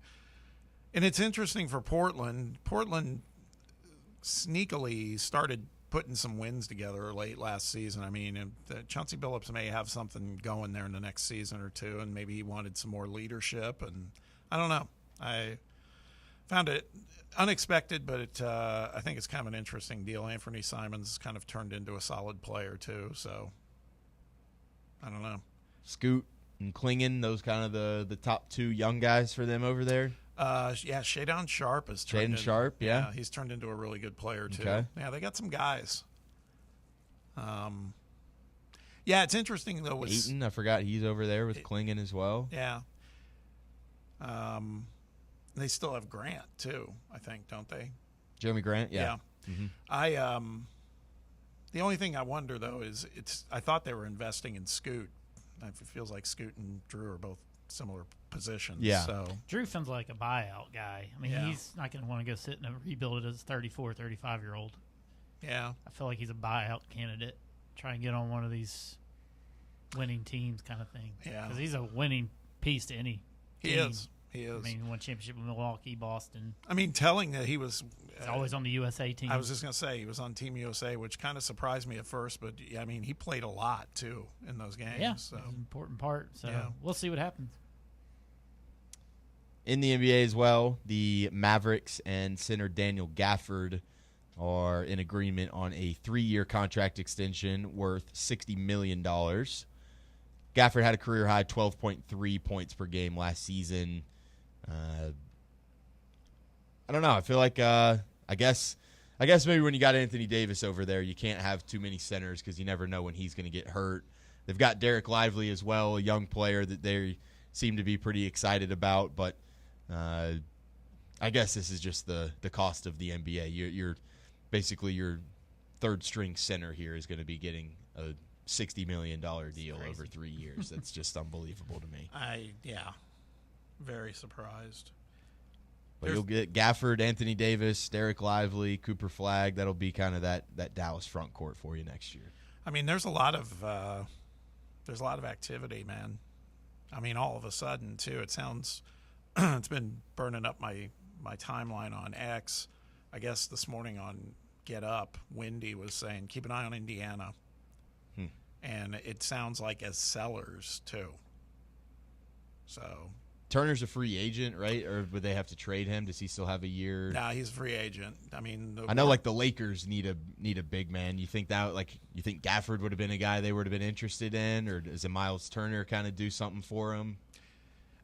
and it's interesting for Portland. Portland sneakily started putting some wins together late last season. I mean, Chauncey Billups may have something going there in the next season or two, and maybe he wanted some more leadership, and I don't know. I found it unexpected, but I think it's kind of an interesting deal. Anthony Simons kind of turned into a solid player too, so I don't know. Scoot and Klingon, those kind of the top 2 young guys for them over there. Yeah, Shadon Sharp has turned Shaedon Sharp, yeah, he's turned into a really good player too. Okay. Yeah, they got some guys. Yeah, it's interesting though. Ayton, I forgot he's over there with Klingon as well. Yeah. They still have Grant too, I think, don't they? Jeremy Grant, yeah. Mm-hmm. The only thing I wonder though is I thought they were investing in Scoot. It feels like Scoot and Drew are both similar positions. Yeah. So Drew feels like a buyout guy. I mean, he's not going to want to go sit and rebuild it as a 34, 35-year-old. Yeah. I feel like he's a buyout candidate. Try and get on one of these winning teams kind of thing. Yeah. Because he's a winning piece to any He team. is. He is. I mean, won championship with Milwaukee, Boston. I mean, telling that he was He's always on the USA team. I was just going to say he was on Team USA, which kind of surprised me at first, but I mean, he played a lot too in those games. Yeah, so. it's an important part. So Yeah. we'll see what happens. In the NBA as well, the Mavericks and center Daniel Gafford are in agreement on a 3-year contract extension worth $60 million. Gafford had a career-high 12.3 points per game last season. I don't know. I feel like I guess maybe when you got Anthony Davis over there, you can't have too many centers because you never know when he's going to get hurt. They've got Derek Lively as well, a young player that they seem to be pretty excited about. But I guess this is just the cost of the NBA. You're basically your third-string center here is going to be getting a $60 million deal over 3 years. That's just unbelievable to me. Very surprised. But you'll get Gafford, Anthony Davis, Derek Lively, Cooper Flagg. That'll be kind of that Dallas front court for you next year. I mean, there's a lot of activity, man. I mean, all of a sudden too. It sounds it's been burning up my timeline on X. I guess this morning on Get Up, Wendy was saying keep an eye on Indiana, and it sounds like as sellers too. So. Turner's a free agent, right? Or would they have to trade him? Does he still have a year? Nah, he's a free agent. I mean, I know like the Lakers need a big man. You think Gafford would have been a guy they would have been interested in, or does a Miles Turner kind of do something for him?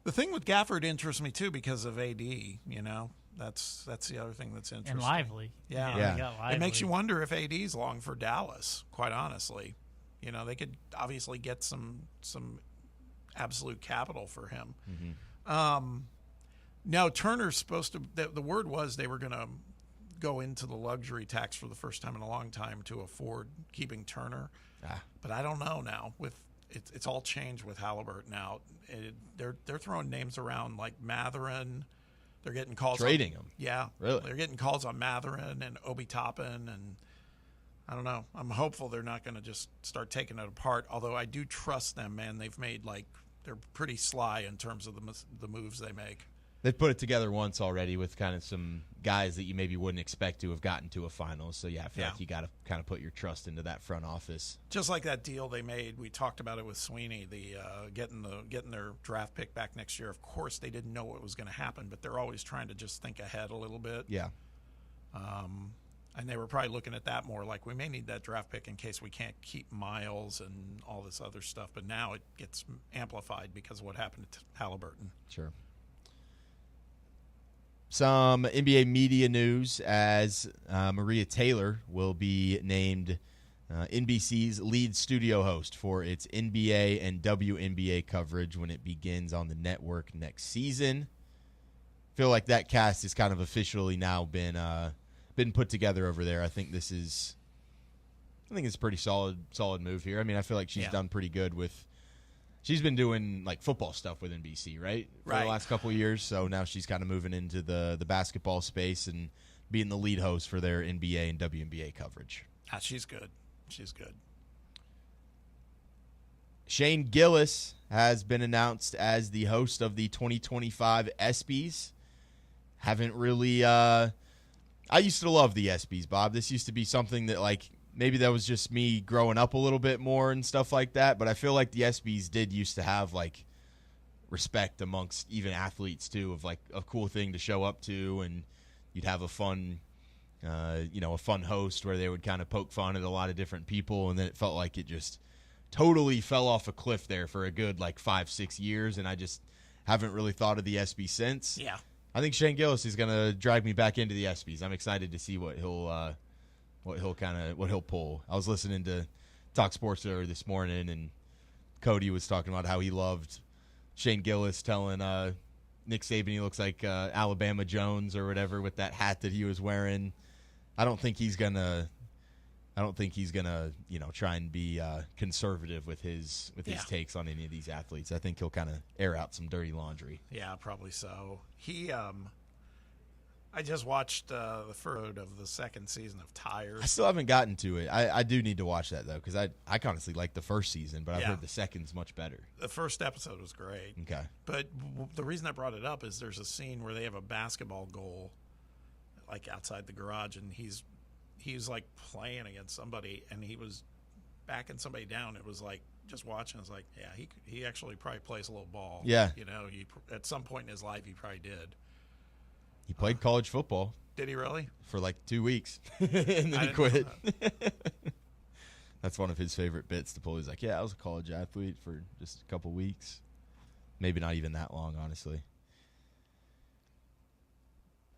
The thing with Gafford interests me too because of AD. You know, that's the other thing that's interesting. And Lively. Yeah. They got Lively. It makes you wonder if AD's long for Dallas. Quite honestly, you know, they could obviously get some absolute capital for him. Mm-hmm. Now Turner's supposed to. The word was they were going to go into the luxury tax for the first time in a long time to afford keeping Turner. But I don't know now. With it's all changed with Halliburton now. They're throwing names around like Mathurin. They're getting calls trading him. Yeah, really. They're getting calls on Mathurin and Obi Toppin, and I don't know. I'm hopeful they're not going to just start taking it apart. Although I do trust them, man. They've made they're pretty sly in terms of the moves they make. They've put it together once already with kind of some guys that you maybe wouldn't expect to have gotten to a final. So, I feel like you got to kind of put your trust into that front office. Just like that deal they made. We talked about it with Sweeney, getting their draft pick back next year. Of course, they didn't know what was going to happen, but they're always trying to just think ahead a little bit. Yeah. And they were probably looking at that more like we may need that draft pick in case we can't keep Miles and all this other stuff. But now it gets amplified because of what happened to Halliburton. Sure. Some NBA media news as Maria Taylor will be named NBC's lead studio host for its NBA and WNBA coverage when it begins on the network next season. Feel like that cast has kind of officially now been put together over there. I think it's a pretty solid move here. I mean, I feel like she's done pretty good with. She's been doing like football stuff with NBC, right? For the last couple of years. So now she's kind of moving into the basketball space and being the lead host for their NBA and WNBA coverage. She's good. She's good. Shane Gillis has been announced as the host of the 2025 ESPYs. Haven't really. I used to love the ESPYs, Bob. This used to be something that maybe that was just me growing up a little bit more and stuff like that, but I feel like the ESPYs did used to have respect amongst even athletes too, of a cool thing to show up to, and you'd have a fun host where they would kind of poke fun at a lot of different people, and then it felt like it just totally fell off a cliff there for a good 5-6 years, and I just haven't really thought of the ESPY since. Yeah. I think Shane Gillis is going to drag me back into the ESPYs. I'm excited to see what he'll pull. I was listening to Talk Sports earlier this morning, and Cody was talking about how he loved Shane Gillis telling Nick Saban he looks like Alabama Jones or whatever with that hat that he was wearing. I don't think he's gonna I don't think he's gonna, try and be conservative with his takes on any of these athletes. I think he'll kind of air out some dirty laundry. Yeah, probably so. I just watched the first of the second season of Tires. I still haven't gotten to it. I do need to watch that, though, because I honestly like the first season, but I've heard the second's much better. The first episode was great. Okay. But the reason I brought it up is there's a scene where they have a basketball goal, like outside the garage, and he's like playing against somebody, and he was backing somebody down. It was like, just watching, I was like, yeah, he actually probably plays a little ball. Yeah. He at some point in his life, he probably did. He played college football. Did he really? For like 2 weeks. And then he quit. That's one of his favorite bits to pull. He's like, yeah, I was a college athlete for just a couple weeks. Maybe not even that long, honestly.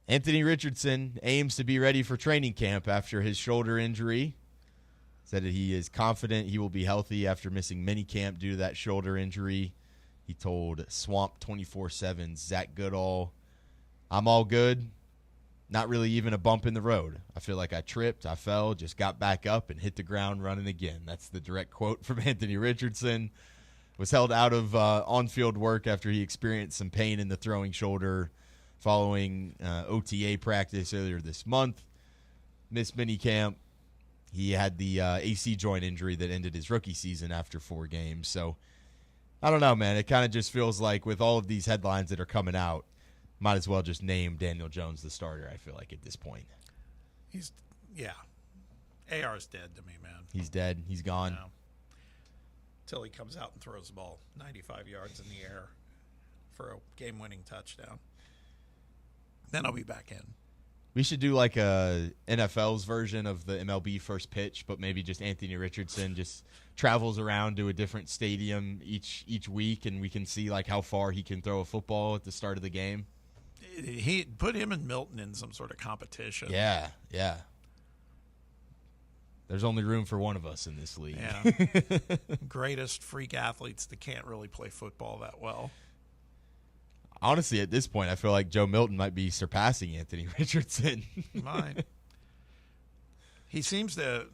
Anthony Richardson aims to be ready for training camp after his shoulder injury. Said that he is confident he will be healthy after missing minicamp due to that shoulder injury. He told Swamp 24/7's Zach Goodall, I'm all good. Not really even a bump in the road. I feel like I tripped, I fell, just got back up and hit the ground running again. That's the direct quote from Anthony Richardson. Was held out of on-field work after he experienced some pain in the throwing shoulder following OTA practice earlier this month. Missed minicamp. He had the AC joint injury that ended his rookie season after 4 games. So, I don't know, man. It kind of just feels like with all of these headlines that are coming out, might as well just name Daniel Jones the starter, I feel like, at this point. AR's dead to me, man. He's dead. He's gone. Till he comes out and throws the ball 95 yards in the air for a game-winning touchdown. Then I'll be back in. We should do like a NFL's version of the MLB first pitch, but maybe just Anthony Richardson just travels around to a different stadium each week, and we can see like how far he can throw a football at the start of the game. He put him and Milton in some sort of competition. Yeah. There's only room for one of us in this league. Yeah. Greatest freak athletes that can't really play football that well. Honestly, at this point, I feel like Joe Milton might be surpassing Anthony Richardson. Mine. He seems to.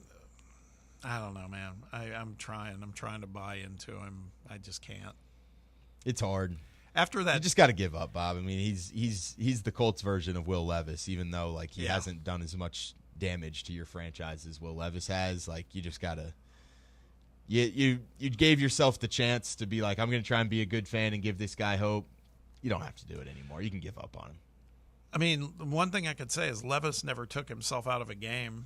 I don't know, man. I'm trying. I'm trying to buy into him. I just can't. It's hard. After that, you just got to give up, Bob. I mean, he's the Colts version of Will Levis, even though like he hasn't done as much damage to your franchise as Will Levis has. Like you just gotta. You gave yourself the chance to be like, I'm going to try and be a good fan and give this guy hope. You don't have to do it anymore. You can give up on him. I mean, one thing I could say is Levis never took himself out of a game.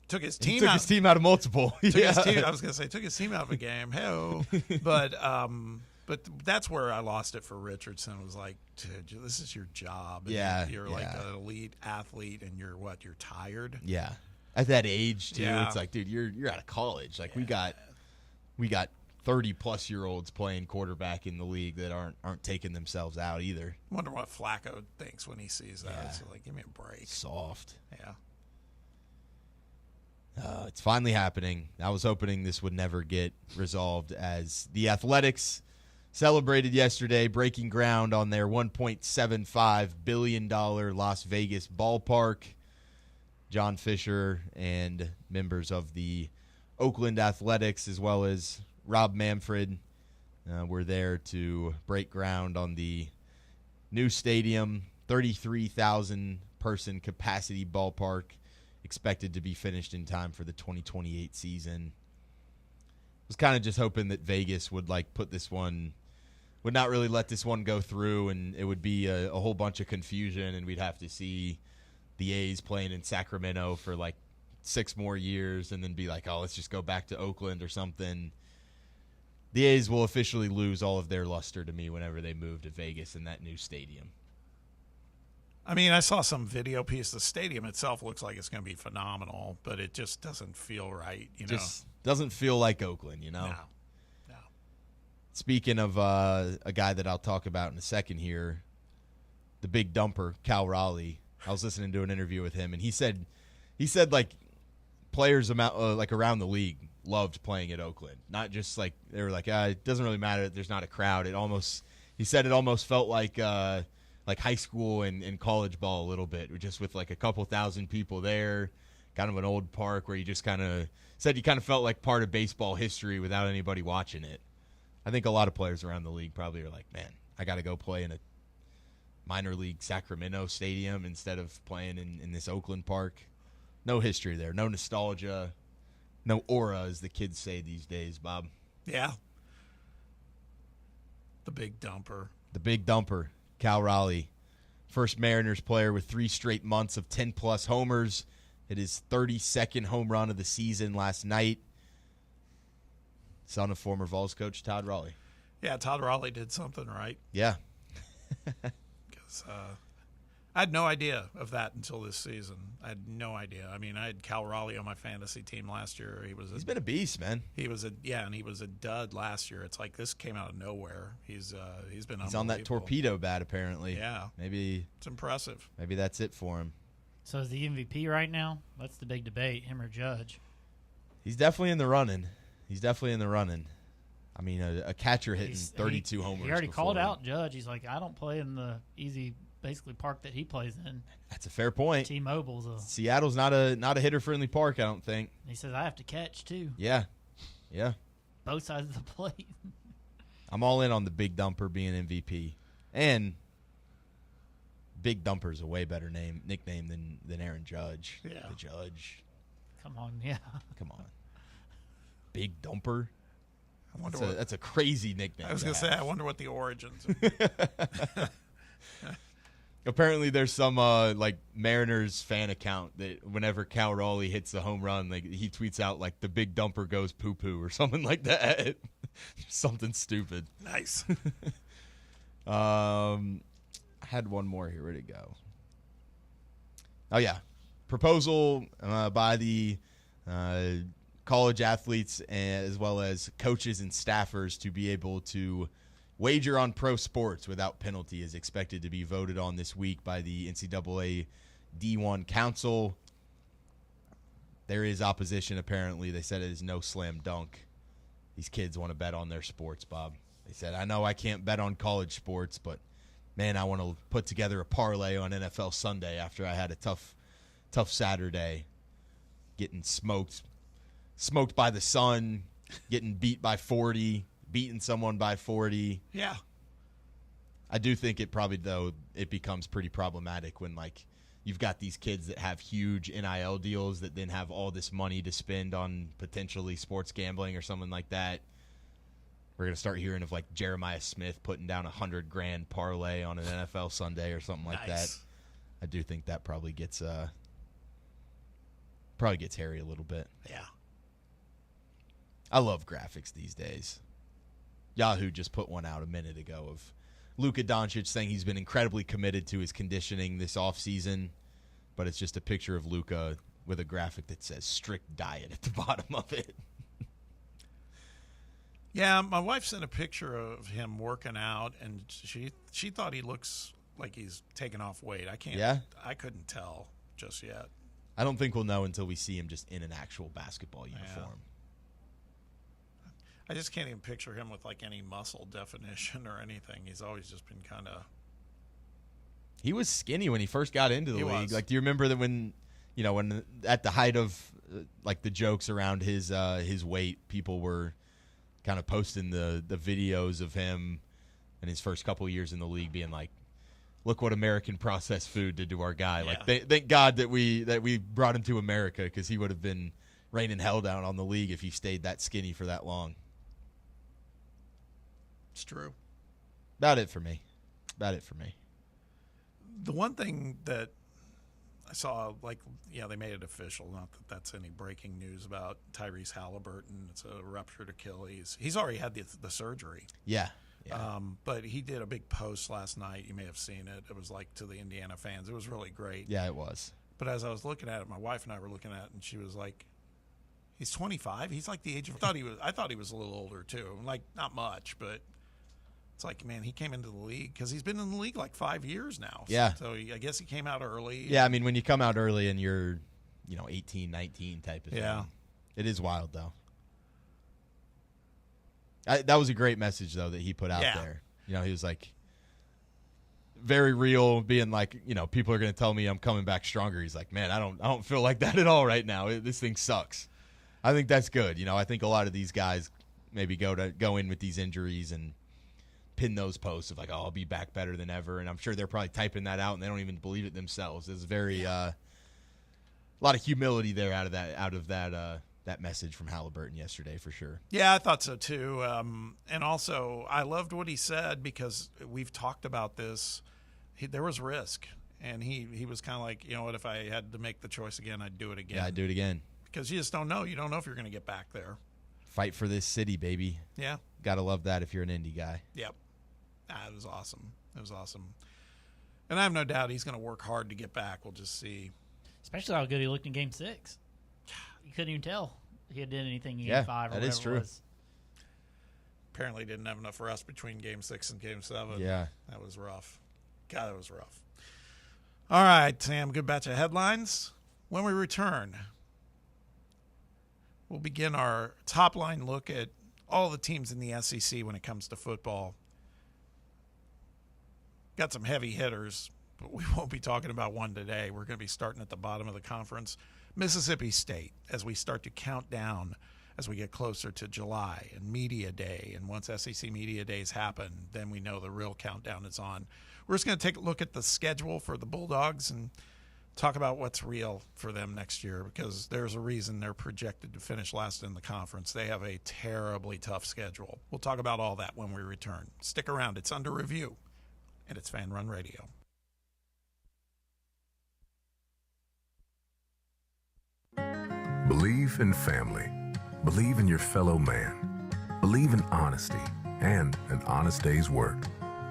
Took his team his team out of multiple. Took his team out of a game. Hell, but that's where I lost it for Richardson. It was like, dude, this is your job. And you're like an elite athlete, and you're tired. Yeah, at that age too. Yeah. It's like, dude, you're out of college. Like we got 30-plus-year-olds playing quarterback in the league that aren't taking themselves out either. Wonder what Flacco thinks when he sees that. It's like, give me a break. Soft. Yeah. It's finally happening. I was hoping this would never get resolved as the Athletics celebrated yesterday, breaking ground on their $1.75 billion Las Vegas ballpark. John Fisher and members of the Oakland Athletics, as well as Rob Manfred, were there to break ground on the new stadium, 33,000-person capacity ballpark, expected to be finished in time for the 2028 season. Was kind of just hoping that Vegas would put this one, would not really let this one go through, and it would be a whole bunch of confusion, and we'd have to see the A's playing in Sacramento for 6 more years and then be like, oh, let's just go back to Oakland or something. The A's will officially lose all of their luster to me whenever they move to Vegas in that new stadium. I mean, I saw some video piece. The stadium itself looks like it's going to be phenomenal, but it just doesn't feel right, Just doesn't feel like Oakland, No. Speaking of a guy that I'll talk about in a second here, the big dumper, Cal Raleigh. I was listening to an interview with him, and he said players around the league loved playing at Oakland. Not just they were it doesn't really matter that there's not a crowd. He said it almost felt like high school and college ball a little bit, just with a couple thousand people there, kind of an old park where you just kind of said you kind of felt like part of baseball history without anybody watching it. I think a lot of players around the league probably are like, man, I got to go play in a minor league Sacramento stadium instead of playing in this Oakland park. No history there, no nostalgia, no aura, as the kids say these days, Bob. Yeah. The big dumper. The big dumper, Cal Raleigh. First Mariners player with 3 straight months of 10-plus homers. Hit his 32nd home run of the season last night. Son of former Vols coach Todd Raleigh. Yeah, Todd Raleigh did something right. Yeah. Because I had no idea of that until this season. I had no idea. I mean, I had Cal Raleigh on my fantasy team last year. He's been a beast, man. He was and he was a dud last year. It's like this came out of nowhere. He's been He's on that torpedo bat, apparently. Yeah. Maybe it's impressive. Maybe that's it for him. So is the MVP right now? That's the big debate, him or Judge. He's definitely in the running. I mean, a catcher hitting 32 homers. He already called out Judge. He's like, I don't play in the easy, basically, park that he plays in. That's a fair point. T-Mobile's Seattle's not a hitter-friendly park, I don't think. He says, I have to catch, too. Yeah. Both sides of the plate. I'm all in on the big dumper being MVP. And Big Dumper's a way better nickname than Aaron Judge. Yeah. The Judge. Come on, yeah. Come on. Big Dumper. I That's a crazy nickname. I was going to say, I wonder what the origins are. Apparently, there's some Mariners fan account that whenever Cal Raleigh hits the home run, like he tweets out like the big dumper goes poo poo or something like that. Something stupid. Nice. I had one more here. Where'd it go? Oh yeah, proposal by the college athletes as well as coaches and staffers to be able to wager on pro sports without penalty is expected to be voted on this week by the NCAA D1 Council. There is opposition, apparently. They said it is no slam dunk. These kids want to bet on their sports, Bob. They said, I know I can't bet on college sports, but, man, I want to put together a parlay on NFL Sunday after I had a tough Saturday, getting smoked by the sun, getting beat by 40, beating someone by 40. Yeah. I do think it probably, though, it becomes pretty problematic when, you've got these kids that have huge NIL deals that then have all this money to spend on potentially sports gambling or something like that. We're going to start hearing of, Jeremiah Smith putting down $100,000 parlay on an NFL Sunday or something like that. I do think that probably gets hairy a little bit. Yeah. I love graphics these days. Yahoo just put one out a minute ago of Luka Doncic saying he's been incredibly committed to his conditioning this offseason, but it's just a picture of Luka with a graphic that says strict diet at the bottom of it. Yeah, my wife sent a picture of him working out, and she thought he looks like he's taken off weight. I couldn't tell just yet. I don't think we'll know until we see him just in an actual basketball uniform. I just can't even picture him with any muscle definition or anything. He's always just been kind of. He was skinny when he first got into the league. Was. Do you remember that when at the height of the jokes around his weight, people were kind of posting the videos of him in his first couple of years in the league, being like, "Look what American processed food did to our guy." Yeah. Thank God that we brought him to America, because he would have been raining hell down on the league if he stayed that skinny for that long. It's true. About it for me. The one thing that I saw, they made it official. Not that that's any breaking news about Tyrese Halliburton. It's a ruptured Achilles. He's already had the surgery. Yeah. But he did a big post last night. You may have seen it. It was to the Indiana fans. It was really great. Yeah, it was. But as I was looking at it, my wife and I were looking at it, and she was like, "He's 25. He's the age of." I thought he was a little older too. Not much, but. It's man, he came into the league because he's been in the league 5 years now. Yeah. So I guess he came out early. Yeah, I mean, when you come out early and you're, 18, 19 type of thing. It is wild, though. That was a great message, though, that he put out there. He was very real, being like, people are going to tell me I'm coming back stronger. He's like, man, I don't feel like that at all right now. This thing sucks. I think that's good. I think a lot of these guys maybe go in with these injuries and pin those posts of like, oh, I'll be back better than ever. And I'm sure they're probably typing that out and they don't even believe it themselves. It's very a lot of humility there out of that message from Halliburton yesterday for sure. Yeah, I thought so too. And also, I loved what he said because we've talked about this. There was risk, and he was kind of like, you know what, if I had to make the choice again, I'd do it again. Yeah, I'd do it again. Because you just don't know. You don't know if you're going to get back there. Fight for this city, baby. Yeah. Got to love that if you're an Indy guy. Yep. It was awesome. It was awesome. And I have no doubt he's going to work hard to get back. We'll just see. Especially how good he looked in Game 6. You couldn't even tell he had did anything in Game 5 or whatever that is true. it was. Apparently didn't have enough rest between Game 6 and Game 7. Yeah. That was rough. God, that was rough. All right, Sam, good batch of headlines. When we return, we'll begin our top-line look at all the teams in the SEC when it comes to football. Got some heavy hitters, but we won't be talking about one today. We're going to be starting at the bottom of the conference, Mississippi State, as we start to count down as we get closer to July and Media Day. And once SEC Media Days happen, then we know the real countdown is on. We're just going to take a look at the schedule for the Bulldogs and talk about what's real for them next year, because there's a reason they're projected to finish last in the conference. They have a terribly tough schedule. We'll talk about all that when we return. Stick around. It's under review, and it's Fan Run Radio. Believe in family. Believe in your fellow man. Believe in honesty and an honest day's work.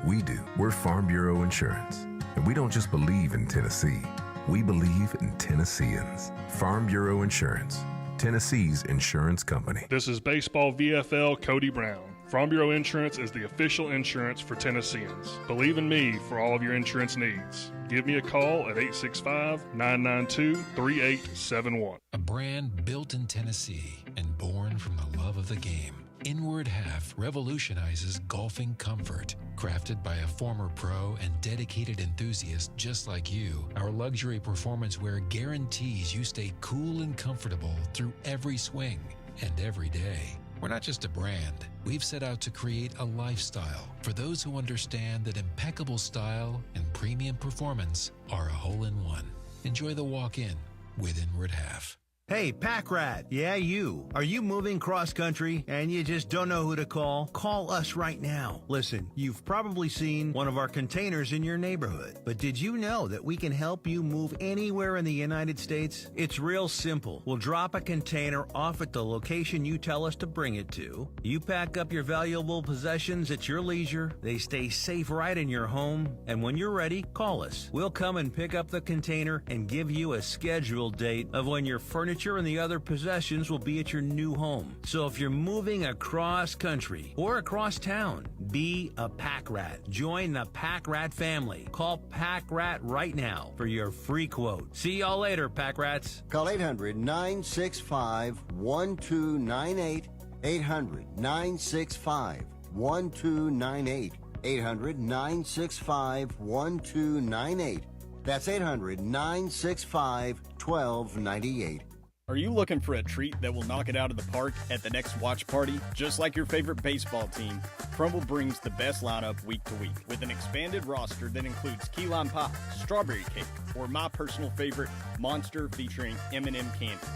We do. We're Farm Bureau Insurance, and we don't just believe in Tennessee. We believe in Tennesseans. Farm Bureau Insurance, Tennessee's insurance company. This is Baseball VFL Cody Brown. Farm Bureau Insurance is the official insurance for Tennesseans. Believe in me for all of your insurance needs. Give me a call at 865-992-3871. A brand built in Tennessee and born from the love of the game. Inward Half revolutionizes golfing comfort. Crafted by a former pro and dedicated enthusiast just like you, our luxury performance wear guarantees you stay cool and comfortable through every swing and every day. We're not just a brand. We've set out to create a lifestyle for those who understand that impeccable style and premium performance are a hole-in-one. Enjoy the walk-in with Inward Half. Hey, Pack Rat. Yeah, you. Are you moving cross-country and you just don't know who to call? Call us right now. Listen, you've probably seen one of our containers in your neighborhood. But did you know that we can help you move anywhere in the United States? It's real simple. We'll drop a container off at the location you tell us to bring it to. You pack up your valuable possessions at your leisure. They stay safe right in your home. And when you're ready, call us. We'll come and pick up the container and give you a scheduled date of when your furniture and the other possessions will be at your new home. So if you're moving across country or across town, be a Pack Rat. Join the Pack Rat family. Call Pack Rat right now for your free quote. See y'all later, Pack Rats. Call 800-965-1298. 800-965-1298. 800-965-1298. That's 800-965-1298. Are you looking for a treat that will knock it out of the park at the next watch party? Just like your favorite baseball team, Crumble brings the best lineup week to week with an expanded roster that includes key lime pie, strawberry cake, or my personal favorite, Monster featuring M&M candies.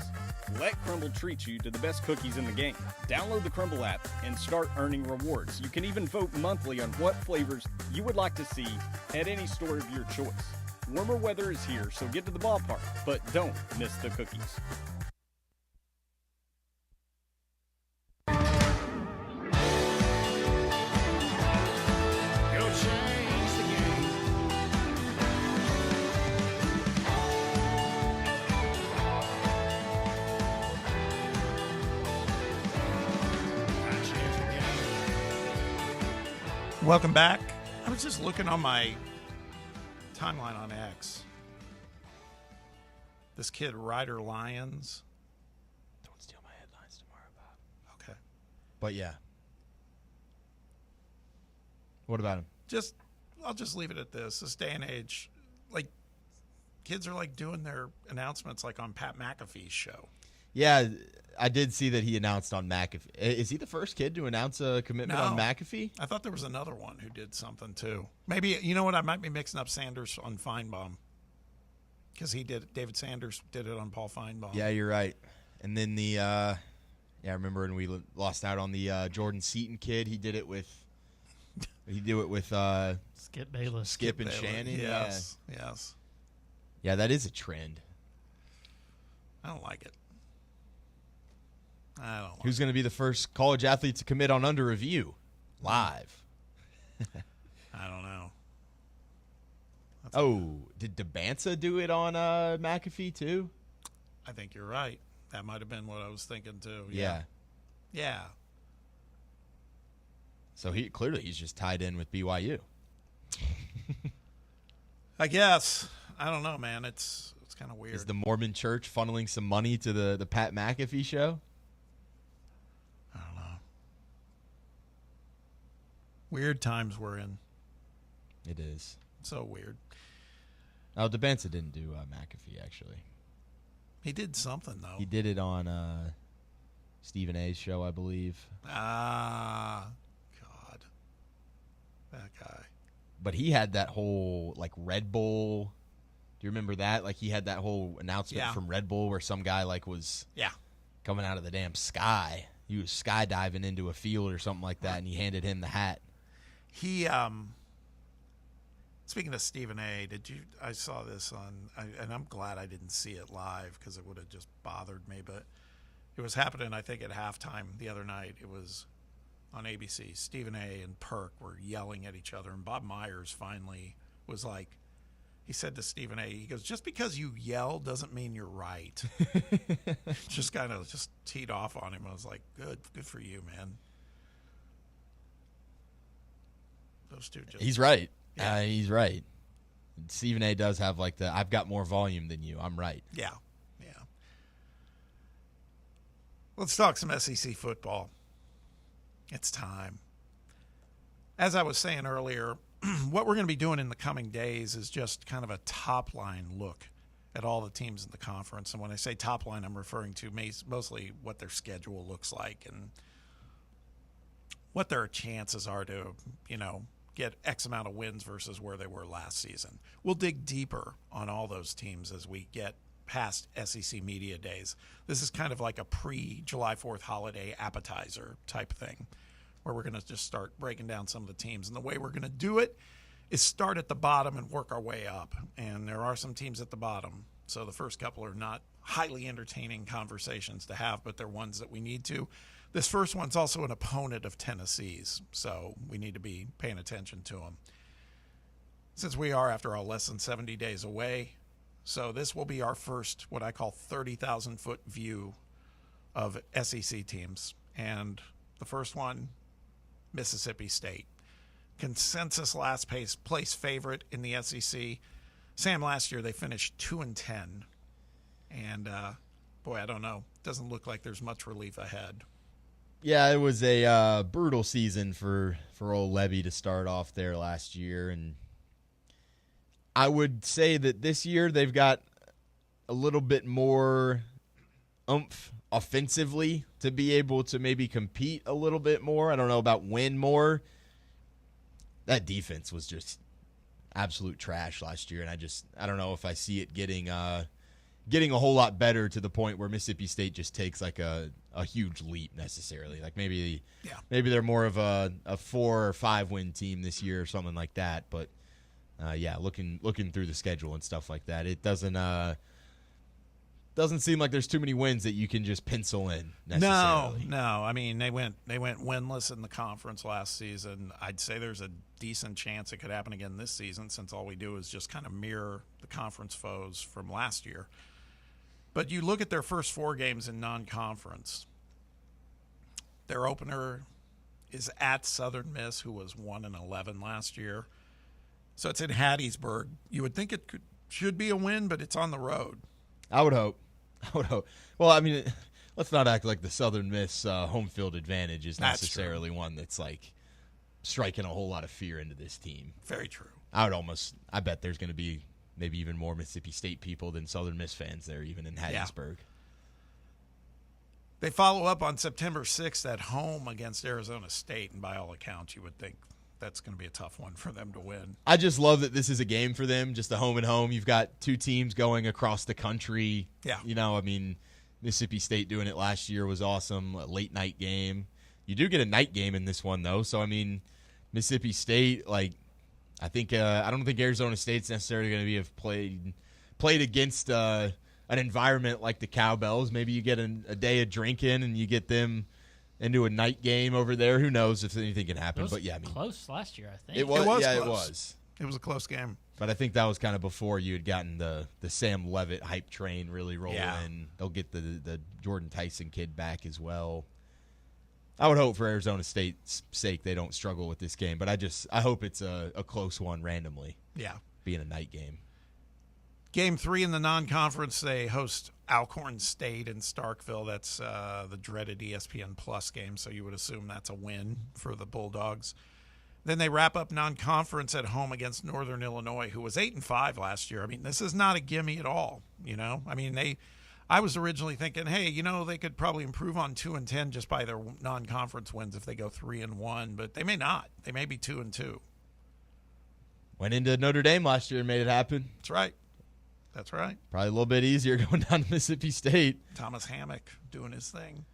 Let Crumble treat you to the best cookies in the game. Download the Crumble app and start earning rewards. You can even vote monthly on what flavors you would like to see at any store of your choice. Warmer weather is here, so get to the ballpark, but don't miss the cookies. Welcome back. I was just looking on my timeline on X. This kid, Ryder Lyons. Don't steal my headlines tomorrow, Bob. Okay. But yeah. What about him? Just I'll just leave it at this. This day and age, like, kids are like doing their announcements like on Pat McAfee's show. Yeah, I did see that he announced on McAfee. Is he the first kid to announce a commitment on McAfee? I thought there was another one who did something too. Maybe, you know what? I might be mixing up Sanders on Feinbaum because David Sanders did it on Paul Feinbaum. Yeah, you're right. And then I remember when we lost out on the Jordan Seaton kid. He did it with Skip Bayless. Skip and Shannon. Yes. Yeah, that is a trend. I don't like it. I don't. Who's going to be the first college athlete to commit on Under Review live? I don't know. Did DeBanza do it on McAfee too? I think you're right. That might have been what I was thinking too. Yeah. So he's just tied in with BYU. I guess. I don't know, man. It's kind of weird. Is the Mormon Church funneling some money to the Pat McAfee show? I don't know. Weird times we're in. It is. So weird. Oh, DeBanza didn't do McAfee, actually. He did something, though. He did it on Stephen A's show, I believe. God. That guy. But he had that whole, like, Red Bull. Do you remember that? Like, he had that whole announcement from Red Bull where some guy, like, was coming out of the damn sky. He was skydiving into a field or something like that, and he handed him the hat. He, speaking of Stephen A., I saw this and I'm glad I didn't see it live because it would have just bothered me, but it was happening, I think, at halftime the other night. It was on ABC. Stephen A. and Perk were yelling at each other, and Bob Myers finally was like, he said to Stephen A., he goes, just because you yell doesn't mean you're right. Just kind of just teed off on him. I was like, good for you, man. Those two just... He's right. Yeah. He's right. Stephen A. does have like I've got more volume than you. I'm right. Yeah. Let's talk some SEC football. It's time. As I was saying earlier, what we're going to be doing in the coming days is just kind of a top-line look at all the teams in the conference. And when I say top-line, I'm referring to mostly what their schedule looks like and what their chances are to, get X amount of wins versus where they were last season. We'll dig deeper on all those teams as we get past SEC Media Days. This is kind of like a pre-July 4th holiday appetizer type thing where we're going to just start breaking down some of the teams. And the way we're going to do it is start at the bottom and work our way up. And there are some teams at the bottom. So the first couple are not highly entertaining conversations to have, but they're ones that we need to. This first one's also an opponent of Tennessee's, so we need to be paying attention to them. Since we are, after all, less than 70 days away, so this will be our first, what I call 30,000-foot view of SEC teams. And the first one, Mississippi State. Consensus last place favorite in the SEC. Sam, last year they finished 2-10. And, boy, I don't know. Doesn't look like there's much relief ahead. Yeah, it was a brutal season for old Levy to start off there last year. And I would say that this year they've got a little bit more oomph offensively to be able to maybe compete a little bit more. I don't know about win more. That defense was just absolute trash last year, and I don't know if I see it getting a whole lot better to the point where Mississippi State just takes like a huge leap necessarily. Like maybe they're more of a 4 or 5 win team this year or something like that. But looking through the schedule and stuff like that, it doesn't seem like there's too many wins that you can just pencil in necessarily. No. I mean, they went winless in the conference last season. I'd say there's a decent chance it could happen again this season, since all we do is just kind of mirror the conference foes from last year. But you look at their first 4 games in non-conference. Their opener is at Southern Miss, who was 1-11 last year. So it's in Hattiesburg. You would think it should be a win, but it's on the road. I would hope. Well, I mean, let's not act like the Southern Miss home field advantage is necessarily one that's like striking a whole lot of fear into this team. Very true. I bet there's going to be maybe even more Mississippi State people than Southern Miss fans there, even in Hattiesburg. They follow up on September 6th at home against Arizona State, and by all accounts, you would think that's going to be a tough one for them to win. I just love that this is a game for them, just a home and home. You've got two teams going across the country. Yeah. Mississippi State doing it late year was awesome, a late night game. You do get a night game in this one, though. So, Mississippi State, I don't think Arizona State's necessarily going to be played against an environment like the Cowbells. Maybe you get a day of drinking and you get them into a night game over there. Who knows if anything can happen? It was but close last year, I think. It was close. It was. It was a close game. But I think that was kind of before you had gotten the Sam Levitt hype train really rolling. Yeah. They'll get the Jordan Tyson kid back as well. I would hope for Arizona State's sake they don't struggle with this game, but I hope it's a close one randomly. Yeah. Being a night game. Game 3 in the non-conference, they host Alcorn State in Starkville. That's the dreaded ESPN Plus game, so you would assume that's a win for the Bulldogs. Then they wrap up non-conference at home against Northern Illinois, who was 8-5 last year. This is not a gimme at all, I was originally thinking, hey, they could probably improve on 2-10 just by their non-conference wins if they go 3-1, but they may not. They may be 2-2. Went into Notre Dame last year and made it happen. That's right. Probably a little bit easier going down to Mississippi State. Thomas Hammock doing his thing.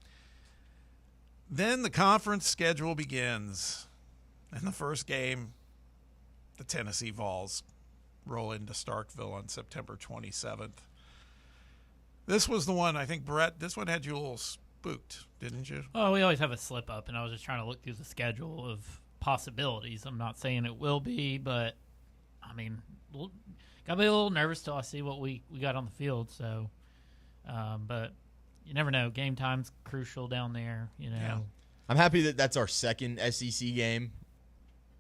Then the conference schedule begins. And the first game, the Tennessee Vols roll into Starkville on September 27th. This was the one, I think, Brett, this one had you a little spooked, didn't you? Oh, we always have a slip up, and I was just trying to look through the schedule of possibilities. I'm not saying it will be, but, got to be a little nervous till I see what we got on the field. So, but you never know. Game time's crucial down there, Yeah. I'm happy that that's our second SEC game.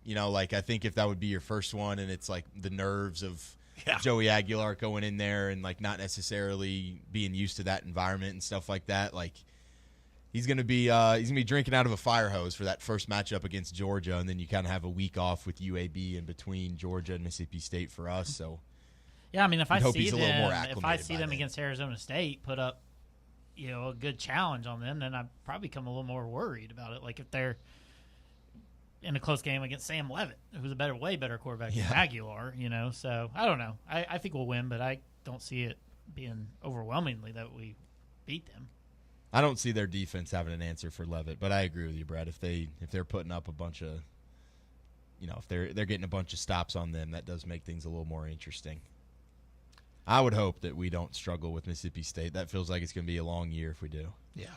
I think if that would be your first one and it's the nerves of Joey Aguilar going in there and not necessarily being used to that environment and stuff like that, he's gonna be drinking out of a fire hose for that first matchup against Georgia, and then you kind of have a week off with UAB in between Georgia and Mississippi State for us. So yeah, if I see them them against Arizona State put up, a good challenge on them, then I'd probably become a little more worried about it. If they're in a close game against Sam Levitt, who's a way better quarterback than Aguilar, So I don't know. I think we'll win, but I don't see it being overwhelmingly that we beat them. I don't see their defense having an answer for Levitt, but I agree with you, Brad. If they're putting up a bunch of, if they're getting a bunch of stops on them, that does make things a little more interesting. I would hope that we don't struggle with Mississippi State. That feels like it's going to be a long year if we do. Yeah.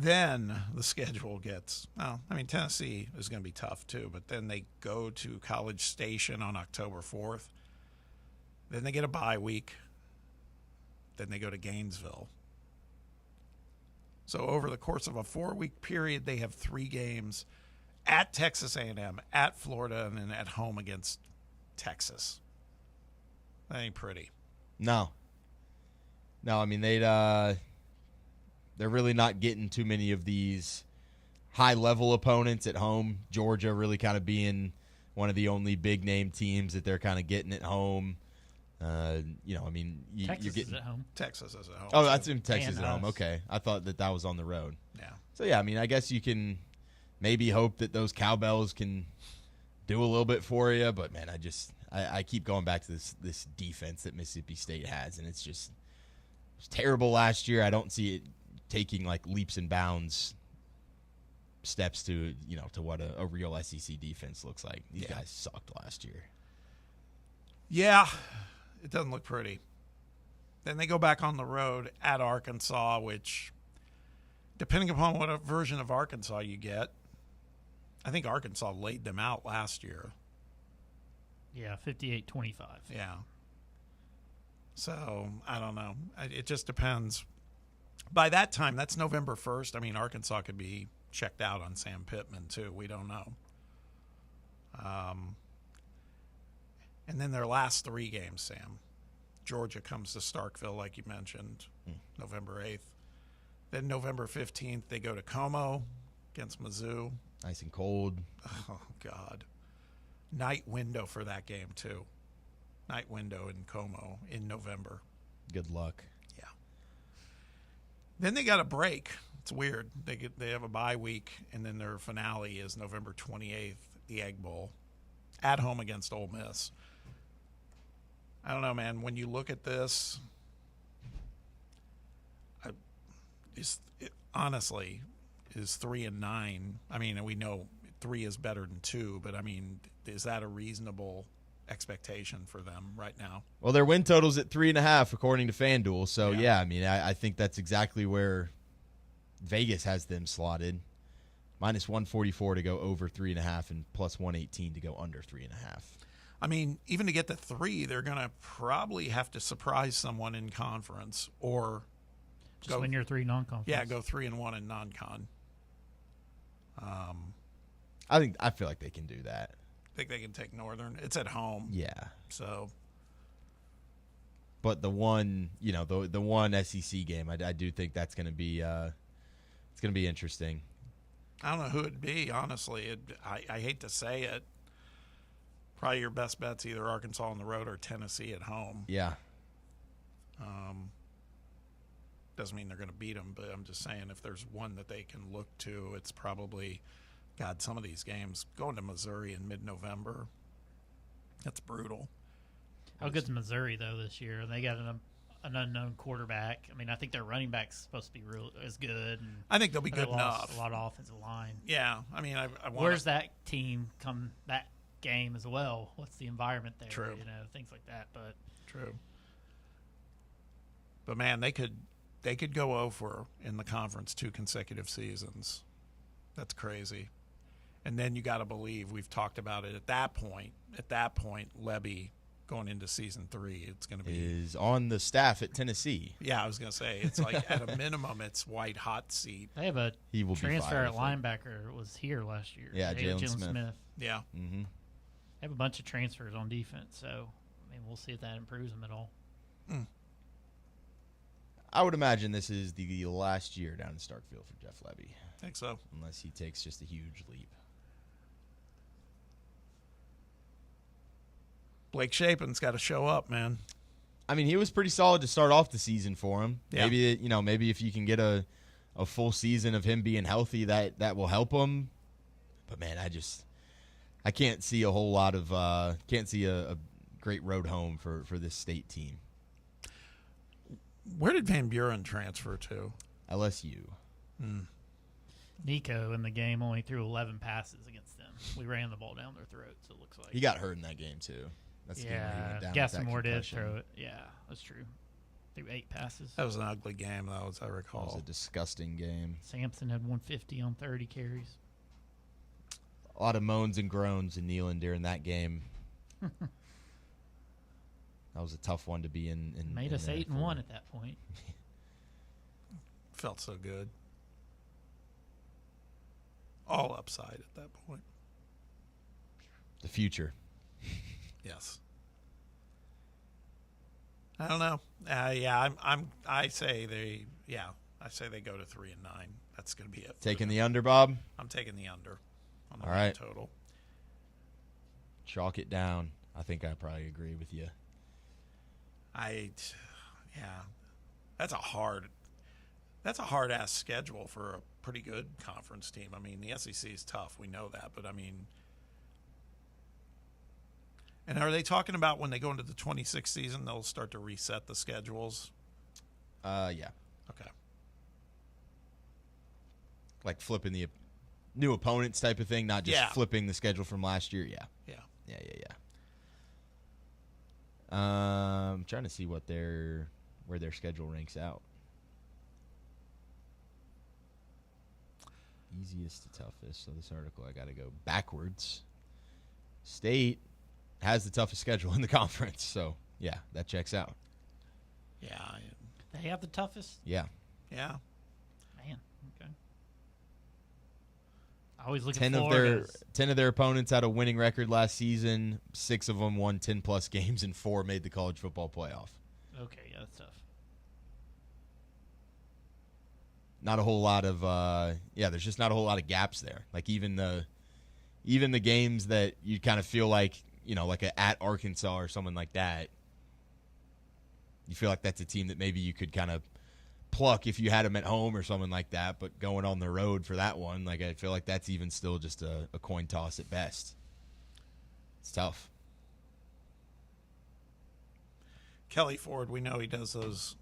Then the schedule gets, Tennessee is going to be tough too, but then they go to College Station on October 4th. Then they get a bye week. Then they go to Gainesville. So over the course of a 4-week period, they have 3 games at Texas A&M, at Florida, and then at home against Texas. That ain't pretty. No, they're really not getting too many of these high-level opponents at home. Georgia really kind of being one of the only big-name teams that they're kind of getting at home. You're getting at home. Texas is at home. Oh, that's in Texas at home. Okay, I thought that was on the road. Yeah. So yeah, I guess you can maybe hope that those Cowbells can do a little bit for you. But man, I keep going back to this defense that Mississippi State has, and it was terrible last year. I don't see it taking leaps and bounds steps to what a real SEC defense looks like. These guys sucked last year. Yeah, it doesn't look pretty. Then they go back on the road at Arkansas, which, depending upon what version of Arkansas you get, I think Arkansas laid them out last year. Yeah, 58-25. Yeah. So, I don't know. It just depends. By that time, that's November 1st. Arkansas could be checked out on Sam Pittman, too. We don't know. And then their last 3 games, Sam. Georgia comes to Starkville, like you mentioned, November 8th. Then November 15th, they go to Como, against Mizzou. Nice and cold. Oh, God. Night window for that game, too. Night window in Como in November. Good luck. Yeah. Then they got a break. It's weird. They have a bye week, and then their finale is November 28th, the Egg Bowl, at home against Ole Miss. I don't know, man. When you look at this, honestly, is 3-9. I mean, we know 3 is better than 2, but I mean, is that a reasonable expectation for them right now? Well, their win total's at 3.5 according to FanDuel. So yeah, I mean, I think that's exactly where Vegas has them slotted. Minus 144 to go over 3.5 and plus 118 to go under 3.5. I mean, even to get to 3, they're going to probably have to surprise someone in conference or just win your 3 non-conference. Yeah, go 3-1 in non-con. I feel like they can do that. Think they can take Northern. It's at home. Yeah. So, but the one, the one SEC game, I do think that's going to be it's going to be interesting. I don't know who it'd be, honestly. I hate to say it. Probably your best bet's either Arkansas on the road or Tennessee at home. Yeah. Doesn't mean they're going to beat them, but I'm just saying if there's one that they can look to, it's probably, God, some of these games going to Missouri in mid-November. That's brutal. How good's Missouri though this year? They got an unknown quarterback. I mean, I think their running back's supposed to be real as good. And I think they'll be good enough. A lot of offensive line. Yeah, I mean, I want. Where's that team come that game as well? What's the environment there? True. Things like that. But true. But man, they could go over in the conference 2 consecutive seasons. That's crazy. And then you got to believe, we've talked about it at that point, Lebby going into season 3, it's going to be is on the staff at Tennessee. Yeah, I was going to say it's like at a minimum it's white hot seat. They have a he will transfer at linebacker was here last year. Yeah, Jalen Smith. Yeah. Mm-hmm. They have a bunch of transfers on defense, so I mean we'll see if that improves them at all. I would imagine this is the last year down in Starkville for Jeff Lebby. I think so. Unless he takes just a huge leap. Blake Shapen's got to show up, man. I mean, he was pretty solid to start off the season for him. Yeah. Maybe if you can get a full season of him being healthy, that will help him. But man, I can't see a whole lot of can't see a great road home for this state team. Where did Van Buren transfer to? LSU. Nico in the game only threw 11 passes against them. We ran the ball down their throats, it looks like. He got hurt in that game, too. That's the game where he went down with that Gassimore did concussion. throw it. Yeah, that's true. Threw 8 passes. That was an ugly game, though, as I recall. That was a disgusting game. Sampson had 150 on 30 carries. A lot of moans and groans and kneeling during that game. That was a tough one to be in. Made us 8-1 at that point. Felt so good. All upside at that point. The future. Yes. I don't know. I say they go to 3-9. That's going to be it. Taking the under, Bob? I'm taking the under on the all right. total. Chalk it down. I think I probably agree with you. That's a hard ass schedule for a pretty good conference team. I mean, the SEC is tough. We know that, but I mean, and are they talking about when they go into the 26th season, they'll start to reset the schedules? Yeah. Okay. Like flipping the new opponents type of thing, not just flipping the schedule from last year. Yeah. I'm trying to see where their schedule ranks out. Easiest to toughest. So this article, I got to go backwards. State has the toughest schedule in the conference. So, yeah, that checks out. Yeah. They have the toughest? Yeah. Yeah. Man, okay. I always look 10 at Florida. 10 of their opponents had a winning record last season. 6 of them won 10-plus games, and 4 made the college football playoff. Okay, yeah, that's tough. not a whole lot of there's just not a whole lot of gaps there. Like even the games that you kind of feel like, like at Arkansas or someone like that, you feel like that's a team that maybe you could kind of pluck if you had them at home or something like that. But going on the road for that one, like I feel like that's even still just a coin toss at best. It's tough. Kelly Ford, we know he does those.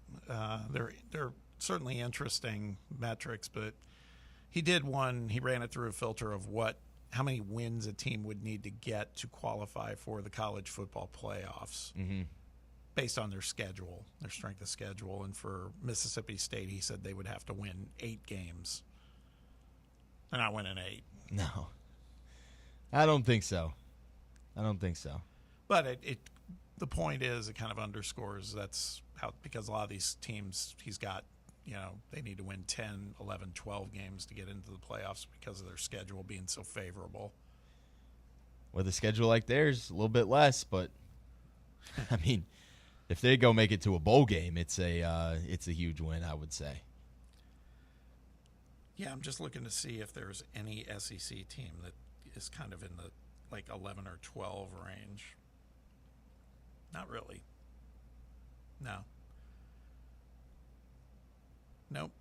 They're certainly interesting metrics, but he did one. He ran it through a filter of how many wins a team would need to get to qualify for the college football playoffs, based on their schedule, their strength of schedule. And for Mississippi State, he said they would have to win 8 games. They're not winning 8. No, I don't think so. But the point is, it kind of underscores that's how, because a lot of these teams he's got, they need to win 10, 11, 12 games to get into the playoffs because of their schedule being so favorable. With a schedule like theirs, a little bit less, but I mean, if they go make it to a bowl game, it's a huge win, I would say. Yeah, I'm just looking to see if there's any SEC team that is kind of in the 11 or 12 range. Not really. No. Nope.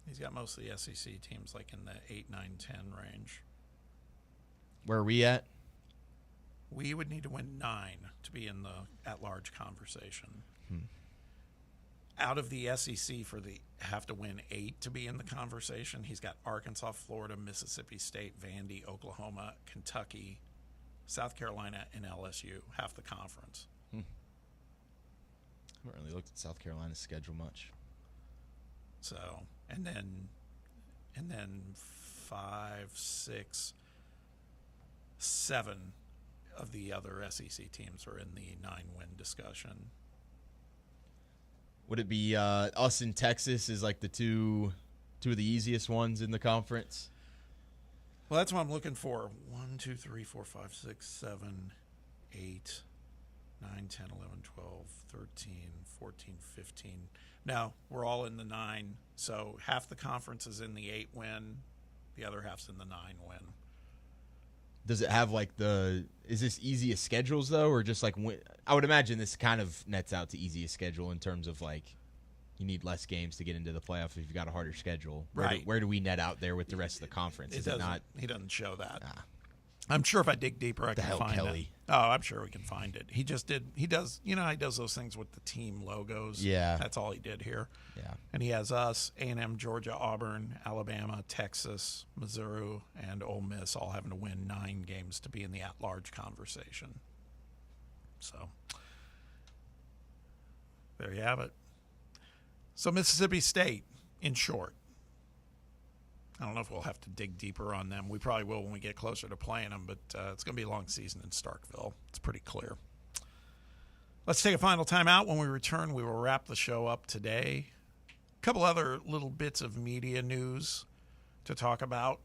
He's got most of the SEC teams in the 8, 9, 10 range. Where are we at? We would need to win 9 to be in the at-large conversation. Out of the SEC, have to win 8 to be in the conversation. He's got Arkansas, Florida, Mississippi State, Vandy, Oklahoma, Kentucky, South Carolina, and LSU, half the conference. I haven't really looked at South Carolina's schedule much. So, and then 5, 6, 7 of the other SEC teams are in the 9-win discussion. Would it be us in Texas is like the two of the easiest ones in the conference? Well, that's what I'm looking for. 1, 2, 3, 4, 5, 6, 7, 8, 9, 10, 11, 12, 13, 14, 15. No, we're all in the 9. So half the conference is in the 8-win. The other half's in the 9-win. Does it have is this easiest schedules though, or just I would imagine this kind of nets out to easiest schedule in terms of you need less games to get into the playoff if you've got a harder schedule. Where do we net out there with the rest of the conference? Is it not? He doesn't show that. I'm sure if I dig deeper, I can find it. Oh, I'm sure we can find it. He just did. He does. He does those things with the team logos. Yeah, that's all he did here. Yeah, and he has us, A&M, Georgia, Auburn, Alabama, Texas, Missouri, and Ole Miss all having to win 9 games to be in the at-large conversation. So there you have it. So Mississippi State, in short. I don't know if we'll have to dig deeper on them. We probably will when we get closer to playing them, but it's going to be a long season in Starkville. It's pretty clear. Let's take a final time out. When we return, we will wrap the show up today. A couple other little bits of media news to talk about.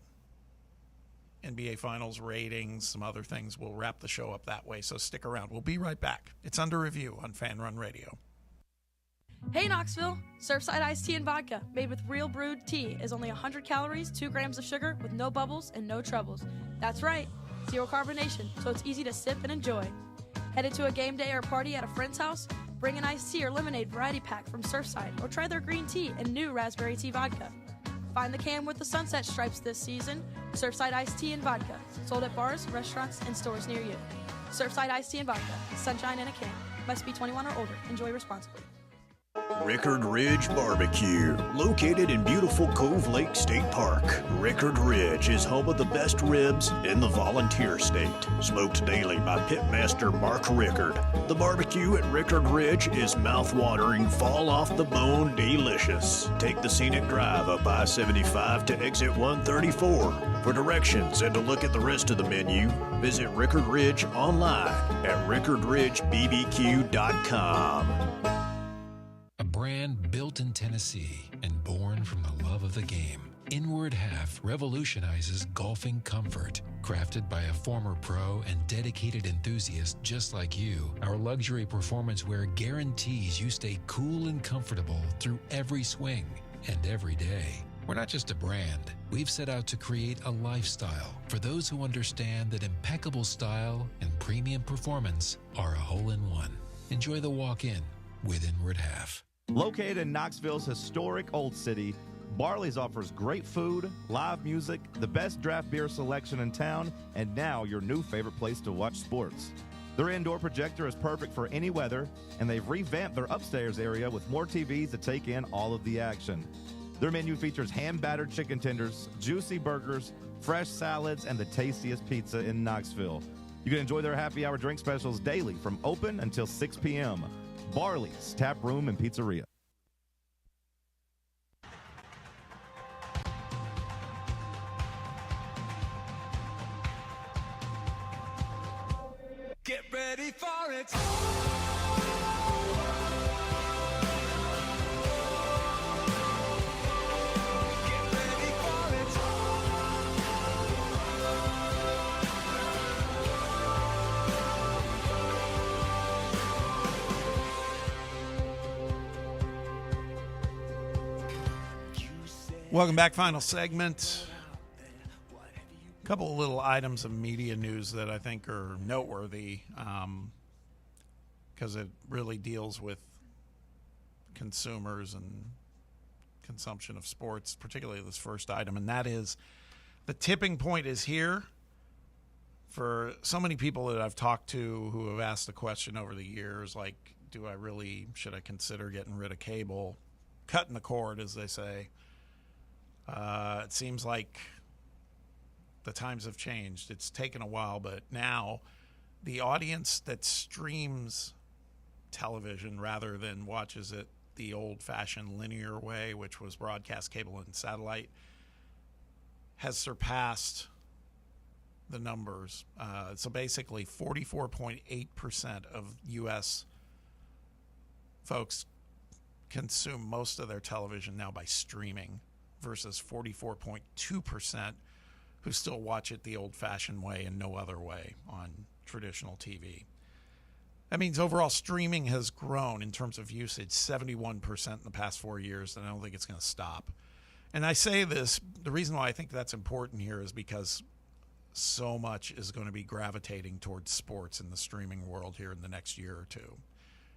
NBA Finals ratings, some other things. We'll wrap the show up that way, so stick around. We'll be right back. It's Under Review on Fan Run Radio. Hey Knoxville! Surfside iced tea and vodka, made with real brewed tea, is only 100 calories, 2 grams of sugar, with no bubbles and no troubles. That's right, 0 carbonation, so it's easy to sip and enjoy. Headed to a game day or party at a friend's house? Bring an iced tea or lemonade variety pack from Surfside, or try their green tea and new raspberry tea vodka. Find the can with the sunset stripes this season. Surfside iced tea and vodka, sold at bars, restaurants, and stores near you. Surfside iced tea and vodka, sunshine in a can. Must be 21 or older. Enjoy responsibly. Rickard Ridge Barbecue, located in beautiful Cove Lake State Park. Rickard Ridge is home of the best ribs in the Volunteer State. Smoked daily by Pitmaster Mark Rickard. The barbecue at Rickard Ridge is mouth-watering, fall-off-the-bone delicious. Take the scenic drive up I-75 to exit 134. For directions and to look at the rest of the menu, visit Rickard Ridge online at rickardridgebbq.com. A brand built in Tennessee and born from the love of the game. Inward Half revolutionizes golfing comfort. Crafted by a former pro and dedicated enthusiast just like you, our luxury performance wear guarantees you stay cool and comfortable through every swing. and every day. We're not just a brand. We've set out to create a lifestyle for those who understand that impeccable style and premium performance are a hole-in-one. Enjoy the walk-in with Inward Half. Located in Knoxville's historic Old City, Barley's offers great food, live music, the best draft beer selection in town, and now your new favorite place to watch sports. Their indoor projector is perfect for any weather, and they've revamped their upstairs area with more TVs to take in all of the action. Their menu features hand-battered chicken tenders, juicy burgers, fresh salads, and the tastiest pizza in Knoxville. You can enjoy their happy hour drink specials daily from open until 6 p.m. Barley's Tap Room and Pizzeria. Get ready for it. Get ready for it. Welcome back. Final segment. Couple of little items of media news that I think are noteworthy because it really deals with consumers and consumption of sports, particularly this first item, and that is the tipping point is here. For so many people that I've talked to who have asked the question over the years, like, should I consider getting rid of cable, cutting the cord, as they say? It seems like the times have changed. It's taken a while, but now the audience that streams television rather than watches it the old-fashioned linear way, which was broadcast cable and satellite, has surpassed the numbers. So basically 44.8% of U.S. folks consume most of their television now by streaming versus 44.2% who still watch it the old-fashioned way and no other way on traditional TV. That means overall streaming has grown in terms of usage 71% in the past 4 years, and I don't think it's going to stop. And I say this, the reason why I think that's important here is because so much is going to be gravitating towards sports in the streaming world here in the next year or two.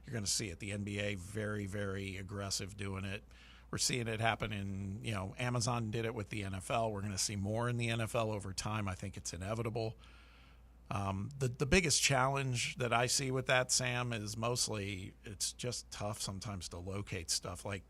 You're going to see it. The NBA, very, very aggressive doing it. We're seeing it happen in, Amazon did it with the NFL. We're going to see more in the NFL over time. I think it's inevitable. The biggest challenge that I see with that, Sam, is mostly it's just tough sometimes to locate stuff. Like,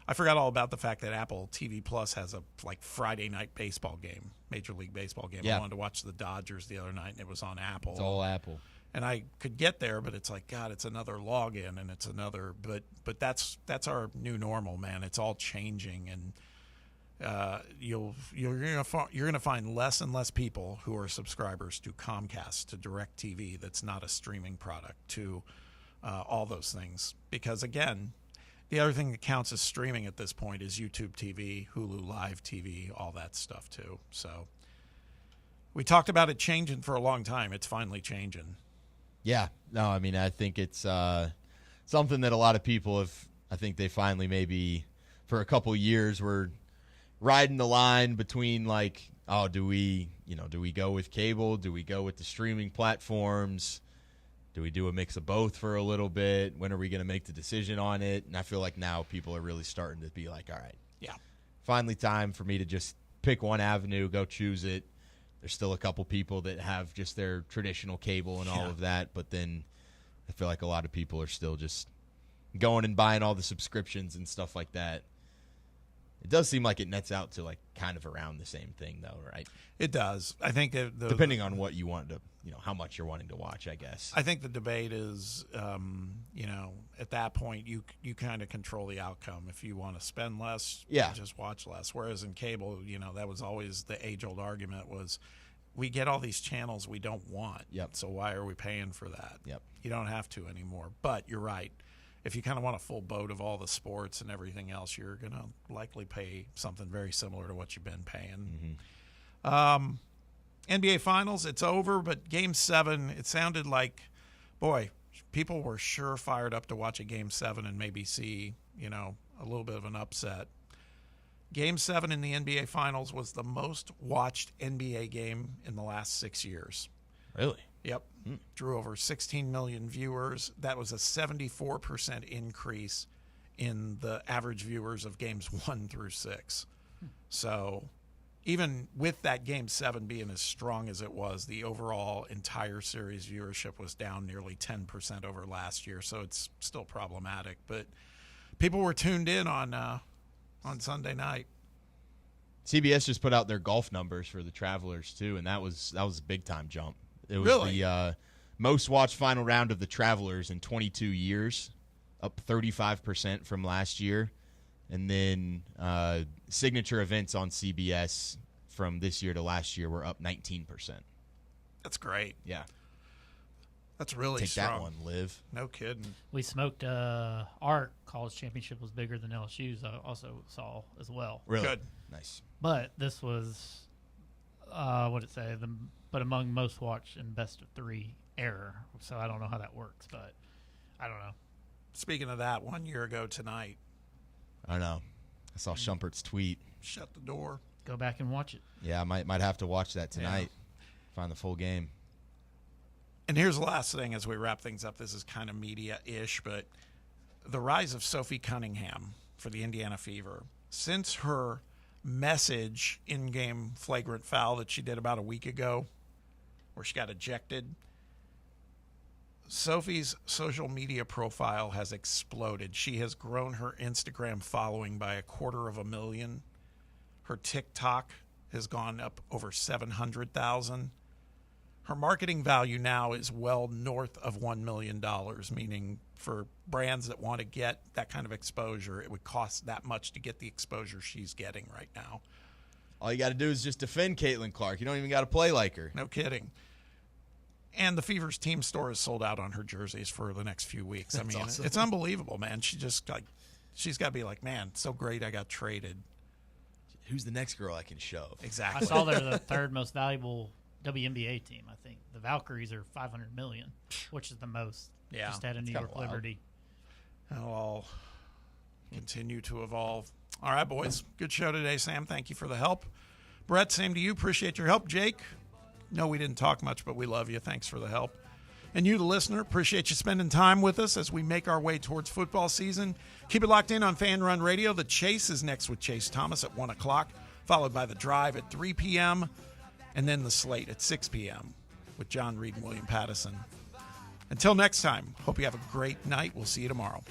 I forgot all about the fact that Apple TV Plus has a Friday night baseball game, Major League Baseball game. Yeah. I wanted to watch the Dodgers the other night, and it was on Apple. It's all Apple. And I could get there, but it's like, God, it's another login, and it's another. But that's our new normal, man. It's all changing, and you're gonna find less and less people who are subscribers to Comcast, to DirecTV, that's not a streaming product, to all those things. Because again, the other thing that counts as streaming at this point is YouTube TV, Hulu Live TV, all that stuff too. So we talked about it changing for a long time. It's finally changing. Yeah. No, I mean, I think it's something that a lot of people have, I think they finally maybe for a couple years were riding the line between do we go with cable? Do we go with the streaming platforms? Do we do a mix of both for a little bit? When are we going to make the decision on it? And I feel like now people are really starting to be like, all right, yeah, finally time for me to just pick one avenue, go choose it. There's still a couple people that have just their traditional cable and all of that, but then I feel like a lot of people are still just going and buying all the subscriptions and stuff like that. It does seem like it nets out to kind of around the same thing, though, right? It does. I think depending on what you want to, how much you're wanting to watch, I guess. I think the debate is, at that point you kind of control the outcome. If you want to spend less, just watch less. Whereas in cable, that was always the age-old argument was, we get all these channels we don't want. Yep. So why are we paying for that? Yep. You don't have to anymore. But you're right. If you kind of want a full boat of all the sports and everything else, you're going to likely pay something very similar to what you've been paying. Mm-hmm. NBA Finals, it's over, but Game 7, it sounded like, boy, people were sure fired up to watch a Game 7 and maybe see, a little bit of an upset. Game 7 in the NBA Finals was the most watched NBA game in the last 6 years. Really? Yep. Drew over 16 million viewers. That was a 74% increase in the average viewers of games 1 through 6. So even with that Game 7 being as strong as it was, the overall entire series viewership was down nearly 10% over last year. So it's still problematic. But people were tuned in on Sunday night. CBS just put out their golf numbers for the Travelers too, and that was a big time jump. It was Really? the most watched final round of the Travelers in 22 years, up 35% from last year, and then signature events on CBS from this year to last year were up 19%. That's great. Yeah. That's really Take strong. that one, Liv. No kidding. We smoked our college championship was bigger than LSU's. I also saw as well. Really? Good. Nice. But this was, what did it say? But among most watched in best of 3 error. So I don't know how that works, but I don't know. Speaking of that, 1 year ago tonight, I know. I saw Shumpert's tweet. shut the door. Go back and watch it. Yeah, I might have to watch that tonight. Find the full game. And here's the last thing as we wrap things up. This is kind of media-ish, but the rise of Sophie Cunningham for the Indiana Fever. Since her message in-game flagrant foul that she did about a week ago where she got ejected, Sophie's social media profile has exploded. She has grown her Instagram following by 250,000. Her TikTok has gone up over 700,000. Her marketing value now is well north of $1 million, meaning for brands that want to get that kind of exposure, it would cost that much to get the exposure she's getting right now. All you got to do is just defend Caitlin Clark. You don't even got to play like her. No kidding. And the Fever's team store is sold out on her jerseys for the next few weeks. That's I mean, awesome. It's unbelievable, man. She's got to be like, man, so great I got traded. Who's the next girl I can shove? Exactly. I saw they're the 3rd most valuable WNBA team, I think. The Valkyries are $500 million, which is the most. Yeah. Just had a New It's York kinda wild. Liberty. That'll all continue to evolve. All right, boys. Good show today, Sam. Thank you for the help. Brett, same to you. Appreciate your help. Jake, no, we didn't talk much, but we love you. Thanks for the help. And you, the listener, appreciate you spending time with us as we make our way towards football season. Keep it locked in on Fan Run Radio. The Chase is next with Chase Thomas at 1 o'clock, followed by The Drive at 3 p.m., and then The Slate at 6 p.m. with John Reed and William Pattison. Until next time, hope you have a great night. We'll see you tomorrow.